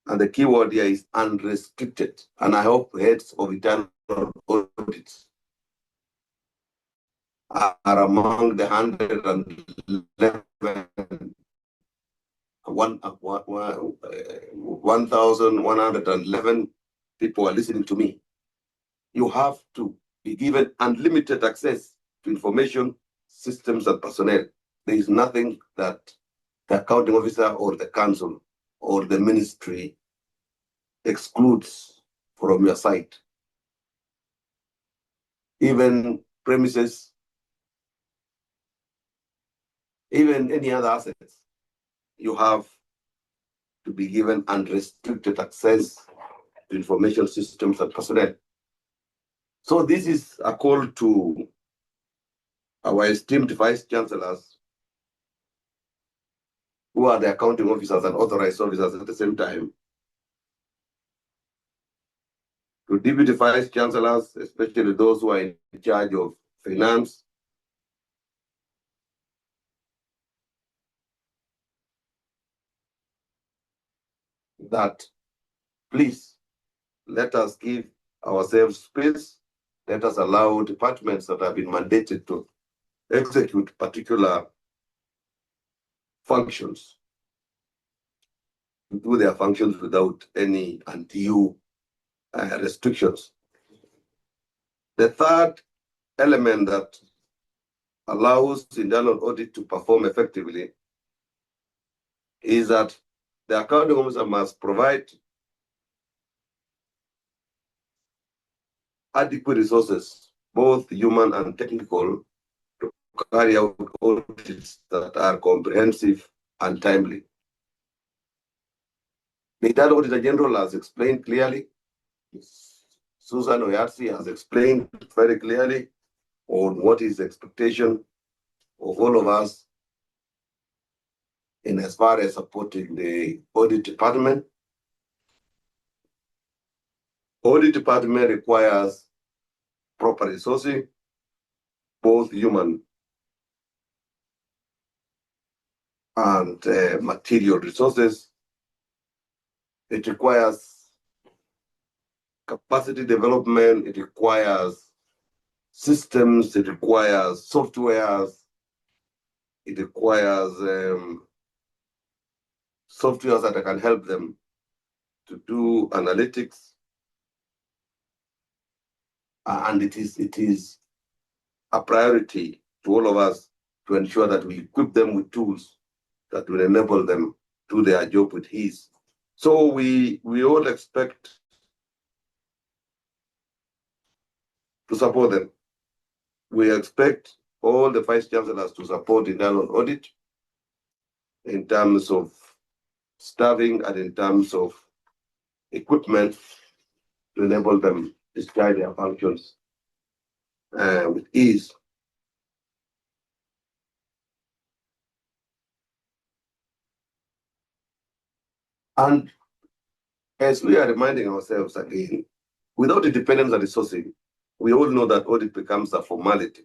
And the key word here is unrestricted. And I hope heads of internal audits are among the 1,111 people are listening to me. You have to be given unlimited access to information, systems, and personnel. There is nothing that the accounting officer or the council or the ministry excludes from your site. Even premises, even any other assets, you have to be given unrestricted access to information systems and personnel. So this is a call to our esteemed Vice Chancellors, who are the accounting officers and authorized officers at the same time, to Deputy Vice Chancellors, especially those who are in charge of finance, that please let us give ourselves space. Let us allow departments that have been mandated to execute particular functions to do their functions without any undue restrictions. The third element that allows internal audit to perform effectively is that the accounting officer must provide adequate resources both human and technical, to carry out audits that are comprehensive and timely. The Internal Auditor General has explained clearly, Susan Oyatsi has explained very clearly on what is the expectation of all of us in as far as supporting the audit department. Audit department requires proper resourcing, both human and material resources. It requires capacity development, it requires systems, it requires softwares, it requires softwares that can help them to do analytics. And it is a priority to all of us to ensure that we equip them with tools that will enable them to do their job with ease. So we all expect to support them. We expect all the Vice Chancellors to support internal audit in terms of staffing and in terms of equipment to enable them to discharge their functions with ease. And as we are reminding ourselves again, without independence and resourcing, we all know that audit becomes a formality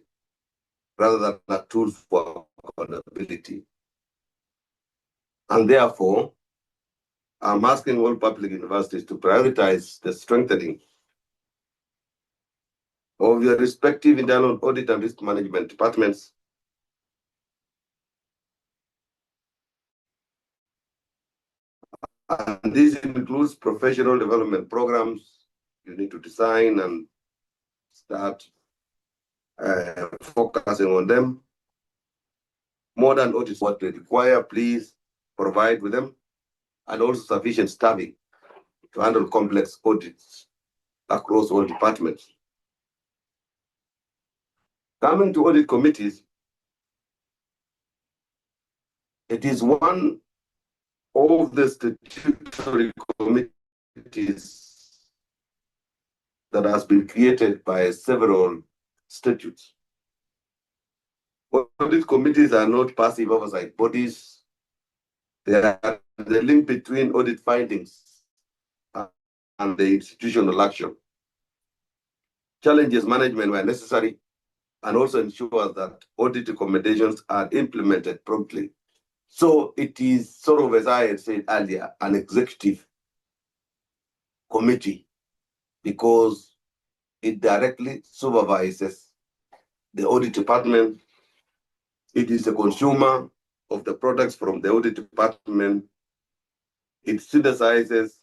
rather than a tool for accountability. And therefore, I'm asking all public universities to prioritize the strengthening of your respective internal audit and risk management departments. And this includes professional development programs. You need to design and start focusing on them. Modern audits, what they require, please provide with them, and also sufficient staffing to handle complex audits across all departments. Coming to audit committees, it is one of the statutory committees that has been created by several statutes. Audit committees are not passive oversight bodies. They are the link between audit findings and the institutional action. Challenges management where necessary, and also ensure that audit recommendations are implemented promptly. So it is sort of, as I had said earlier, an executive committee because it directly supervises the audit department. It is the consumer of the products from the audit department. It synthesizes,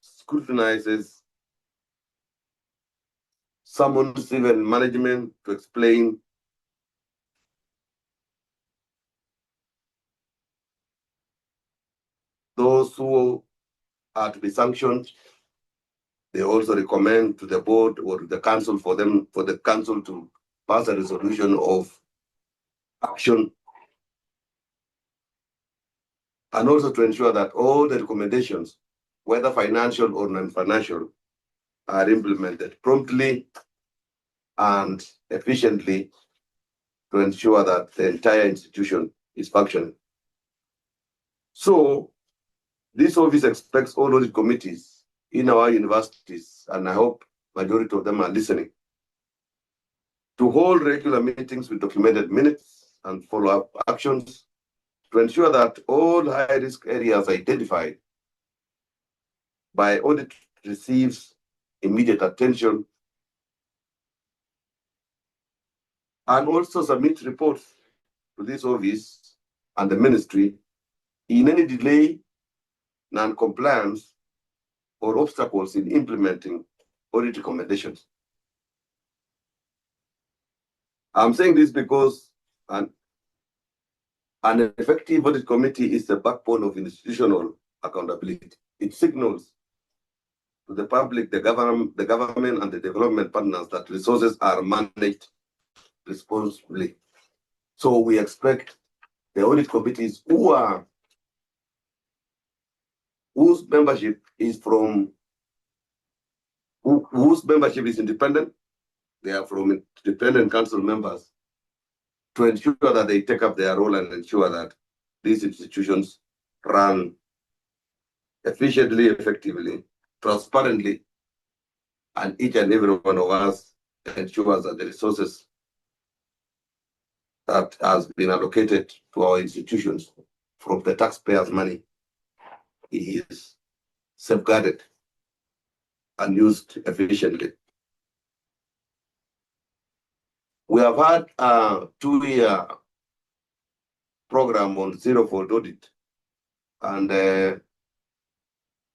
scrutinizes, summons even management to explain those who are to be sanctioned. They also recommend to the board or to the council for the council to pass a resolution of action, and also to ensure that all the recommendations, whether financial or non-financial, are implemented promptly and efficiently to ensure that the entire institution is functioning. So this office expects all audit committees in our universities, and I hope majority of them are listening, to hold regular meetings with documented minutes and follow-up actions to ensure that all high-risk areas identified by audit receives immediate attention, and also submit reports to this office and the ministry in any delay, non-compliance, or obstacles in implementing audit recommendations. I'm saying this because an effective audit committee is the backbone of institutional accountability. It signals to the public, the government and the development partners that resources are managed responsibly. So we expect the audit committees whose membership is independent, they are from independent council members, to ensure that they take up their role and ensure that these institutions run efficiently, effectively, transparently, and each and every one of us ensures that the resources that has been allocated to our institutions from the taxpayers' money is safeguarded and used efficiently. We have had a 2-year program on zero-fault audit, and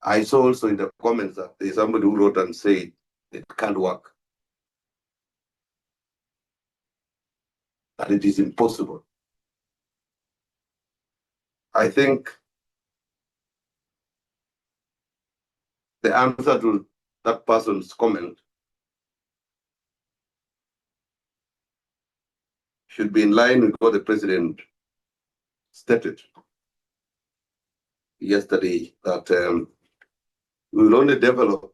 I saw also in the comments that there's somebody who wrote and said it can't work, that it is impossible. I think the answer to that person's comment should be in line with what the president stated yesterday, that we will only develop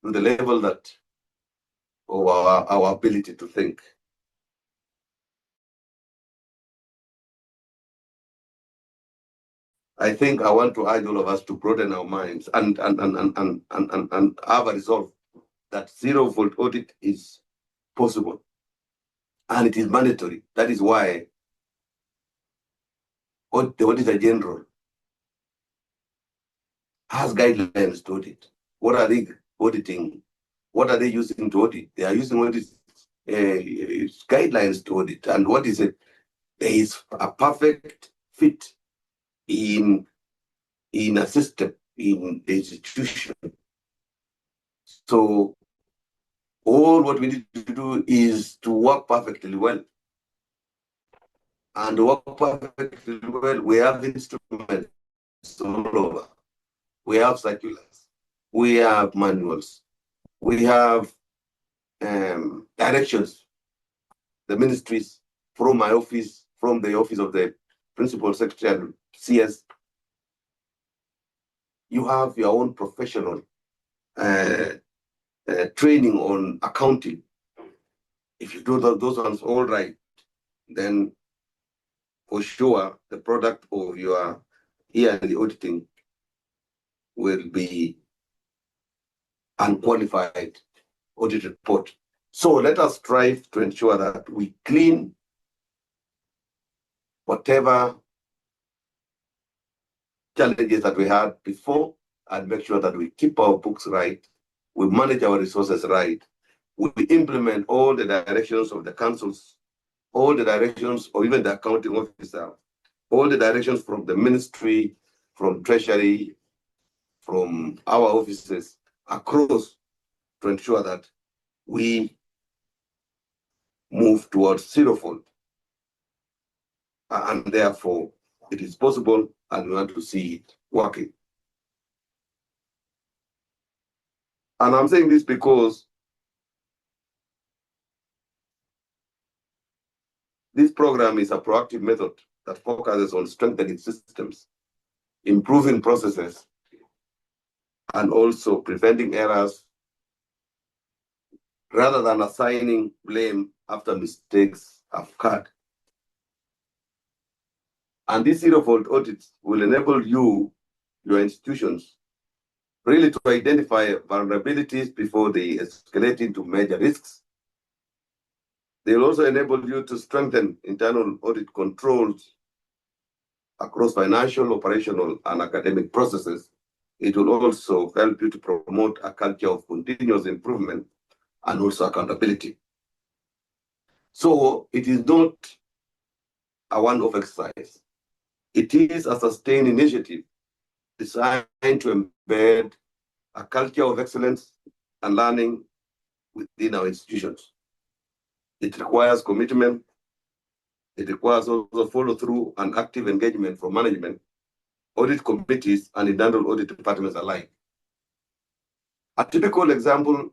to the level that of our ability to think. I think I want to urge all of us to broaden our minds and have a resolve that zero-fault audit is possible and it is mandatory. That is why the Auditor General has guidelines to audit. What are they auditing? What are they using to audit? They are using audit guidelines to audit. And what is it? There is a perfect fit in a system, in the institution. So all what we need to do is to work perfectly well. And to work perfectly well, we have instruments all over. We have circulars, we have manuals, we have directions, the ministries from my office, from the office of the Principal Secretary and CS. You have your own professional training on accounting. If you do those ones all right, then for sure the product of your yearly auditing will be unqualified audit report. So let us strive to ensure that we clean whatever challenges that we had before and make sure that we keep our books right, we manage our resources right, we implement all the directions of the councils, all the directions, or even the accounting officer, all the directions from the ministry, from treasury, from our offices across, to ensure that we move towards zero-fault. And therefore, it is possible, and we want to see it working. And I'm saying this because this program is a proactive method that focuses on strengthening systems, improving processes, and also preventing errors rather than assigning blame after mistakes have occurred. And these zero-fault audits will enable you, your institutions, really to identify vulnerabilities before they escalate into major risks. They will also enable you to strengthen internal audit controls across financial, operational, and academic processes. It will also help you to promote a culture of continuous improvement and also accountability. So it is not a one-off exercise. It is a sustained initiative designed to embed a culture of excellence and learning within our institutions. It requires commitment. It requires also follow-through and active engagement from management audit committees, and internal audit departments alike. A typical example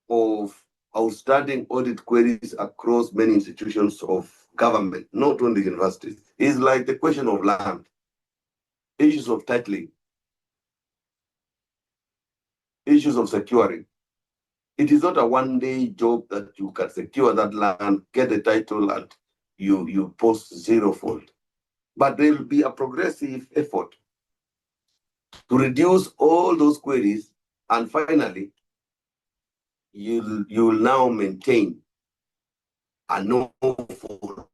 of outstanding audit queries across many institutions of government, not only universities, is like the question of land, issues of titling, issues of securing. It is not a one-day job that you can secure that land, get the title, and you post zero fault. But there will be a progressive effort to reduce all those queries, and finally, you will now maintain a no fault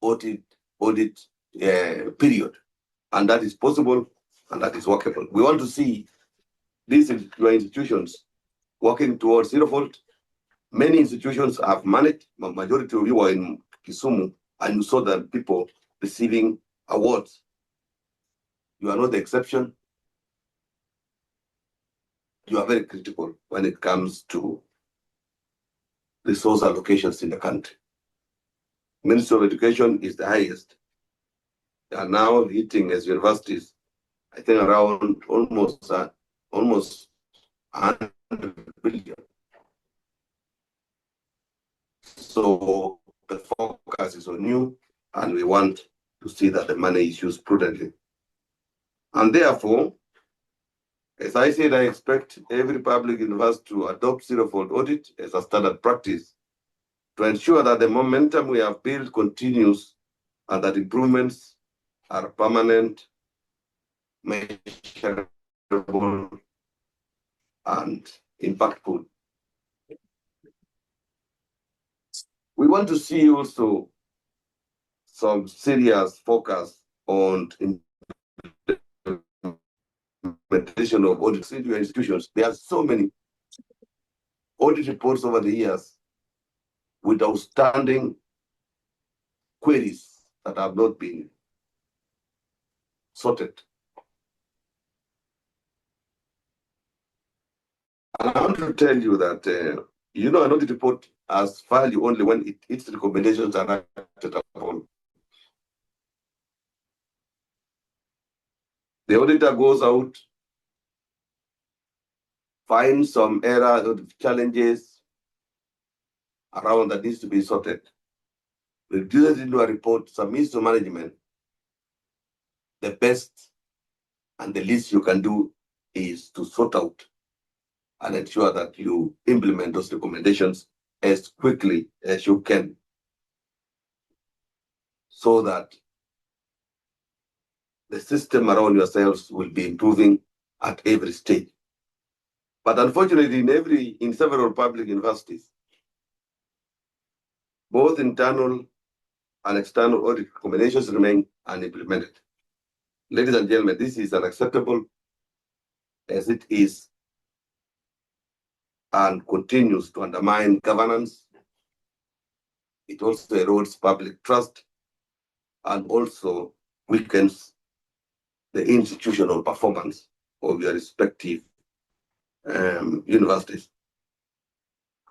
audit period, and that is possible and that is workable. We want to see these institutions working towards zero fault. Many institutions have managed. Majority of you were in Kisumu, and you saw that people receiving awards. You are not the exception. You are very critical when it comes to resource allocations in the country. Ministry of Education is the highest. They are now hitting as universities, I think around almost 100 billion. So the focus is on you, and we want to see that the money is used prudently. And therefore, as I said, I expect every public university to adopt zero-fault audit as a standard practice to ensure that the momentum we have built continues and that improvements are permanent, measurable, and impactful. We want to see also some serious focus on implementation of audits into institutions. There are so many audit reports over the years with outstanding queries that have not been sorted. And I want to tell you that, an audit report has value only when its recommendations are acted upon. The auditor goes out, finds some errors or challenges around that needs to be sorted, reduces it into a report, submits to management. The best and the least you can do is to sort out and ensure that you implement those recommendations as quickly as you can, so that the system around yourselves will be improving at every stage. But unfortunately, in several public universities, both internal and external audit recommendations remain unimplemented. Ladies and gentlemen, this is unacceptable, as it is and continues to undermine governance. It also erodes public trust and also weakens the institutional performance of your respective universities.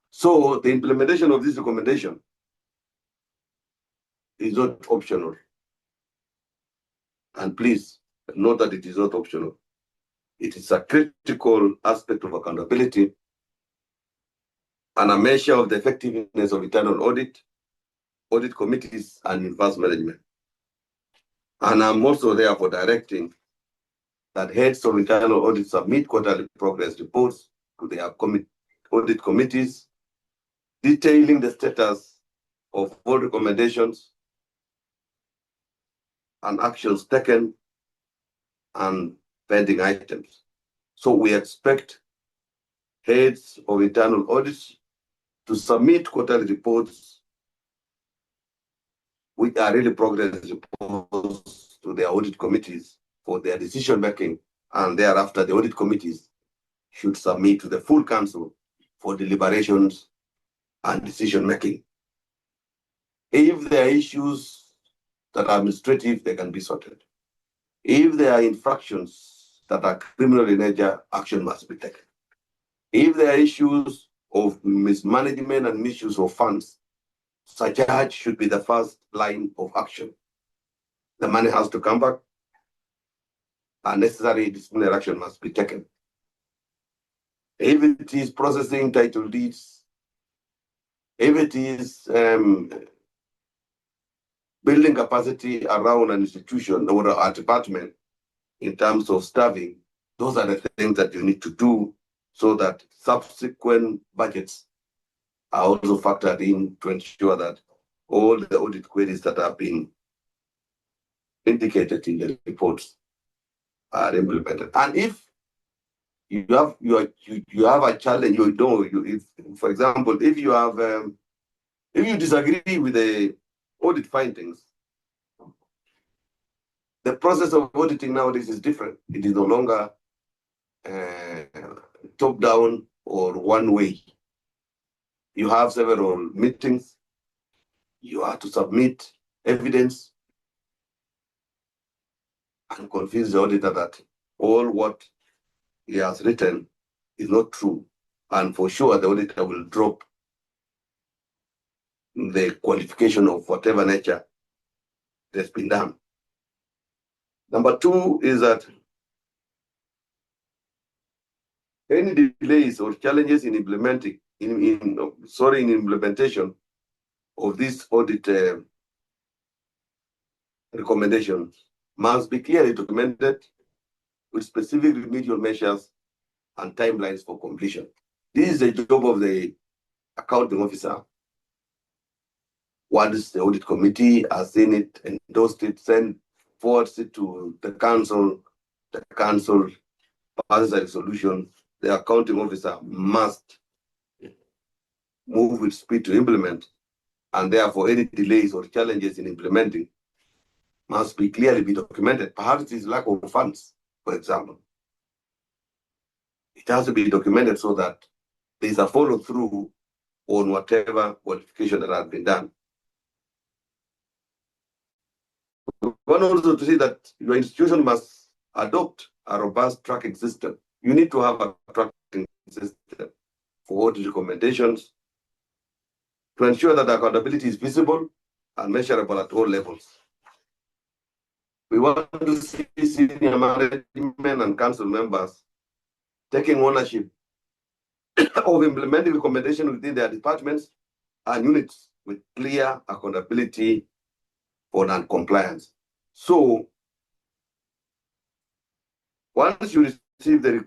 So the implementation of this recommendation is not optional. And please note that it is not optional. It is a critical aspect of accountability and a measure of the effectiveness of internal audit committees, and universe management. And I'm also therefore directing that heads of internal audit submit quarterly progress reports to their audit committees, detailing the status of all recommendations and actions taken and pending items. So we expect heads of internal audits to submit quarterly reports, which are really progress reports, to their audit committees for their decision making, and thereafter the audit committees should submit to the full council for deliberations and decision making. If there are issues that are administrative, they can be sorted. If there are infractions that are criminal in nature, action must be taken. If there are issues of mismanagement and misuse of funds, such as should be the first line of action. the money has to come back, and necessary disciplinary action must be taken. If it is processing title deeds, if it is building capacity around an institution or a department in terms of staffing, those are the things that you need to do so that subsequent budgets are also factored in to ensure that all the audit queries that have been indicated in the reports are implemented. And if you have a challenge, for example, if you disagree with the audit findings, the process of auditing nowadays is different. It is no longer top down or one way. You have several meetings. You have to submit evidence and convince the auditor that all what he has written is not true. And for sure, the auditor will drop the qualification of whatever nature that's been done. Number two is that any delays or challenges in implementing in implementation of this audit recommendations must be clearly documented with specific remedial measures and timelines for completion. This is the job of the accounting officer. Once the audit committee has seen it, endorsed it, forwards it to the council passes a resolution, the accounting officer must move with speed to implement, and therefore any delays or challenges in implementing must be clearly be documented. Perhaps it is lack of funds, for example. It has to be documented so that there is a follow through on whatever qualification that has been done. We want also to see that your institution must adopt a robust tracking system. You need to have a tracking system for audit recommendations to ensure that accountability is visible and measurable at all levels. We want to see senior management and council members taking ownership of implementing recommendations within their departments and units with clear accountability for non-compliance. So, once you receive the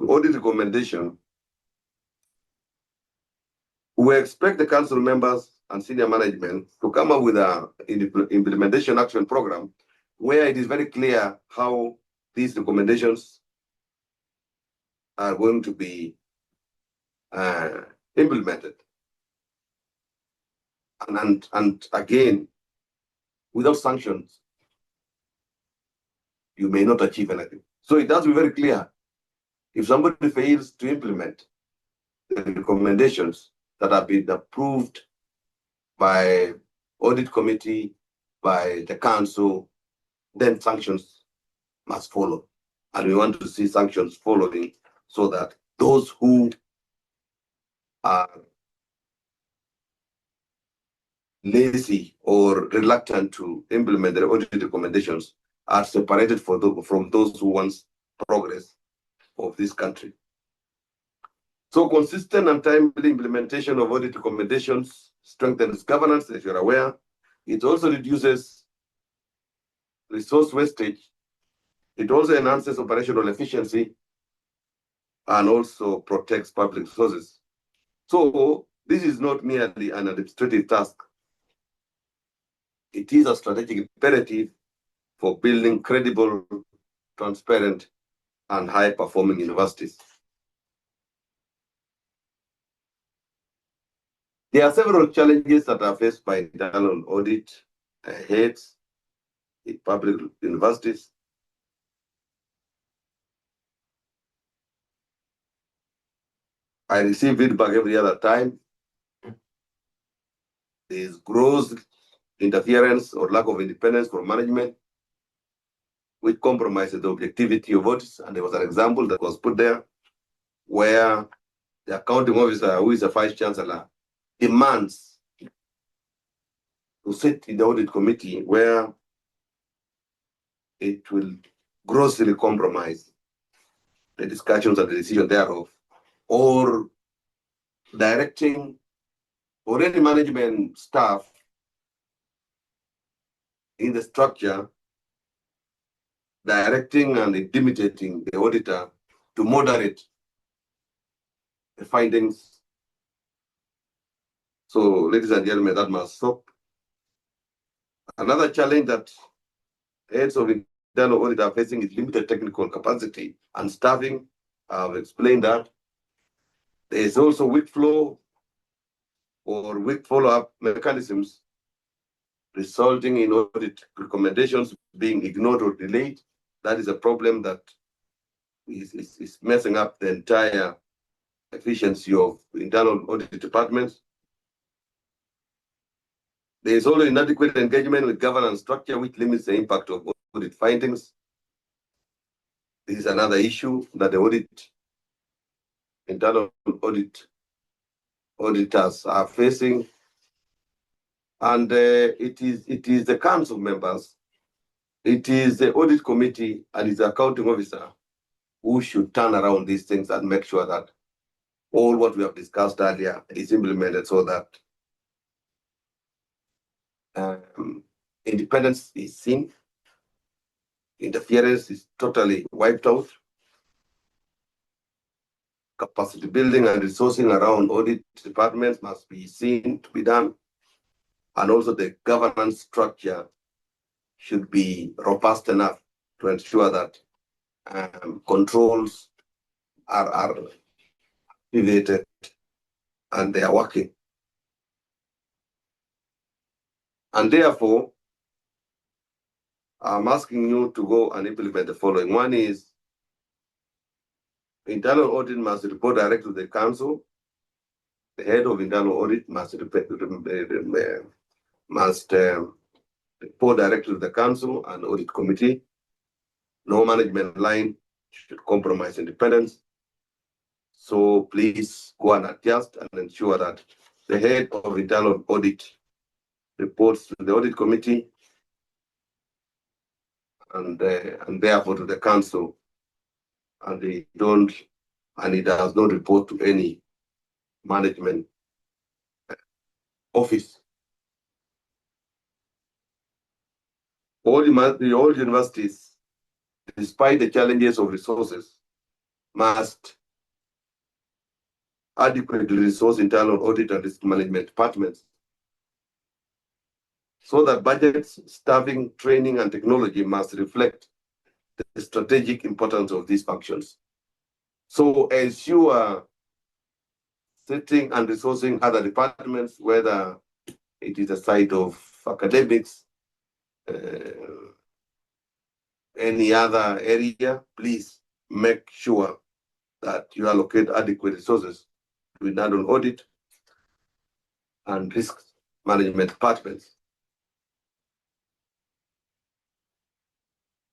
audit recommendation, we expect the council members and senior management to come up with an implementation action program where it is very clear how these recommendations are going to be implemented. And again, without sanctions, you may not achieve anything. So it has to be very clear. If somebody fails to implement the recommendations that have been approved by audit committee, by the council, then sanctions must follow. And we want to see sanctions following so that those who are lazy or reluctant to implement the audit recommendations are separated from those who want progress of this country. So consistent and timely implementation of audit recommendations strengthens governance, as you're aware. It also reduces resource wastage. It also enhances operational efficiency and also protects public resources. So this is not merely an administrative task. It is a strategic imperative for building credible, transparent, and high-performing universities. There are several challenges that are faced by internal audit heads in public universities. I receive feedback every other time. There is gross interference or lack of independence from management, which compromises the objectivity of audits. And there was an example that was put there where the accounting officer, who is a vice chancellor, demands to sit in the audit committee where it will grossly compromise the discussions and the decision thereof, or directing or any management staff in the structure, directing and intimidating the auditor to moderate the findings. So, ladies and gentlemen, that must stop. Another challenge that heads of internal audit are facing is limited technical capacity and staffing. I've explained that. There is also weak flow or weak follow-up mechanisms, resulting in audit recommendations being ignored or delayed. That is a problem that is messing up the entire efficiency of internal audit departments. There is also inadequate engagement with governance structure, which limits the impact of audit findings. This is another issue that the internal auditors are facing. And it is the council members, it is the audit committee and its accounting officer who should turn around these things and make sure that all what we have discussed earlier is implemented, so that independence is seen, interference is totally wiped out, capacity building and resourcing around audit departments must be seen to be done, and also the governance structure should be robust enough to ensure that controls are activated and they are working. And therefore, I'm asking you to go and implement the following. One is, internal audit must report directly to the council. The head of internal audit must report directly to the council and audit committee. No management line should compromise independence. So please go and adjust and ensure that the head of internal audit reports to the audit committee and therefore to the council, and it does not report to any management office. All universities, despite the challenges of resources, must adequately resource internal audit and risk management departments so that budgets, staffing, training, and technology must reflect the strategic importance of these functions. So as you are setting and resourcing other departments, whether it is a side of academics, any other area, please make sure that you allocate adequate resources to internal audit and risk management departments.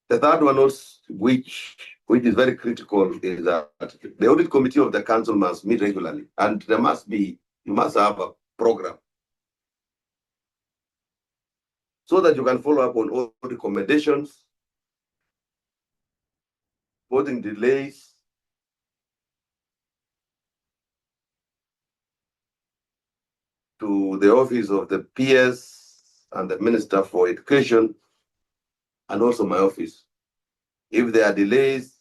The third one, also, which is very critical, is that the audit committee of the council must meet regularly, and you must have a program so that you can follow up on all recommendations, reporting delays, to the office of the PS and the Minister for Education, and also my office. If there are delays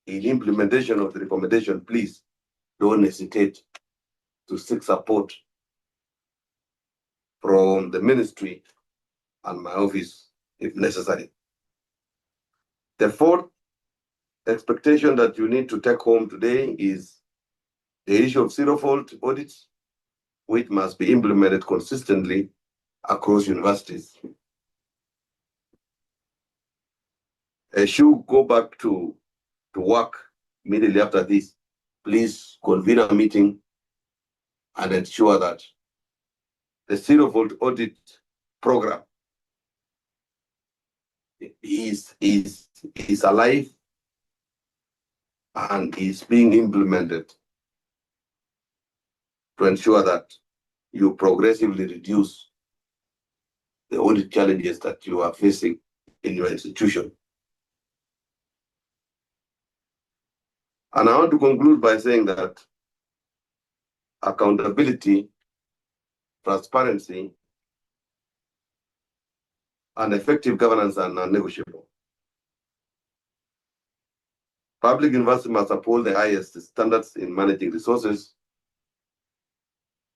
in implementation of the recommendation, please don't hesitate to seek support from the ministry and my office if necessary. The fourth expectation that you need to take home today is the issue of zero-fault audits, which must be implemented consistently across universities. As you go back to work immediately after this, please convene a meeting and ensure that the zero-fault audit program is alive and is being implemented to ensure that you progressively reduce the audit challenges that you are facing in your institution. And I want to conclude by saying that accountability, transparency, and effective governance are non-negotiable. Public university must uphold the highest standards in managing resources,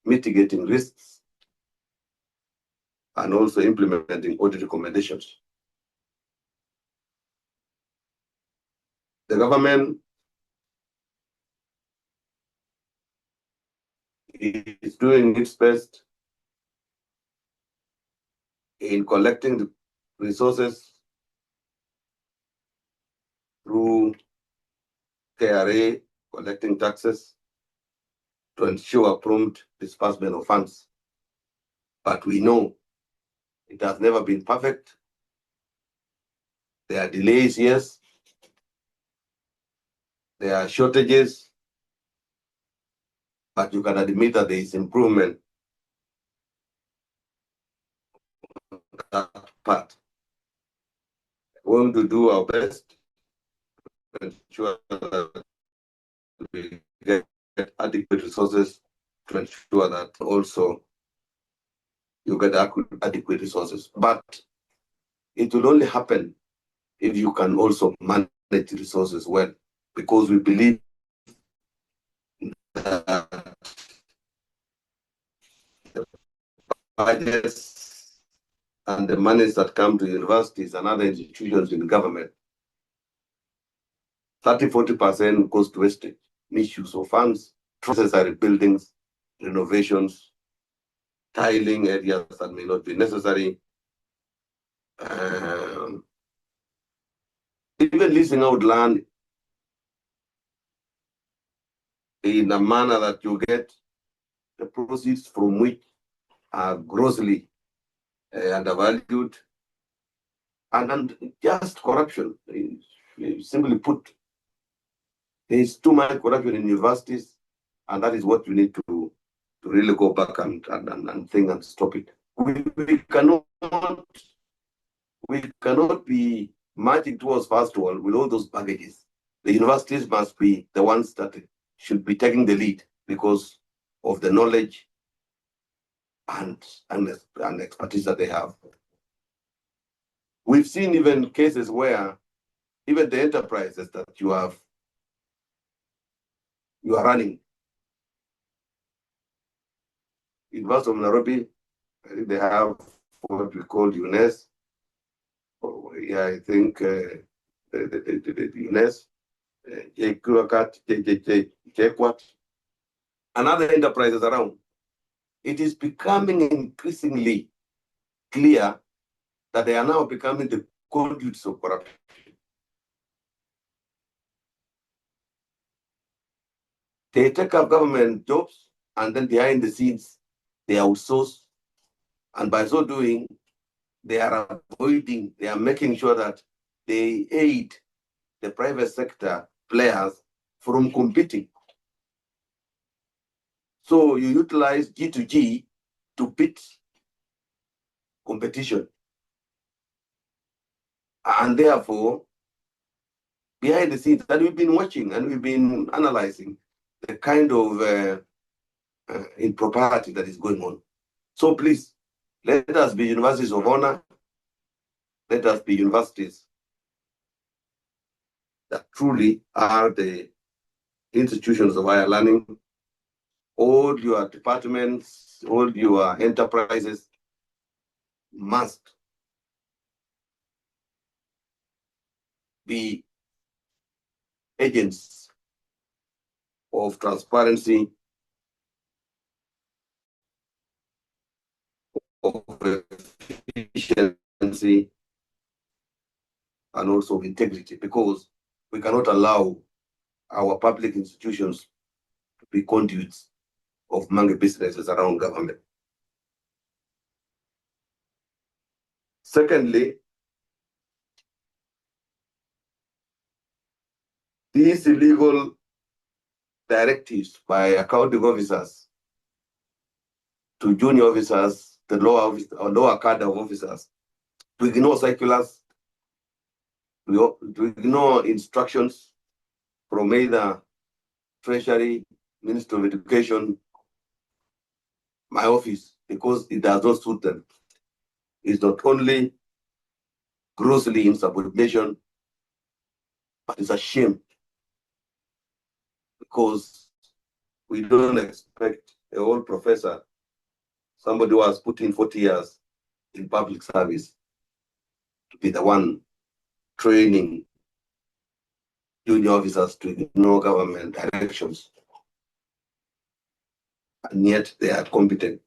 mitigating risks, and also implementing audit recommendations. The government is doing its best in collecting the resources through KRA, collecting taxes to ensure prompt disbursement of funds. But we know it has never been perfect. There are delays, yes. There are shortages, but you can admit that there is improvement on that part. We're going to do our best to ensure that we get adequate resources, to ensure that also you get adequate resources. But it will only happen if you can also manage the resources well, because we believe that the budgets and the monies that come to universities and other institutions in government, 30–40% goes to wastage, misuse of funds, necessary buildings, renovations, tiling areas that may not be necessary, even leasing out land in a manner that you get the proceeds from which are grossly undervalued, and just corruption. Simply put, there is too much corruption in universities, and that is what we need to really go back and think and stop it. We cannot be marching towards first world with all those baggages. The universities must be the ones that should be taking the lead because of the knowledge and expertise that they have. We've seen even cases where even the enterprises that you are running, University of Nairobi, I think they have what we call UNES. Yeah, I think the UNES, JQuat, and other enterprises around. It is becoming increasingly clear that they are now becoming the conduits of corruption. They take up government jobs, and then behind the scenes, they outsource. And by so doing, they are making sure that they aid the private sector players from competing. So you utilize G2G to beat competition. And therefore, behind the scenes, that we've been watching and we've been analyzing the kind of impropriety that is going on. So please, let us be universities of honor. Let us be universities that truly are the institutions of higher learning. All your departments, all your enterprises must be agents of transparency, of efficiency, and also integrity, because we cannot allow our public institutions to be conduits of monkey businesses around government. Secondly, these illegal directives by accounting officers to junior officers the lower cadre of officers to ignore circulars, to ignore instructions from either Treasury, Ministry of Education, my office, because it does not suit them. It's not only grossly insubordination, but it's a shame because we don't expect a whole professor, somebody who has put in 40 years in public service, to be the one training junior officers to ignore government directions. And yet they are competent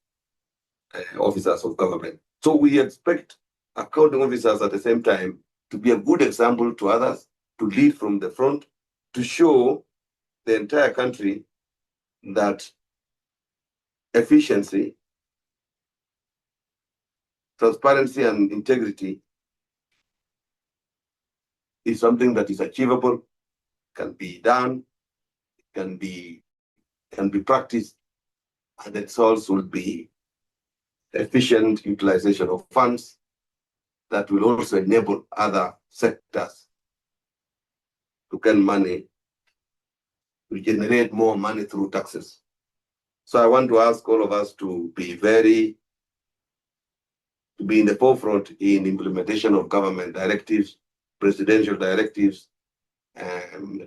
officers of government. So we expect accounting officers at the same time to be a good example to others, to lead from the front, to show the entire country that efficiency, transparency, and integrity is something that is achievable, can be done, can be practiced, and its source will be efficient utilization of funds that will also enable other sectors to gain money, to generate more money through taxes. So I want to ask all of us to be in the forefront in implementation of government directives, presidential directives,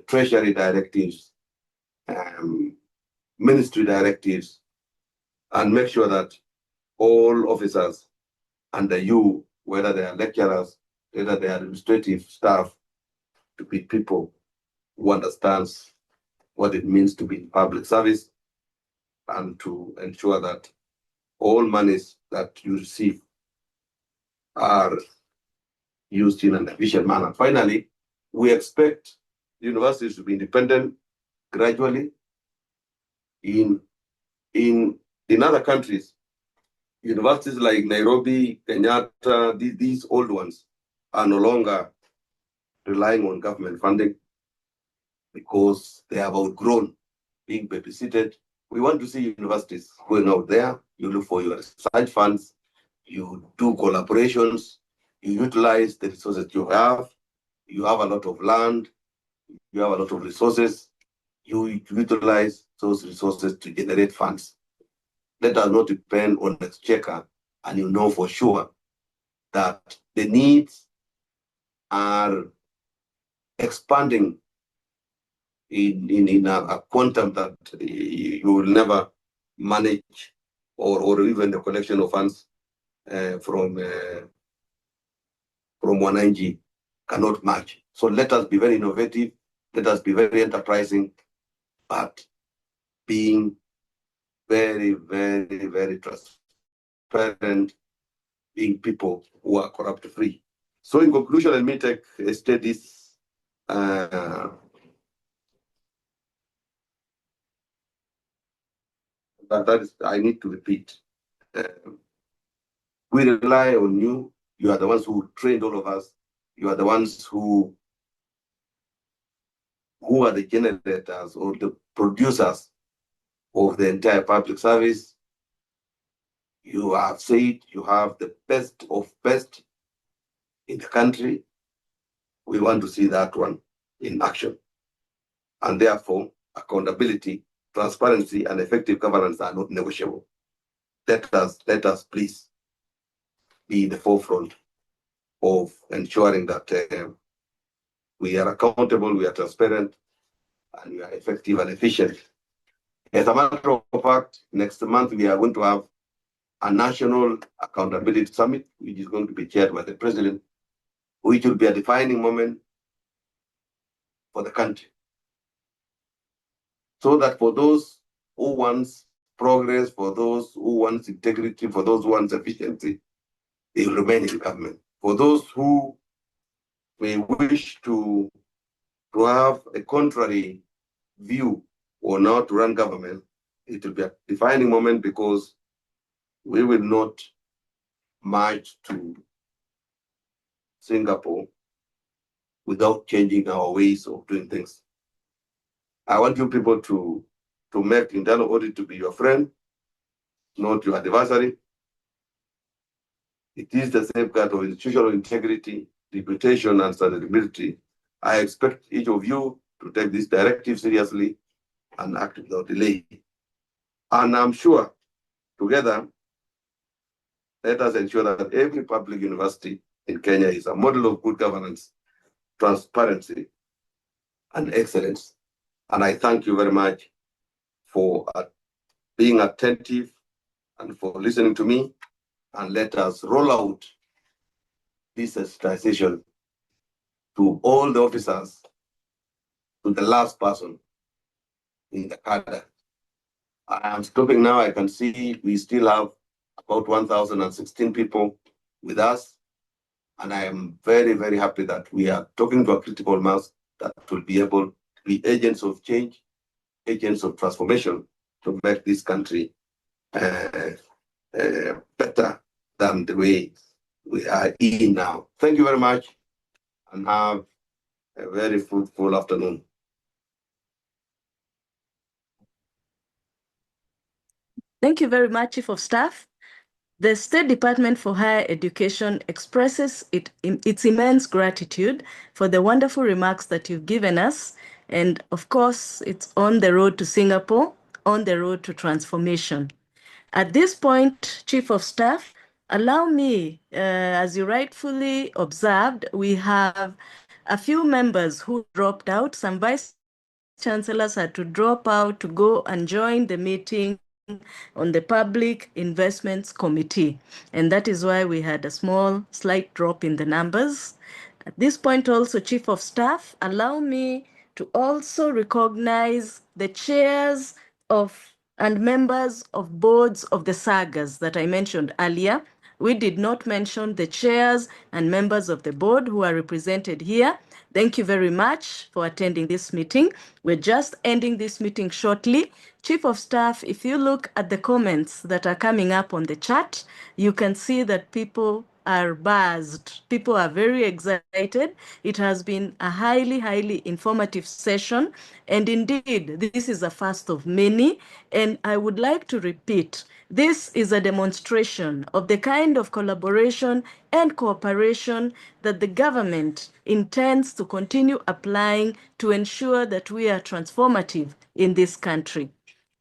treasury directives, ministry directives, and make sure that all officers under you, whether they are lecturers, whether they are administrative staff, to be people who understands what it means to be in public service and to ensure that all monies that you receive are used in an efficient manner. Finally, we expect universities to be independent gradually. In other countries, universities like Nairobi, Kenyatta, these old ones are no longer relying on government funding because they have outgrown being babysitted. We want to see universities going out there. You look for your research funds, you do collaborations, you utilize the resources you have a lot of land, you have a lot of resources, you utilize those resources to generate funds. Let us not depend on exchequer, and you know for sure that the needs are expanding in a quantum that you will never manage, or even the collection of funds from wananchi cannot match. So let us be very innovative, let us be very enterprising, but being very, very, very transparent, being people who are corrupt free. So in conclusion, let me state this. That is, I need to repeat. We rely on you. You are the ones who trained all of us. You are the ones who are the generators or the producers of the entire public service. You have said you have the best of best in the country. We want to see that one in action. And therefore, accountability, transparency, and effective governance are not negotiable. Let us please be in the forefront of ensuring that we are accountable, we are transparent, and we are effective and efficient. As a matter of fact, next month we are going to have a national accountability summit, which is going to be chaired by the president, which will be a defining moment for the country. So that for those who want progress, for those who want integrity, for those who want efficiency, they will remain in government. For those who may wish to have a contrary view or not to run government, it will be a defining moment because we will not march to Singapore without changing our ways of doing things. I want you people to make internal audit to be your friend, not your adversary. It is the safeguard of institutional integrity, reputation, and sustainability. I expect each of you to take this directive seriously and act without delay. And I'm sure together, let us ensure that every public university in Kenya is a model of good governance, transparency, and excellence. And I thank you very much for being attentive and for listening to me. And let us roll out this sensitization to all the officers, to the last person in the cadre. I am stopping now. I can see we still have about 1,016 people with us. And I am very, very happy that we are talking to a critical mass that will be able to be agents of change, agents of transformation to make this country better than the way we are in now. Thank you very much and have a very fruitful afternoon. Thank you very much, Chief of Staff. The State Department for Higher Education expresses its immense gratitude for the wonderful remarks that you've given us. And of course, it's on the road to Singapore, on the road to transformation. At this point, Chief of Staff, allow me, as you rightfully observed, we have a few members who dropped out. Some Vice Chancellors had to drop out to go and join the meeting on the Public Investments Committee. And that is why we had a slight drop in the numbers. At this point also, Chief of Staff, allow me to also recognize the chairs of and members of boards of the sagas that I mentioned earlier. We did not mention the chairs and members of the board who are represented here. Thank you very much for attending this meeting. We're just ending this meeting shortly. Chief of Staff, if you look at the comments that are coming up on the chat, you can see that people are buzzed. People are very excited. It has been a highly, highly informative session. And indeed, this is a first of many. And I would like to repeat, this is a demonstration of the kind of collaboration and cooperation that the government intends to continue applying to ensure that we are transformative in this country.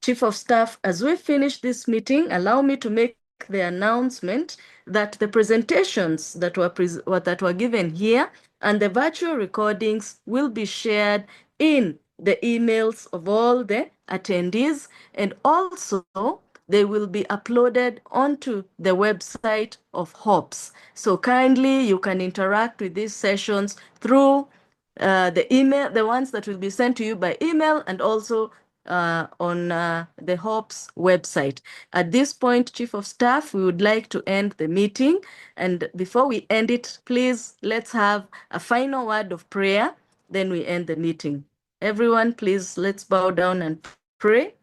Chief of Staff, as we finish this meeting, allow me to make the announcement that the presentations that were given here and the virtual recordings will be shared in the emails of all the attendees, and also they will be uploaded onto the website of HOPS. So kindly, you can interact with these sessions through the email, the ones that will be sent to you by email, and also on the HOPS website. At this point, Chief of Staff, we would like to end the meeting. And before we end it, please, let's have a final word of prayer. Then we end the meeting. Everyone, please, let's bow down and pray.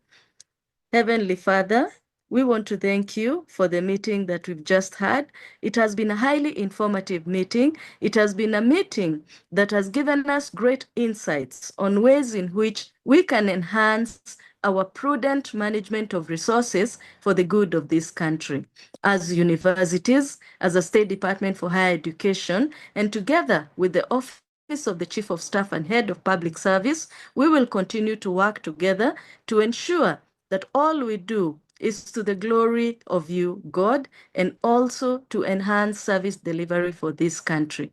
Heavenly Father, we want to thank you for the meeting that we've just had. It has been a highly informative meeting. It has been a meeting that has given us great insights on ways in which we can enhance our prudent management of resources for the good of this country. As universities, as a State Department for Higher Education, and together with the Office of the Chief of Staff and Head of Public Service, we will continue to work together to ensure that all we do is to the glory of you, God, and also to enhance service delivery for this country.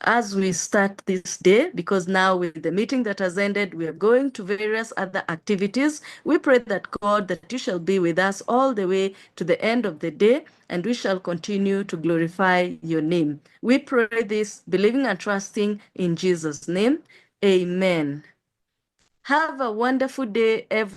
As we start this day, because now with the meeting that has ended, we are going to various other activities. We pray that God, that you shall be with us all the way to the end of the day, and we shall continue to glorify your name. We pray this, believing and trusting in Jesus' name. Amen. Have a wonderful day, everyone.